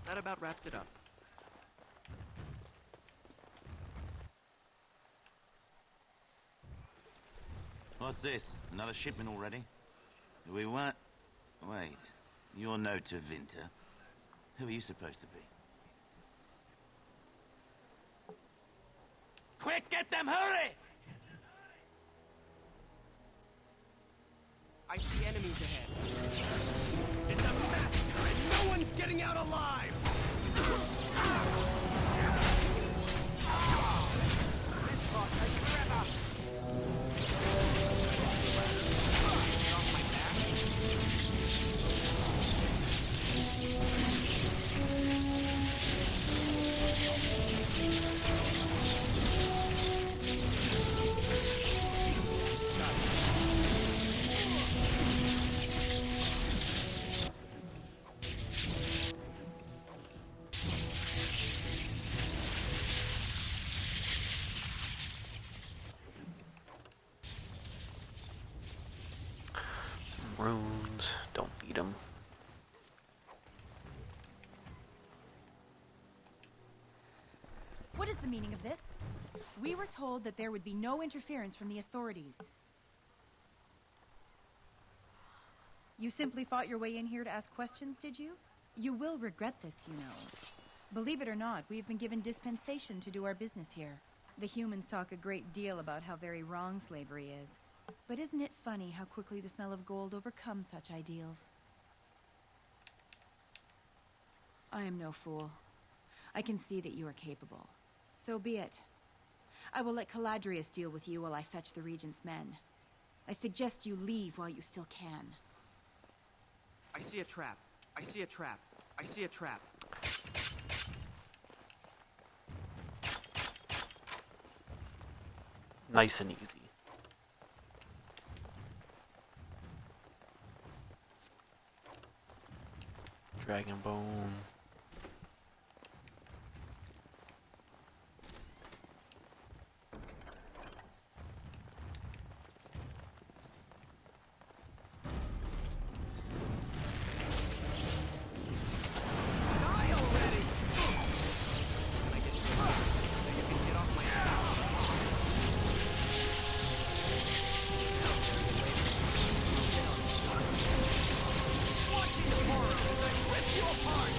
That about wraps it up. What's this? Another shipment already? We weren't... Wait. You're no Tevinter. Who are you supposed to be? Quick, get them, hurry! I see enemies ahead. It's a massacre and no one's getting out alive! This part takes forever! Get off my Runes, don't need them. What is the meaning of this? We were told that there would be no interference from the authorities. You simply fought your way in here to ask questions, did you? You will regret this, you know. Believe it or not, we've been given dispensation to do our business here. The humans talk a great deal about how very wrong slavery is. But isn't it funny how quickly the smell of gold overcomes such ideals? I am no fool. I can see that you are capable. So be it. I will let Caladrius deal with you while I fetch the Regent's men. I suggest you leave while you still can. I see a trap. I see a trap. I see a trap. Nice and easy. Dragon Bone. Die already! Can I get you so you can get off my Watch in horror as I rip you apart!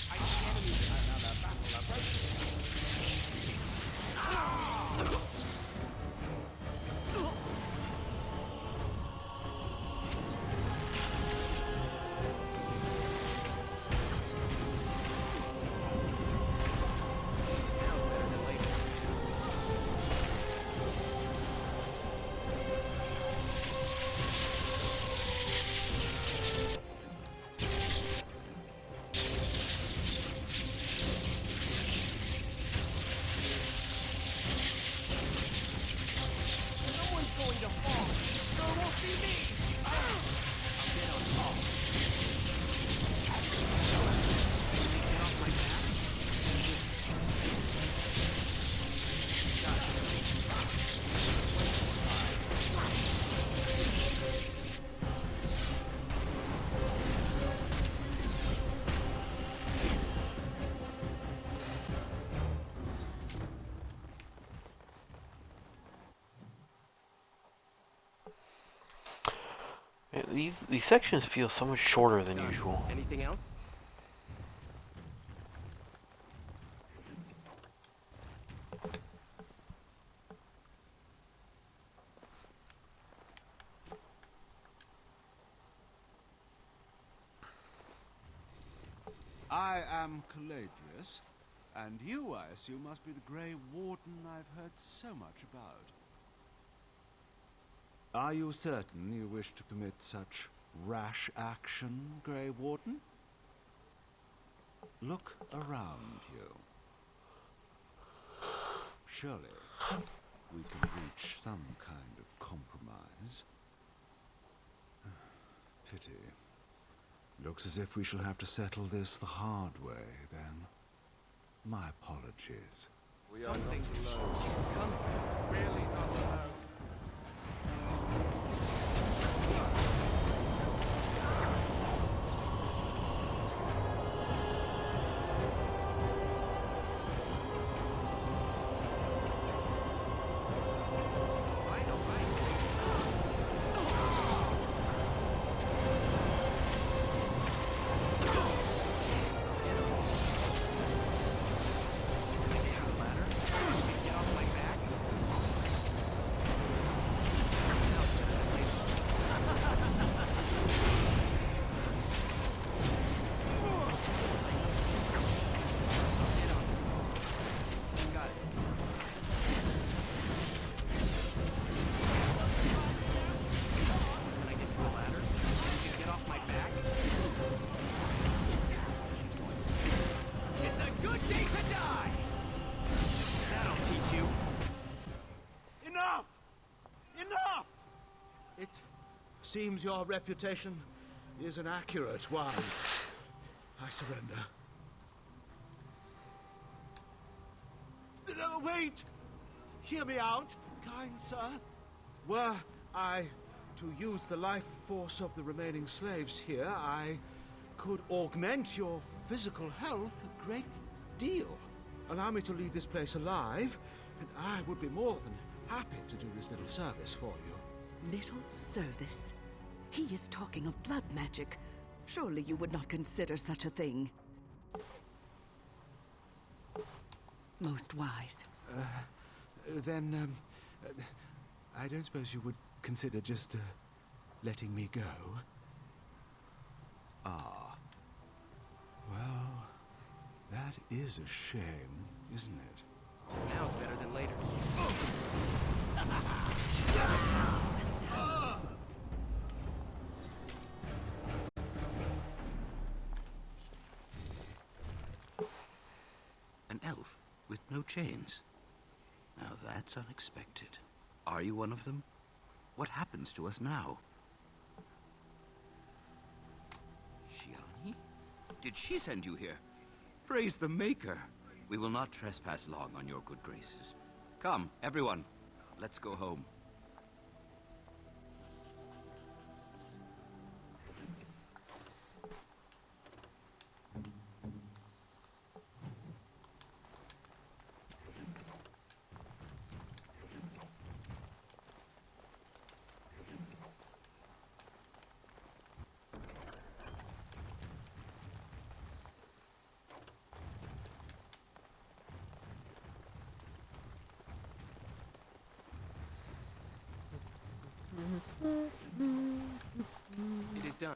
I see enemies in another battle approaching. Someone's going to fall. Sure won't be me. I'll get on top. Get off my back. Yeah, these sections feel so much shorter than usual. Anything else? I am Caladrius, and you, I assume, must be the Grey Warden I've heard so much about. Are you certain you wish to commit such rash action, Grey Warden? Look around you. Surely we can reach some kind of compromise. Pity. Looks as if we shall have to settle this the hard way, then. My apologies. We are not alone. She's coming. Really not alone. Seems your reputation is an accurate one. I surrender. Wait! Hear me out, kind sir. Were I to use the life force of the remaining slaves here, I could augment your physical health a great deal. Allow me to leave this place alive, and I would be more than happy to do this little service for you. Little service? He is talking of blood magic. Surely you would not consider such a thing. Most wise. Then, I don't suppose you would consider just letting me go? Ah. Well, that is a shame, isn't it? Now's better than later. An elf with no chains. Now that's unexpected. Are you one of them? What happens to us now? Shiani? Did she send you here? Praise the Maker. We will not trespass long on your good graces. Come, everyone. Let's go home. It is done.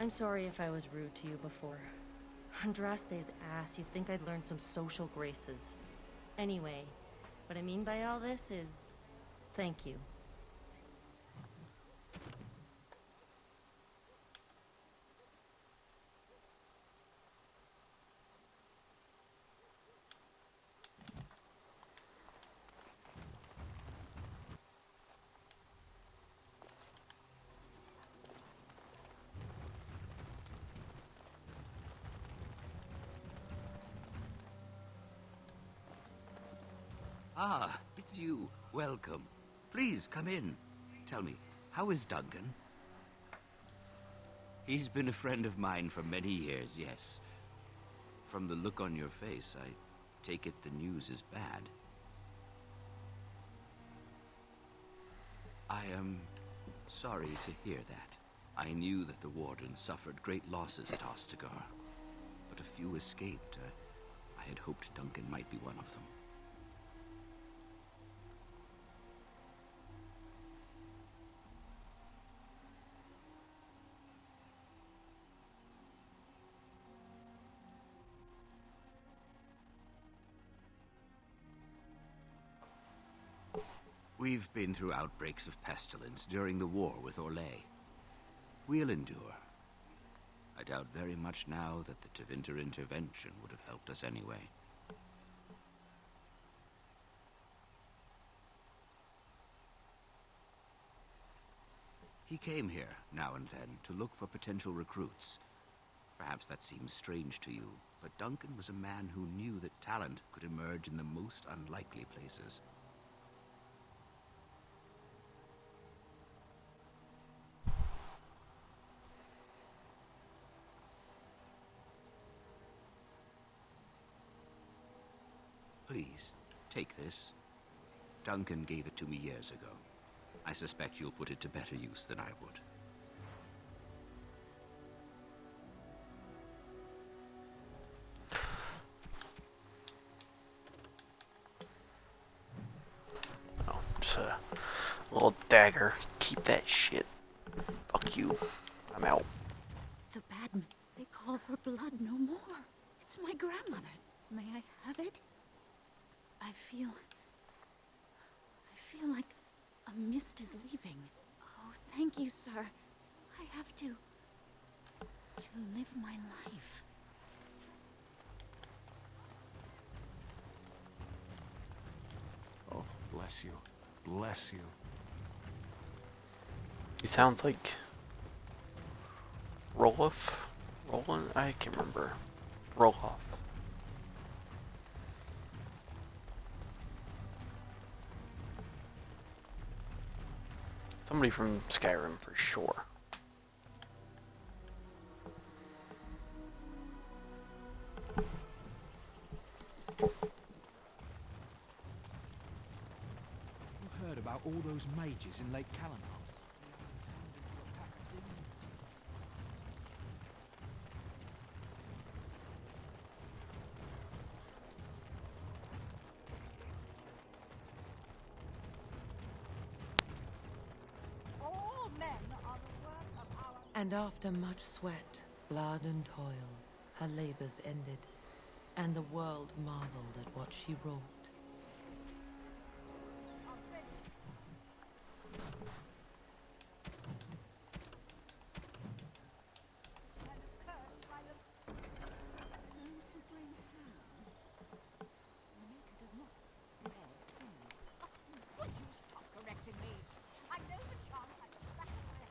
I'm sorry if I was rude to you before. Andraste's ass, you'd think I'd learned some social graces. Anyway, what I mean by all this is... thank you. Ah, it's you. Welcome. Please, come in. Tell me, how is Duncan? He's been a friend of mine for many years, yes. From the look on your face, I take it the news is bad. I am sorry to hear that. I knew that the Warden suffered great losses at Ostagar, but a few escaped. I had hoped Duncan might be one of them. We've been through outbreaks of pestilence during the war with Orlais. We'll endure. I doubt very much now that the Tevinter intervention would have helped us anyway. He came here, now and then, to look for potential recruits. Perhaps that seems strange to you, but Duncan was a man who knew that talent could emerge in the most unlikely places. Please, take this. Duncan gave it to me years ago. I suspect you'll put it to better use than I would. Oh, just a little dagger. Keep that shit. Fuck you. I'm out. The Badman, they call for blood no more. It's my grandmother's. May I have it? I feel like a mist is leaving. Oh, thank you, sir. I have to live my life. Oh, bless you. Bless you. He sounds like Roloff? Roland? I can't remember. Roloff. Somebody from Skyrim for sure. You heard about all those mages in Lake Callanar? And after much sweat, blood and toil, her labors ended, and the world marveled at what she wrought. Would you stop correcting me? I know the charm has a special effect.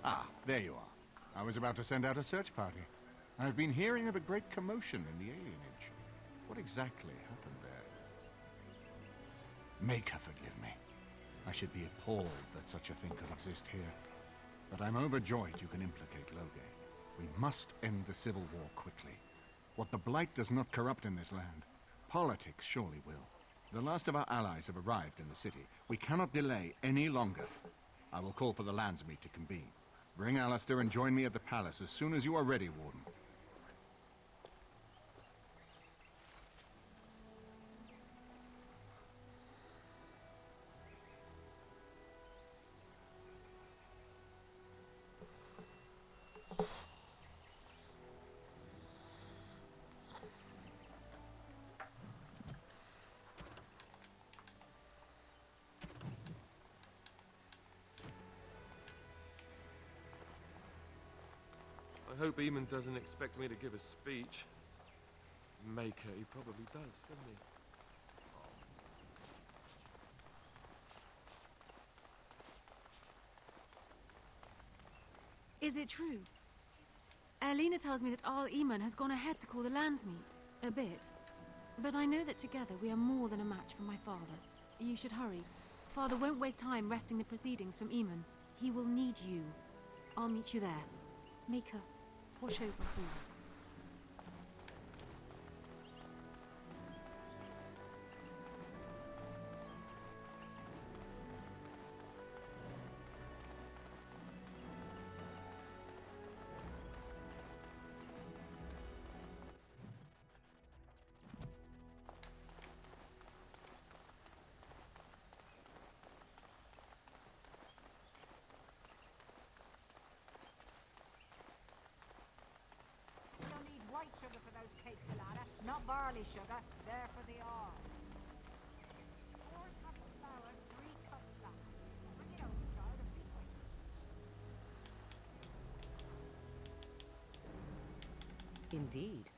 Ah, there you are. I was about to send out a search party. I've been hearing of a great commotion in the alienage. What exactly happened there? Make her forgive me. I should be appalled that such a thing could exist here. But I'm overjoyed you can implicate Loghain. We must end the civil war quickly. What the Blight does not corrupt in this land, politics surely will. The last of our allies have arrived in the city. We cannot delay any longer. I will call for the Landsmeet to convene. Bring Alistair and join me at the palace as soon as you are ready, Warden. I hope Eamon doesn't expect me to give a speech. Maker, he probably does, doesn't he? Is it true? Erlina tells me that Arl Eamon has gone ahead to call the Landsmeet. A bit. But I know that together we are more than a match for my father. You should hurry. Father won't waste time wresting the proceedings from Eamon. He will need you. I'll meet you there. Maker, watch over us all. White sugar for those cakes, Alana. Not barley sugar. They're for the all. 4 cups flour, 3 cups lard. Bring it over, child, and be quick. Indeed.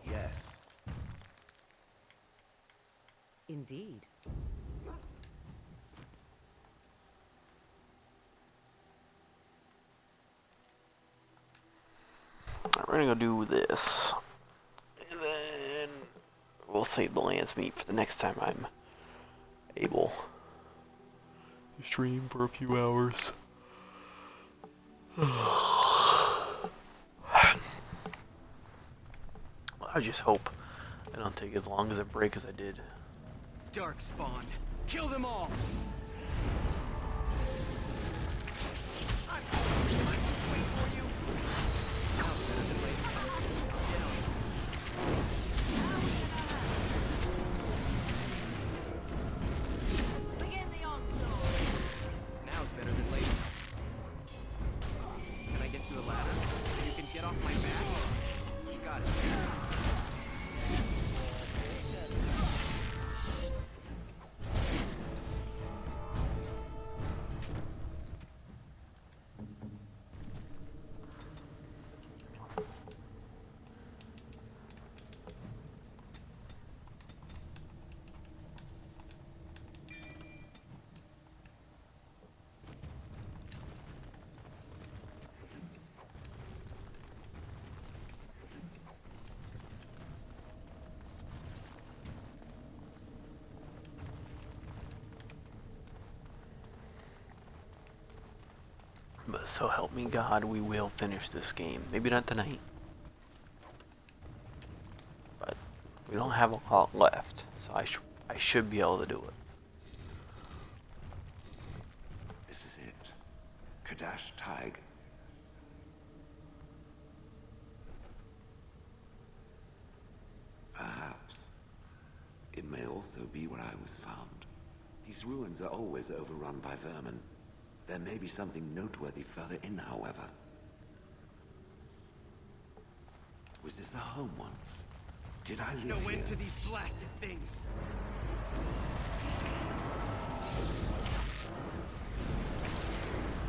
Yes. Indeed. We're gonna go do this. And then we'll save the Landsmeet for the next time I'm able to stream for a few hours. I just hope I don't take as long as a break as I did. Dark spawn. Kill them all! Begin the onslaught. Now's better than later. Can I get you a ladder so you can get off my back? Got it. But so help me God, we will finish this game. Maybe not tonight. But we don't have a lot left, so I should be able to do it. This is it. Kadash Taig. Perhaps. It may also be where I was found. These ruins are always overrun by vermin. There may be something noteworthy further in, however. Was this the home once? Did I live No here? end to these blasted things.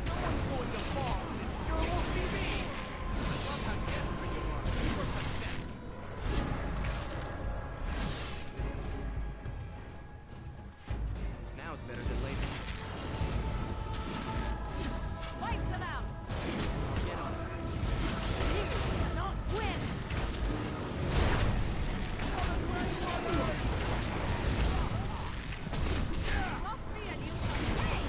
Someone's going to fall, and it sure won't be me. I love how desperate you are. You're pathetic. Now's better than later. Wipe them out! Get on. You cannot win! Lost me and you shall pay!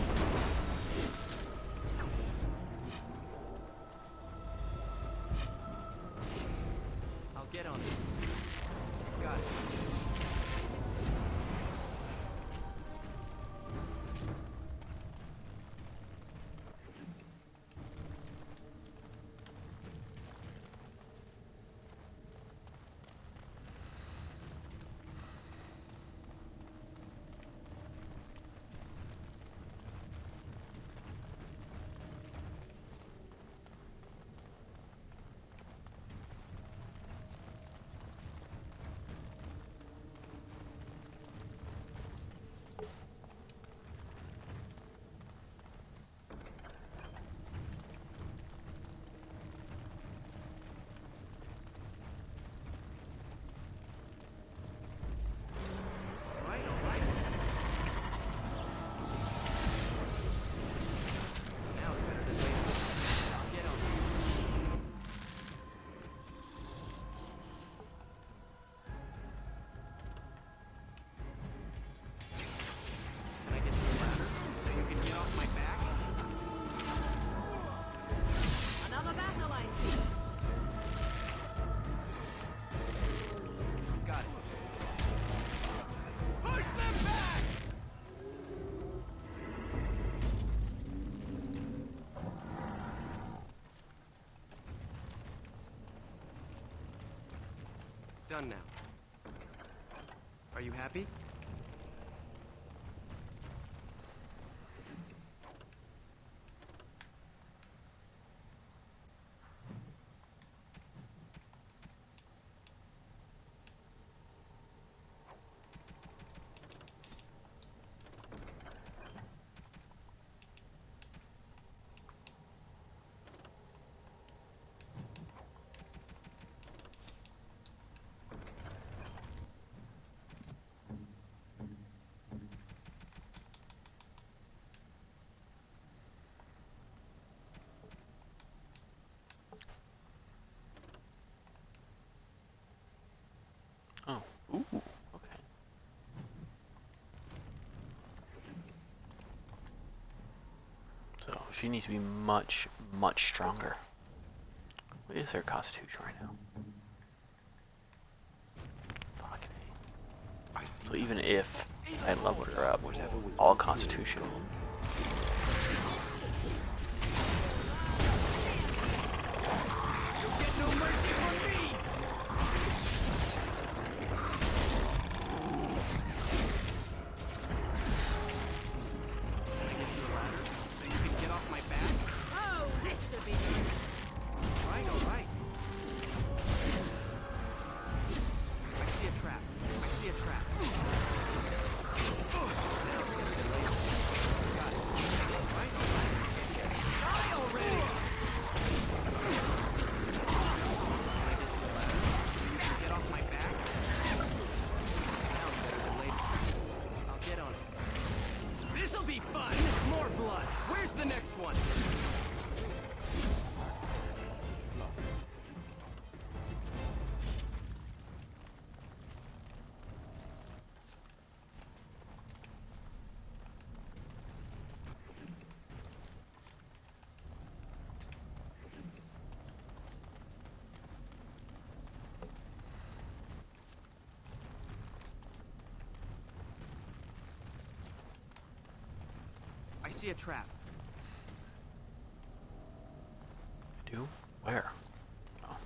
I'll get on it. Got it. All right. Now's better than later. I'll get on it. Can I get you a ladder so you can get off my back? Another battle, I see. Got it. Push them back! Done now. Are you happy? Oh, ooh, okay. So she needs to be much, much stronger. What is her constitution right now? Okay. So even if I leveled her up, all constitution. You'll get no mercy from me! Can I get you a ladder so you can get off my back? Oh, this should be good. All right. I see a trap. I see a trap. Now's better than later. see a trap. Do? Where? Oh.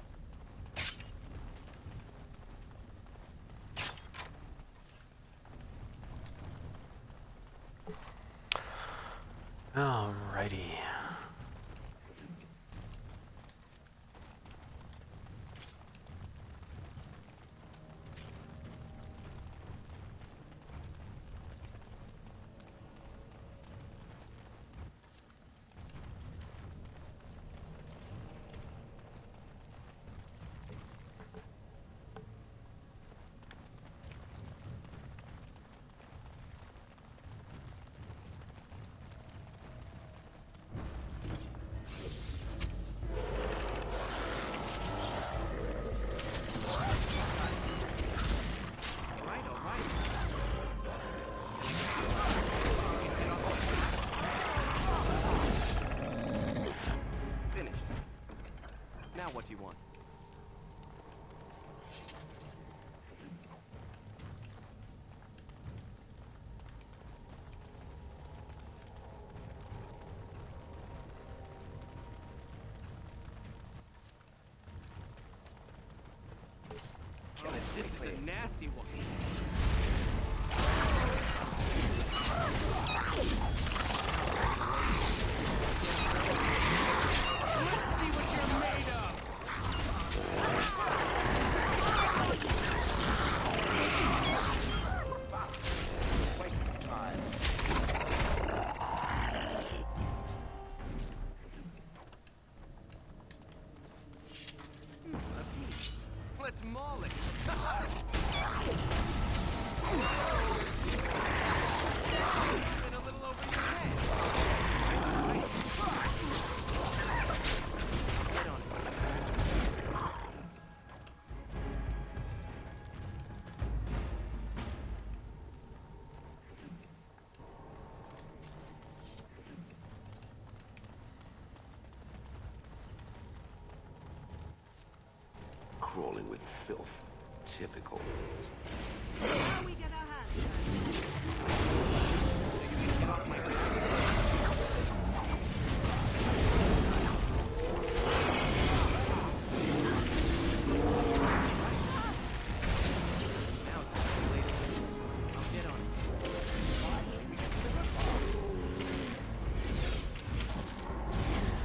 Alrighty. Now what do you want? God, this is a nasty one. Let's see what you're made of. Waste of time. Let's maul it. Been a little over your head. Get on it. Crawling with filth. Typical. Now we get our hands Get off my back. Now it's too late. I'll get on it.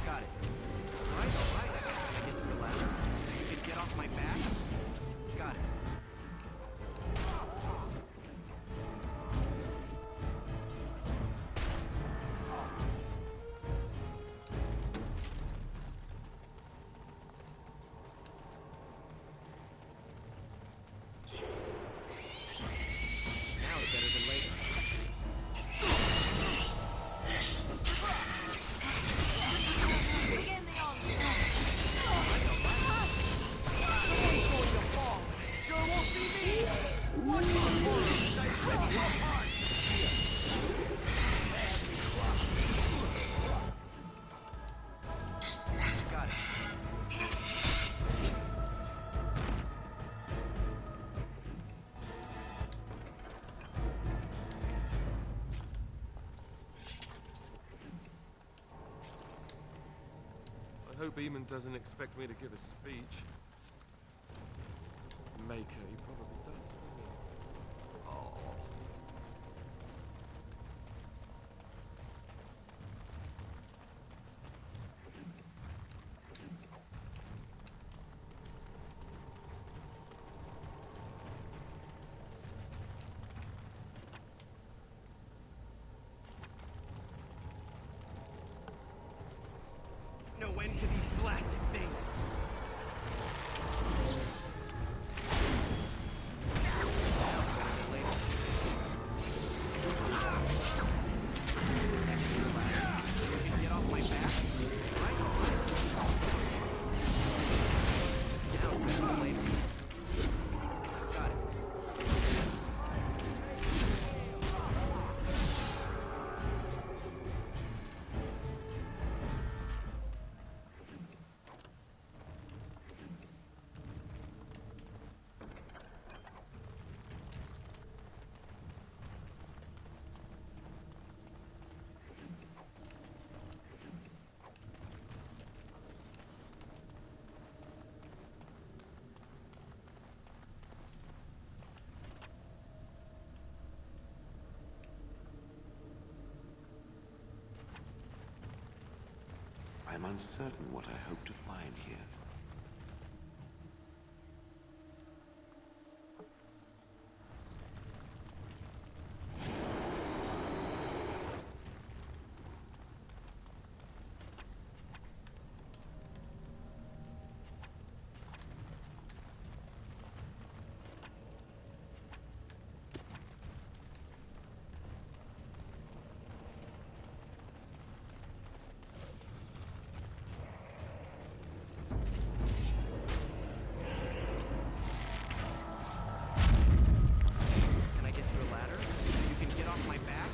Got it. All right. Can I get you the ladder so you can get off my back? Got it. Now it's better than later. begin the onslaught. Before you fall, sure won't be me. One more force, I rip your heart. Got it. I hope Eamon doesn't expect me to give a speech. Maker, he probably does, doesn't he? Oh. No end to these blasted things. Get off my back. Right? Now it's better than later. Got it. I'm uncertain what I hope to find here. Can I get you a ladder so you can get off my back?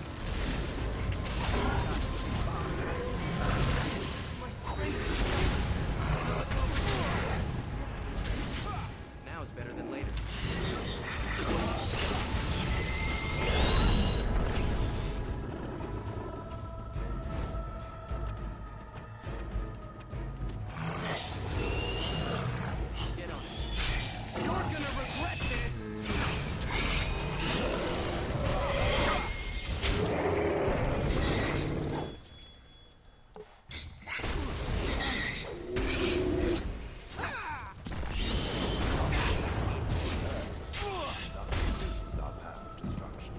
My strength. Now is better than later. Get on it. You're gonna regret this! Our path of destruction.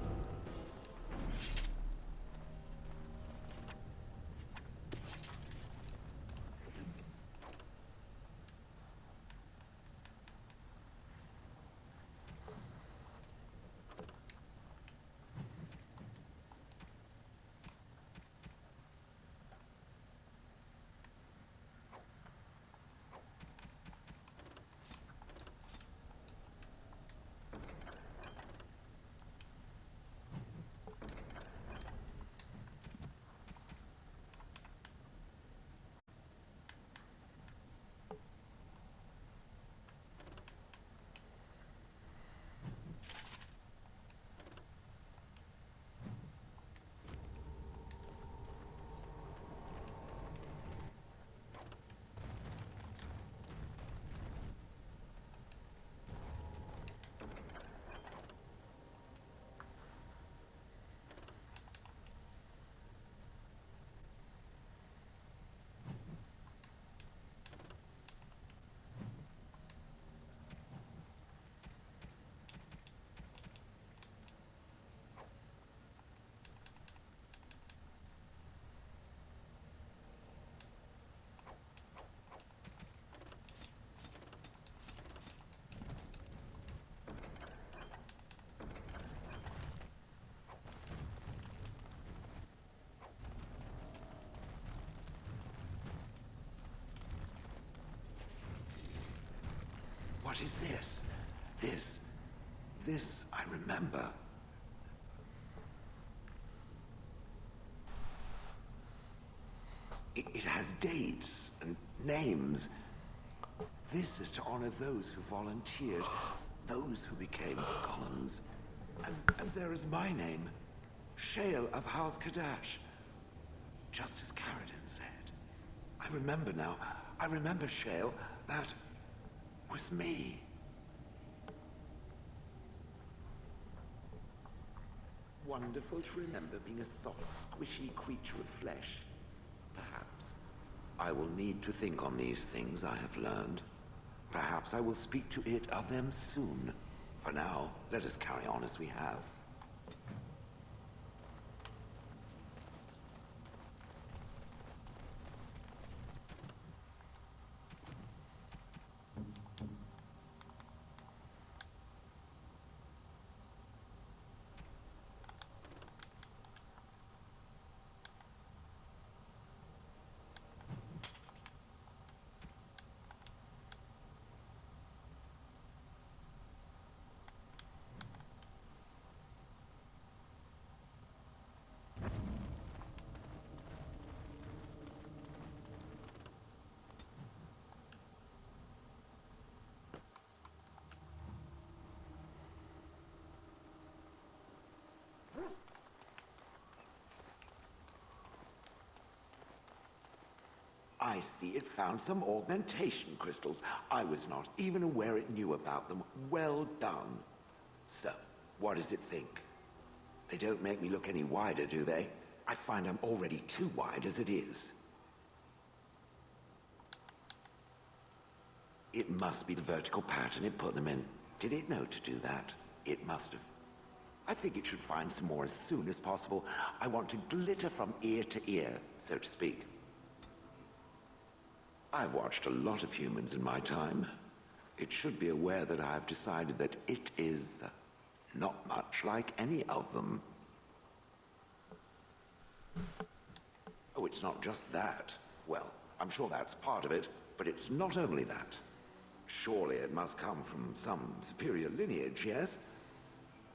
What is this? This I remember. It has dates and names. This is to honor those who volunteered, those who became golems. And there is my name, Shale of House Kadash. Just as Carradine said. I remember now. I remember, Shale. That was me. Wonderful to remember being a soft, squishy creature of flesh. Perhaps I will need to think on these things I have learned. Perhaps I will speak to it of them soon. For now, let us carry on as we have. I see it found some augmentation crystals. I was not even aware it knew about them. Well done. So, what does it think? They don't make me look any wider, do they? I find I'm already too wide as it is. It must be the vertical pattern it put them in. Did it know to do that? It must have. I think it should find some more as soon as possible. I want to glitter from ear to ear, so to speak. I've watched a lot of humans in my time. It should be aware that I've decided that it is not much like any of them. Oh, it's not just that. Well, I'm sure that's part of it, but it's not only that. Surely it must come from some superior lineage, yes?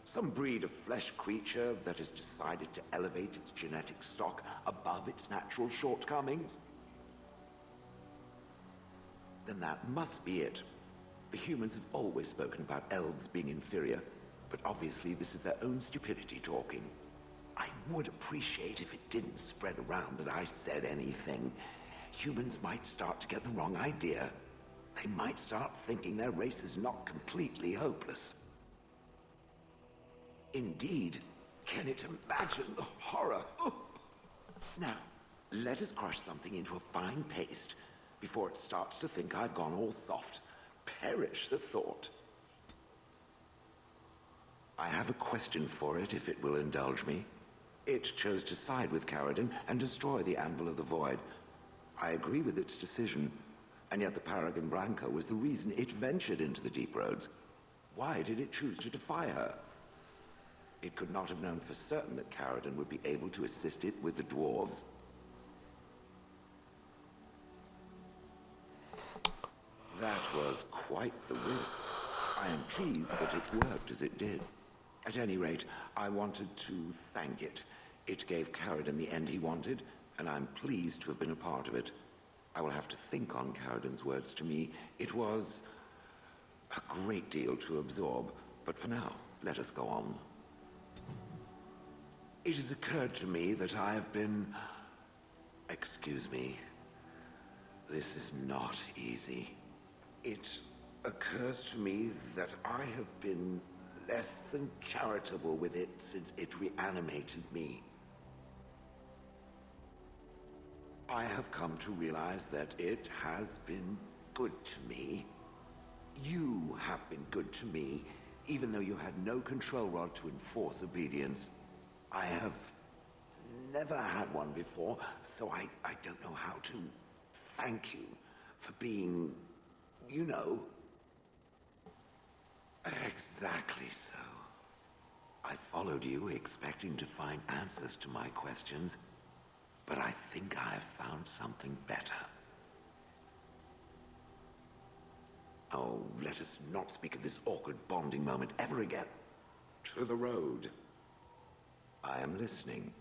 Some breed of flesh creature that has decided to elevate its genetic stock above its natural shortcomings? Then that must be it. The humans have always spoken about elves being inferior, but obviously this is their own stupidity talking. I would appreciate if it didn't spread around that I said anything. Humans might start to get the wrong idea. They might start thinking their race is not completely hopeless. Indeed, can it imagine the horror? Oh. Now, let us crush something into a fine paste before it starts to think I've gone all soft. Perish the thought. I have a question for it, if it will indulge me. It chose to side with Caradon and destroy the Anvil of the Void. I agree with its decision, and yet the Paragon Branca was the reason it ventured into the deep roads. Why did it choose to defy her? It could not have known for certain that Caradon would be able to assist it with the dwarves. That was quite the risk. I am pleased that it worked as it did. At any rate, I wanted to thank it. It gave Caradon the end he wanted, and I'm pleased to have been a part of it. I will have to think on Caradon's words to me. It was a great deal to absorb, but for now, let us go on. It has occurred to me that I have been... Excuse me. This is not easy. It occurs to me that I have been less than charitable with it since it reanimated me. I have come to realize that it has been good to me. You have been good to me, even though you had no control rod to enforce obedience. I have never had one before, so I don't know how to thank you for being, you know... Exactly so. I followed you expecting to find answers to my questions, but I think I have found something better. Oh, let us not speak of this awkward bonding moment ever again. To the road. I am listening.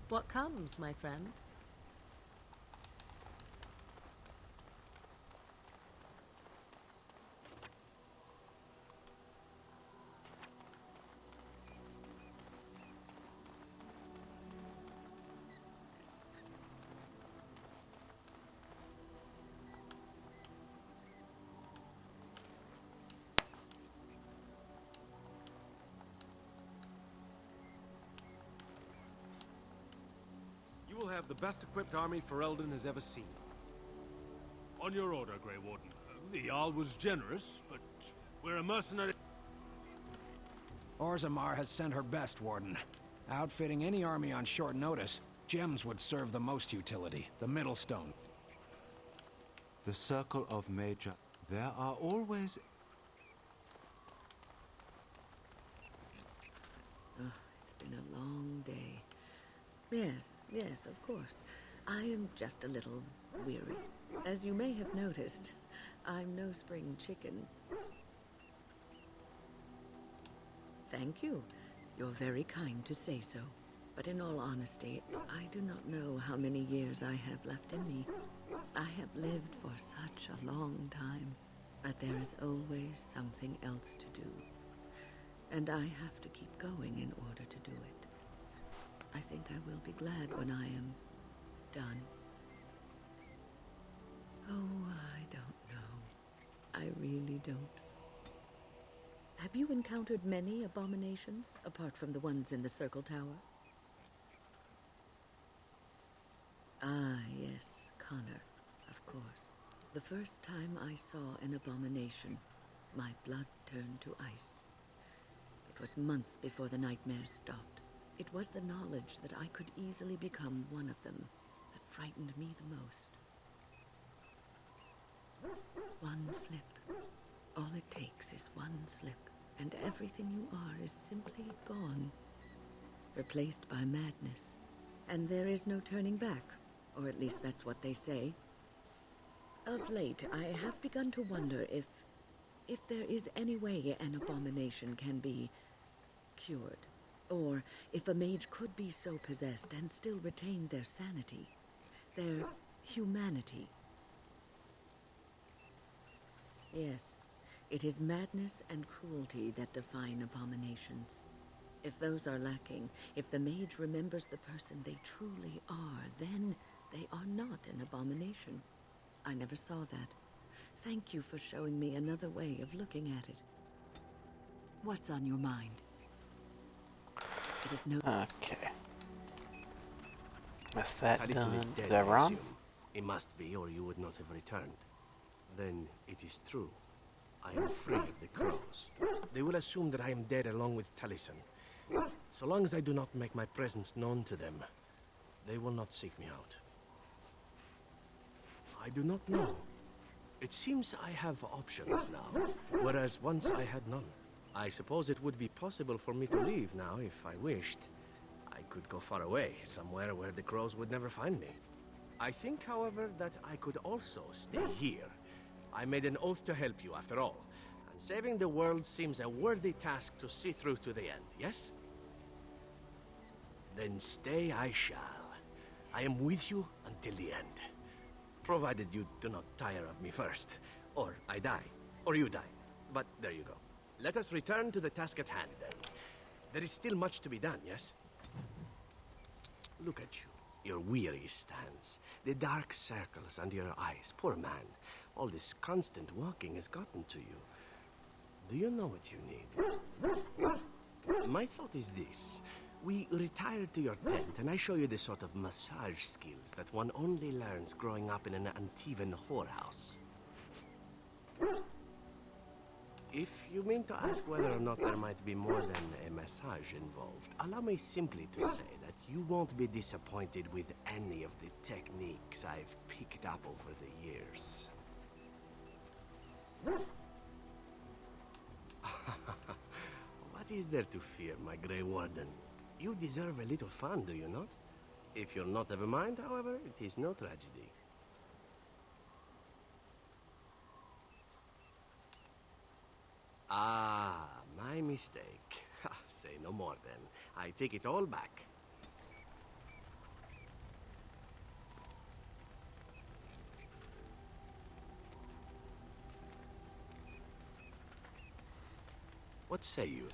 What comes, my friend? You will have the best equipped army Ferelden has ever seen. On your order, Grey Warden. The Jarl was generous, but we're a mercenary... Orzammar has sent her best, Warden. Outfitting any army on short notice, gems would serve the most utility. The Middlestone. The Circle of Major. There are always... Oh, it's been a long day. Yes, of course. I am just a little weary. As you may have noticed, I'm no spring chicken. Thank you. You're very kind to say so. But in all honesty, I do not know how many years I have left in me. I have lived for such a long time, but there is always something else to do. And I have to keep going in order to do it. I think I will be glad when I am done. Oh, I don't know. I really don't. Have you encountered many abominations, apart from the ones in the Circle Tower? Ah, yes, Connor, of course. The first time I saw an abomination, my blood turned to ice. It was months before the nightmares stopped. It was the knowledge that I could easily become one of them that frightened me the most. One slip. All it takes is one slip, and everything you are is simply gone. Replaced by madness. And there is no turning back, or at least that's what they say. Of late, I have begun to wonder if there is any way an abomination can be cured, or if a mage could be so possessed and still retain their sanity, their humanity. Yes, it is madness and cruelty that define abominations. If those are lacking, if the mage remembers the person they truly are, then they are not an abomination. I never saw that. Thank you for showing me another way of looking at it. What's on your mind? It is no... Okay. That's that Taliesin is done. dead, Is that I wrong? assume. He must be, or you would not have returned. Then it is true. I am free of the crows. They will assume that I am dead along with Taliesin. So long as I do not make my presence known to them, they will not seek me out. I do not know. It seems I have options now, whereas once I had none. I suppose it would be possible for me to leave now if I wished. I could go far away, somewhere where the crows would never find me. I think, however, that I could also stay here. I made an oath to help you, after all, and saving the world seems a worthy task to see through to the end, yes? Then stay I shall. I am with you until the end. Provided you do not tire of me first. Or I die. Or you die. But there you go. Let us return to the task at hand, then. There is still much to be done, yes? Look at you. Your weary stance. The dark circles under your eyes. Poor man. All this constant walking has gotten to you. Do you know what you need? My thought is this. We retire to your tent, and I show you the sort of massage skills that one only learns growing up in an Antivan whorehouse. If you mean to ask whether or not there might be more than a massage involved, allow me simply to say that you won't be disappointed with any of the techniques I've picked up over the years. What is there to fear, my Grey Warden? You deserve a little fun, do you not? If you're not of a mind, however, it is no tragedy. Ah, my mistake. Say no more, then. I take it all back. What say you?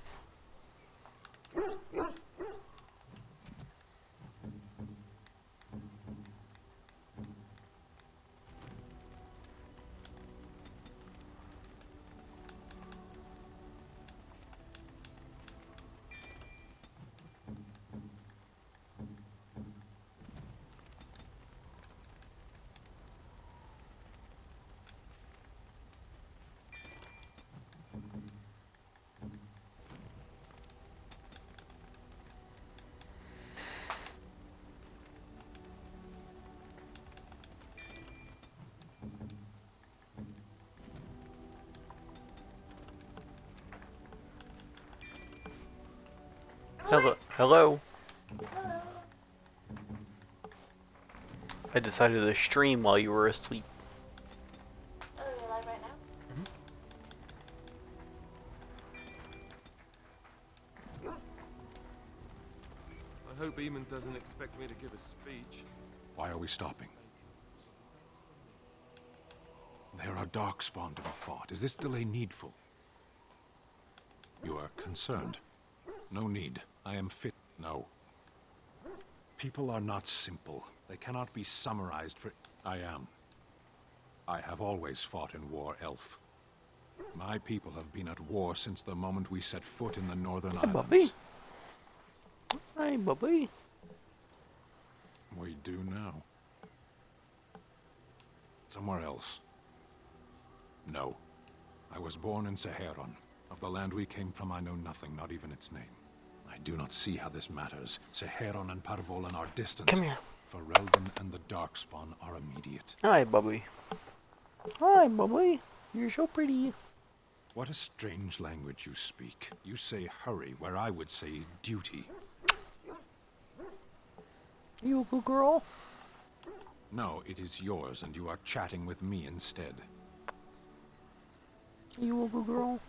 Hello? I decided to stream while you were asleep. Oh, you're live right now? I hope Eamon doesn't expect me to give a speech. Why are we stopping? There are darkspawn to be fought. Is this delay needful? You are concerned. No need. I am fit. No. People are not simple. They cannot be summarized for... I am. I have always fought in war, Elf. My people have been at war since the moment we set foot in the Northern Hey, Islands. Bobby. Hey, Bobby. We do now. Somewhere else. No. I was born in Seheron. Of the land we came from, I know nothing, not even its name. I do not see how this matters. Seheron and Parvolan are distant. Come here. Ferelden and the Darkspawn are immediate. Hi, Bobby. Hi, Bobby. You're so pretty. What a strange language you speak. You say hurry, where I would say duty. You a good girl? No, it is yours, and you are chatting with me instead. You a good girl?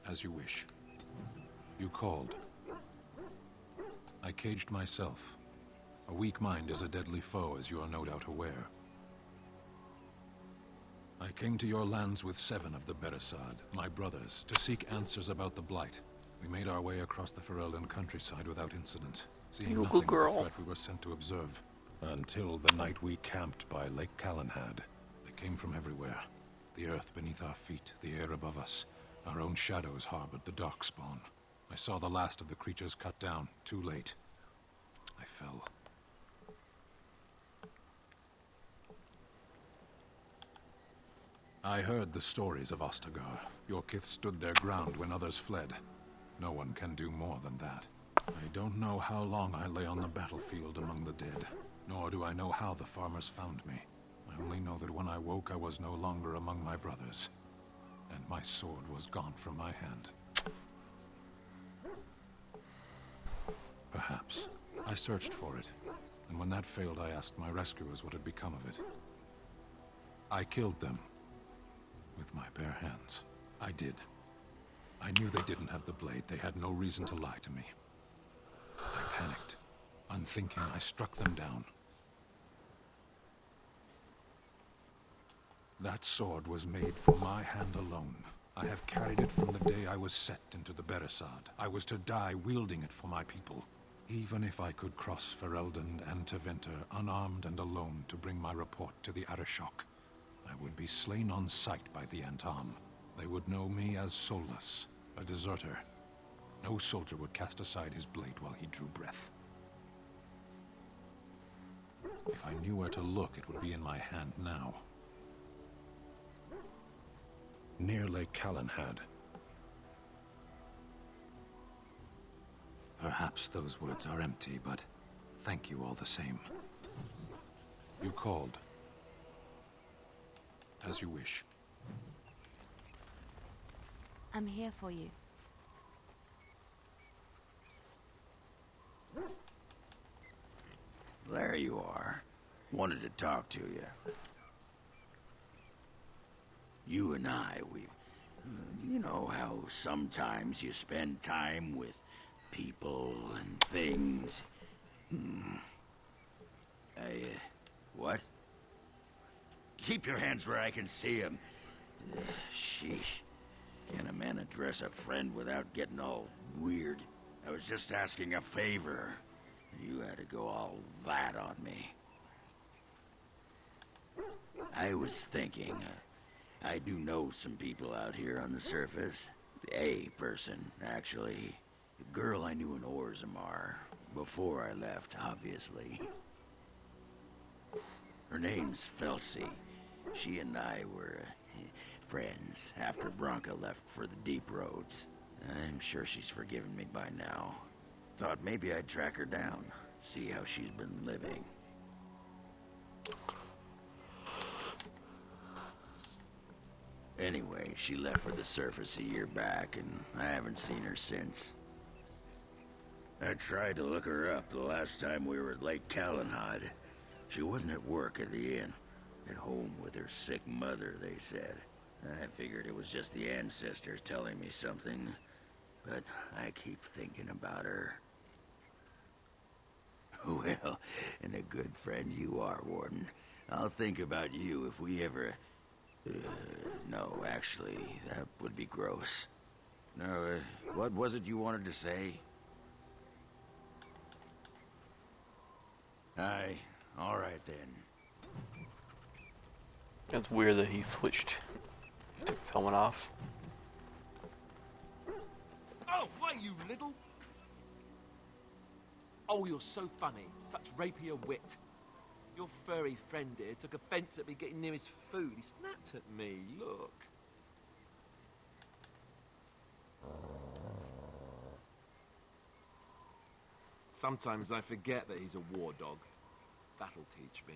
As you wish. You called. I caged myself. A weak mind is a deadly foe, as you are no doubt aware. I came to your lands with 7 of the Beresad, my brothers, to seek answers about the Blight. We made our way across the Ferelden countryside without incident, seeing You a nothing good of the girl. threat we were sent to observe. Until the night we camped by Lake Calenhad. They came from everywhere. The earth beneath our feet, the air above us. Our own shadows harbored the Darkspawn. I saw the last of the creatures cut down, too late. I fell. I heard the stories of Ostagar. Your kith stood their ground when others fled. No one can do more than that. I don't know how long I lay on the battlefield among the dead, nor do I know how the farmers found me. I only know that when I woke, I was no longer among my brothers, and my sword was gone from my hand. Perhaps. I searched for it, and when that failed, I asked my rescuers what had become of it. I killed them. With my bare hands. I did. I knew they didn't have the blade. They had no reason to lie to me. I panicked. Unthinking, I struck them down. That sword was made for my hand alone. I have carried it from the day I was set into the Beresad. I was to die wielding it for my people. Even if I could cross Ferelden and Tevinter, unarmed and alone, to bring my report to the Arishok, I would be slain on sight by the Antam. They would know me as soulless, a deserter. No soldier would cast aside his blade while he drew breath. If I knew where to look, it would be in my hand now. Near Lake Calenhad. Perhaps those words are empty, but thank you all the same. You called. As you wish. I'm here for you. There you are. Wanted to talk to you. You and I, you know how sometimes you spend time with people and things. What? Keep your hands where I can see them. Sheesh. Can a man address a friend without getting all weird? I was just asking a favor. You had to go all that on me. I was thinking, I do know some people out here on the surface. A person, actually. A girl I knew in Orzammar. Before I left, obviously. Her name's Felsi. She and I were friends after Branka left for the deep roads. I'm sure she's forgiven me by now. Thought maybe I'd track her down, see how she's been living. Anyway, she left for the surface a year back, and I haven't seen her since. I tried to look her up the last time we were at Lake Calenhad. She wasn't at work at the inn. At home with her sick mother, they said. I figured it was just the ancestors telling me something, but I keep thinking about her. Well, and a good friend you are, Warden. I'll think about you if we ever... no, actually, that would be gross. No, what was it you wanted to say? Aye, all right then. It's weird that he switched, took his helmet off. Oh, why, you little... Oh, you're so funny. Such rapier wit. Your furry friend here took offence at me getting near his food. He snapped at me. Look. Sometimes I forget that he's a war dog. That'll teach me.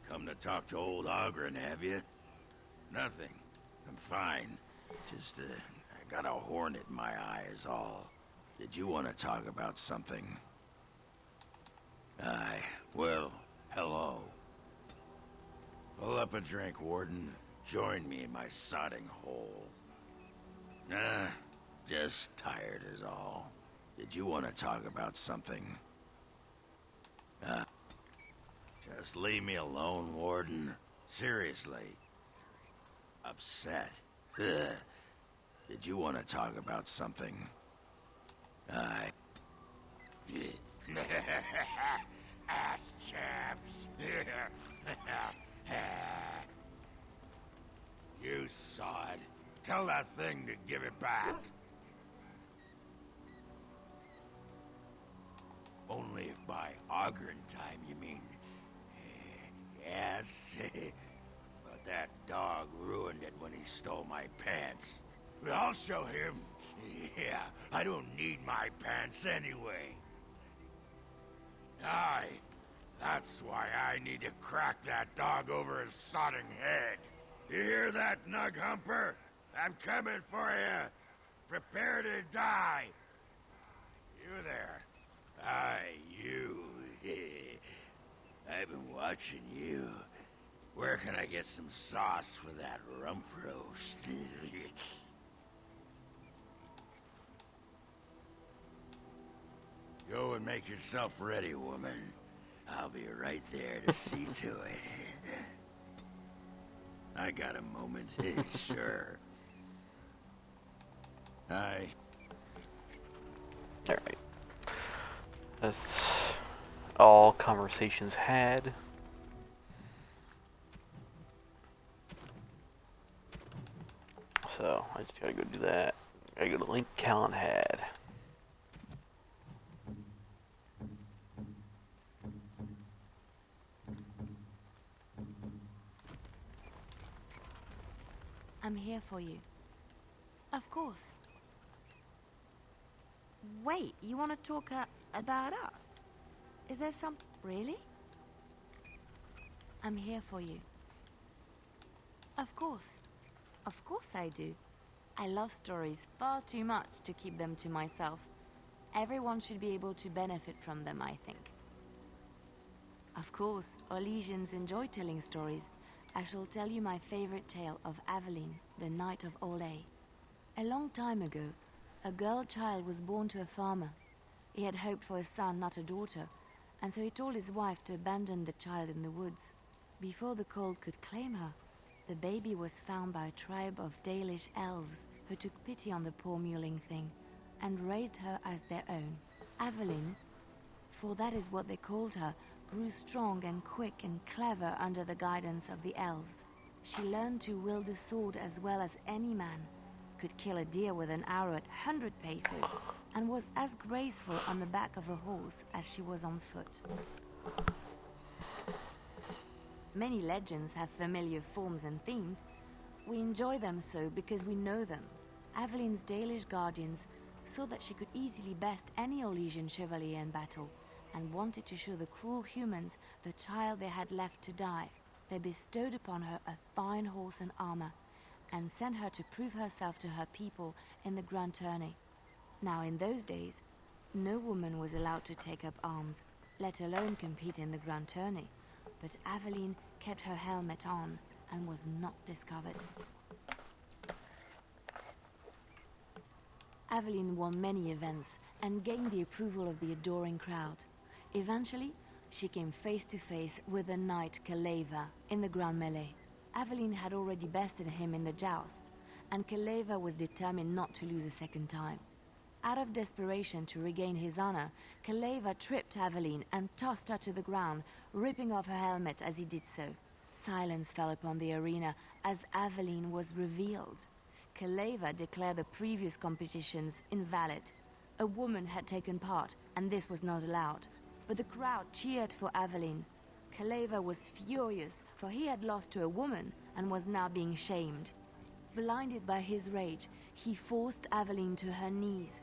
Come to talk to old Ogren, have you? Nothing. I'm fine. Just, I got a hornet in my eye is all. Did you want to talk about something? Aye. Well, hello. Pull up a drink, Warden. Join me in my sodding hole. Nah, just tired is all. Did you want to talk about something? Just leave me alone, Warden. Seriously. Upset. Did you want to talk about something? Aye. Ass chaps. You sod. Tell that thing to give it back. Only if by Ogren time, you mean. Yes. But that dog ruined it when he stole my pants. But I'll show him. Yeah, I don't need my pants anyway. Aye, that's why I need to crack that dog over his sodding head. You hear that, Nug Humper? I'm coming for you. Prepare to die. You there. Aye, you. I've been watching you. Where can I get some sauce for that rump roast? Go and make yourself ready, woman. I'll be right there to see to it. I got a moment, sure. Aye. Alright. That's all conversations had. So, I just gotta go do that. Gotta go to link Callan had. I'm here for you. Of course. Wait, you want to talk about us? Is there some... Really? I'm here for you. Of course. Of course I do. I love stories far too much to keep them to myself. Everyone should be able to benefit from them, I think. Of course, Orlesians enjoy telling stories. I shall tell you my favorite tale of Aveline, the Knight of Olay. A long time ago, a girl child was born to a farmer. He had hoped for a son, not a daughter, and so he told his wife to abandon the child in the woods. Before the cold could claim her, the baby was found by a tribe of Dalish elves who took pity on the poor mewling thing and raised her as their own. Aveline, for that is what they called her, grew strong and quick and clever under the guidance of the elves. She learned to wield the sword as well as any man, could kill a deer with an arrow at 100 paces, and was as graceful on the back of a horse as she was on foot. Many legends have familiar forms and themes. We enjoy them so because we know them. Aveline's Dalish guardians saw that she could easily best any Orlesian chevalier in battle, and wanted to show the cruel humans the child they had left to die. They bestowed upon her a fine horse and armor, and sent her to prove herself to her people in the grand tourney. Now in those days, no woman was allowed to take up arms, let alone compete in the grand tourney, but Aveline kept her helmet on and was not discovered. Aveline won many events and gained the approval of the adoring crowd. Eventually, she came face to face with the knight Kaleva in the grand melee. Aveline had already bested him in the joust, and Kaleva was determined not to lose a second time. Out of desperation to regain his honor, Kaleva tripped Aveline and tossed her to the ground, ripping off her helmet as he did so. Silence fell upon the arena as Aveline was revealed. Kaleva declared the previous competitions invalid. A woman had taken part, and this was not allowed. But the crowd cheered for Aveline. Kaleva was furious, for he had lost to a woman and was now being shamed. Blinded by his rage, he forced Aveline to her knees.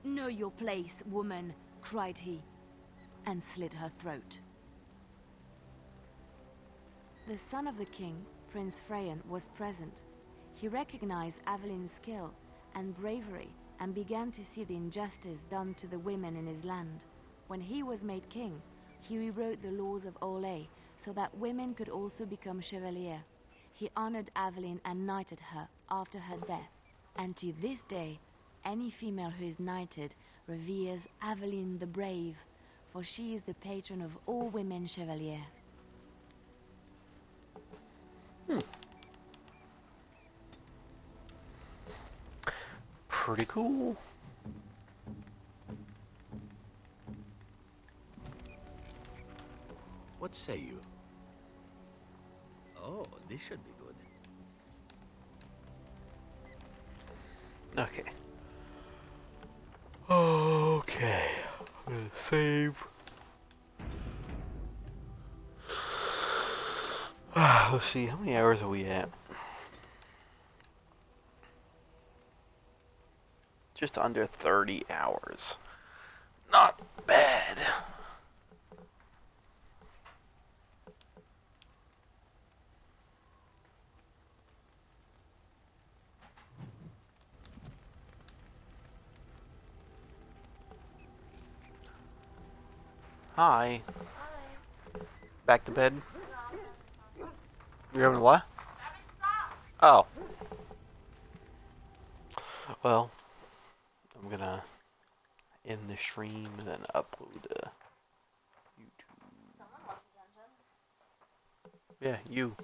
"Know your place, woman," cried he, and slit her throat. The son of the king, Prince Freyan, was present. He recognized Aveline's skill and bravery and began to see the injustice done to the women in his land. When he was made king, he rewrote the laws of Olay so that women could also become chevalier. He honored Aveline and knighted her after her death. And to this day, any female who is knighted reveres Aveline the Brave, for she is the patron of all women chevalier. Pretty cool. What say you? Oh, this should be good. Okay. Okay. I'm gonna save. Let's see, how many hours are we at? Just under 30 hours. Not bad. Hi. Back to bed? You're having what? Oh. Well, I'm gonna end the stream and then upload to YouTube. Yeah, you.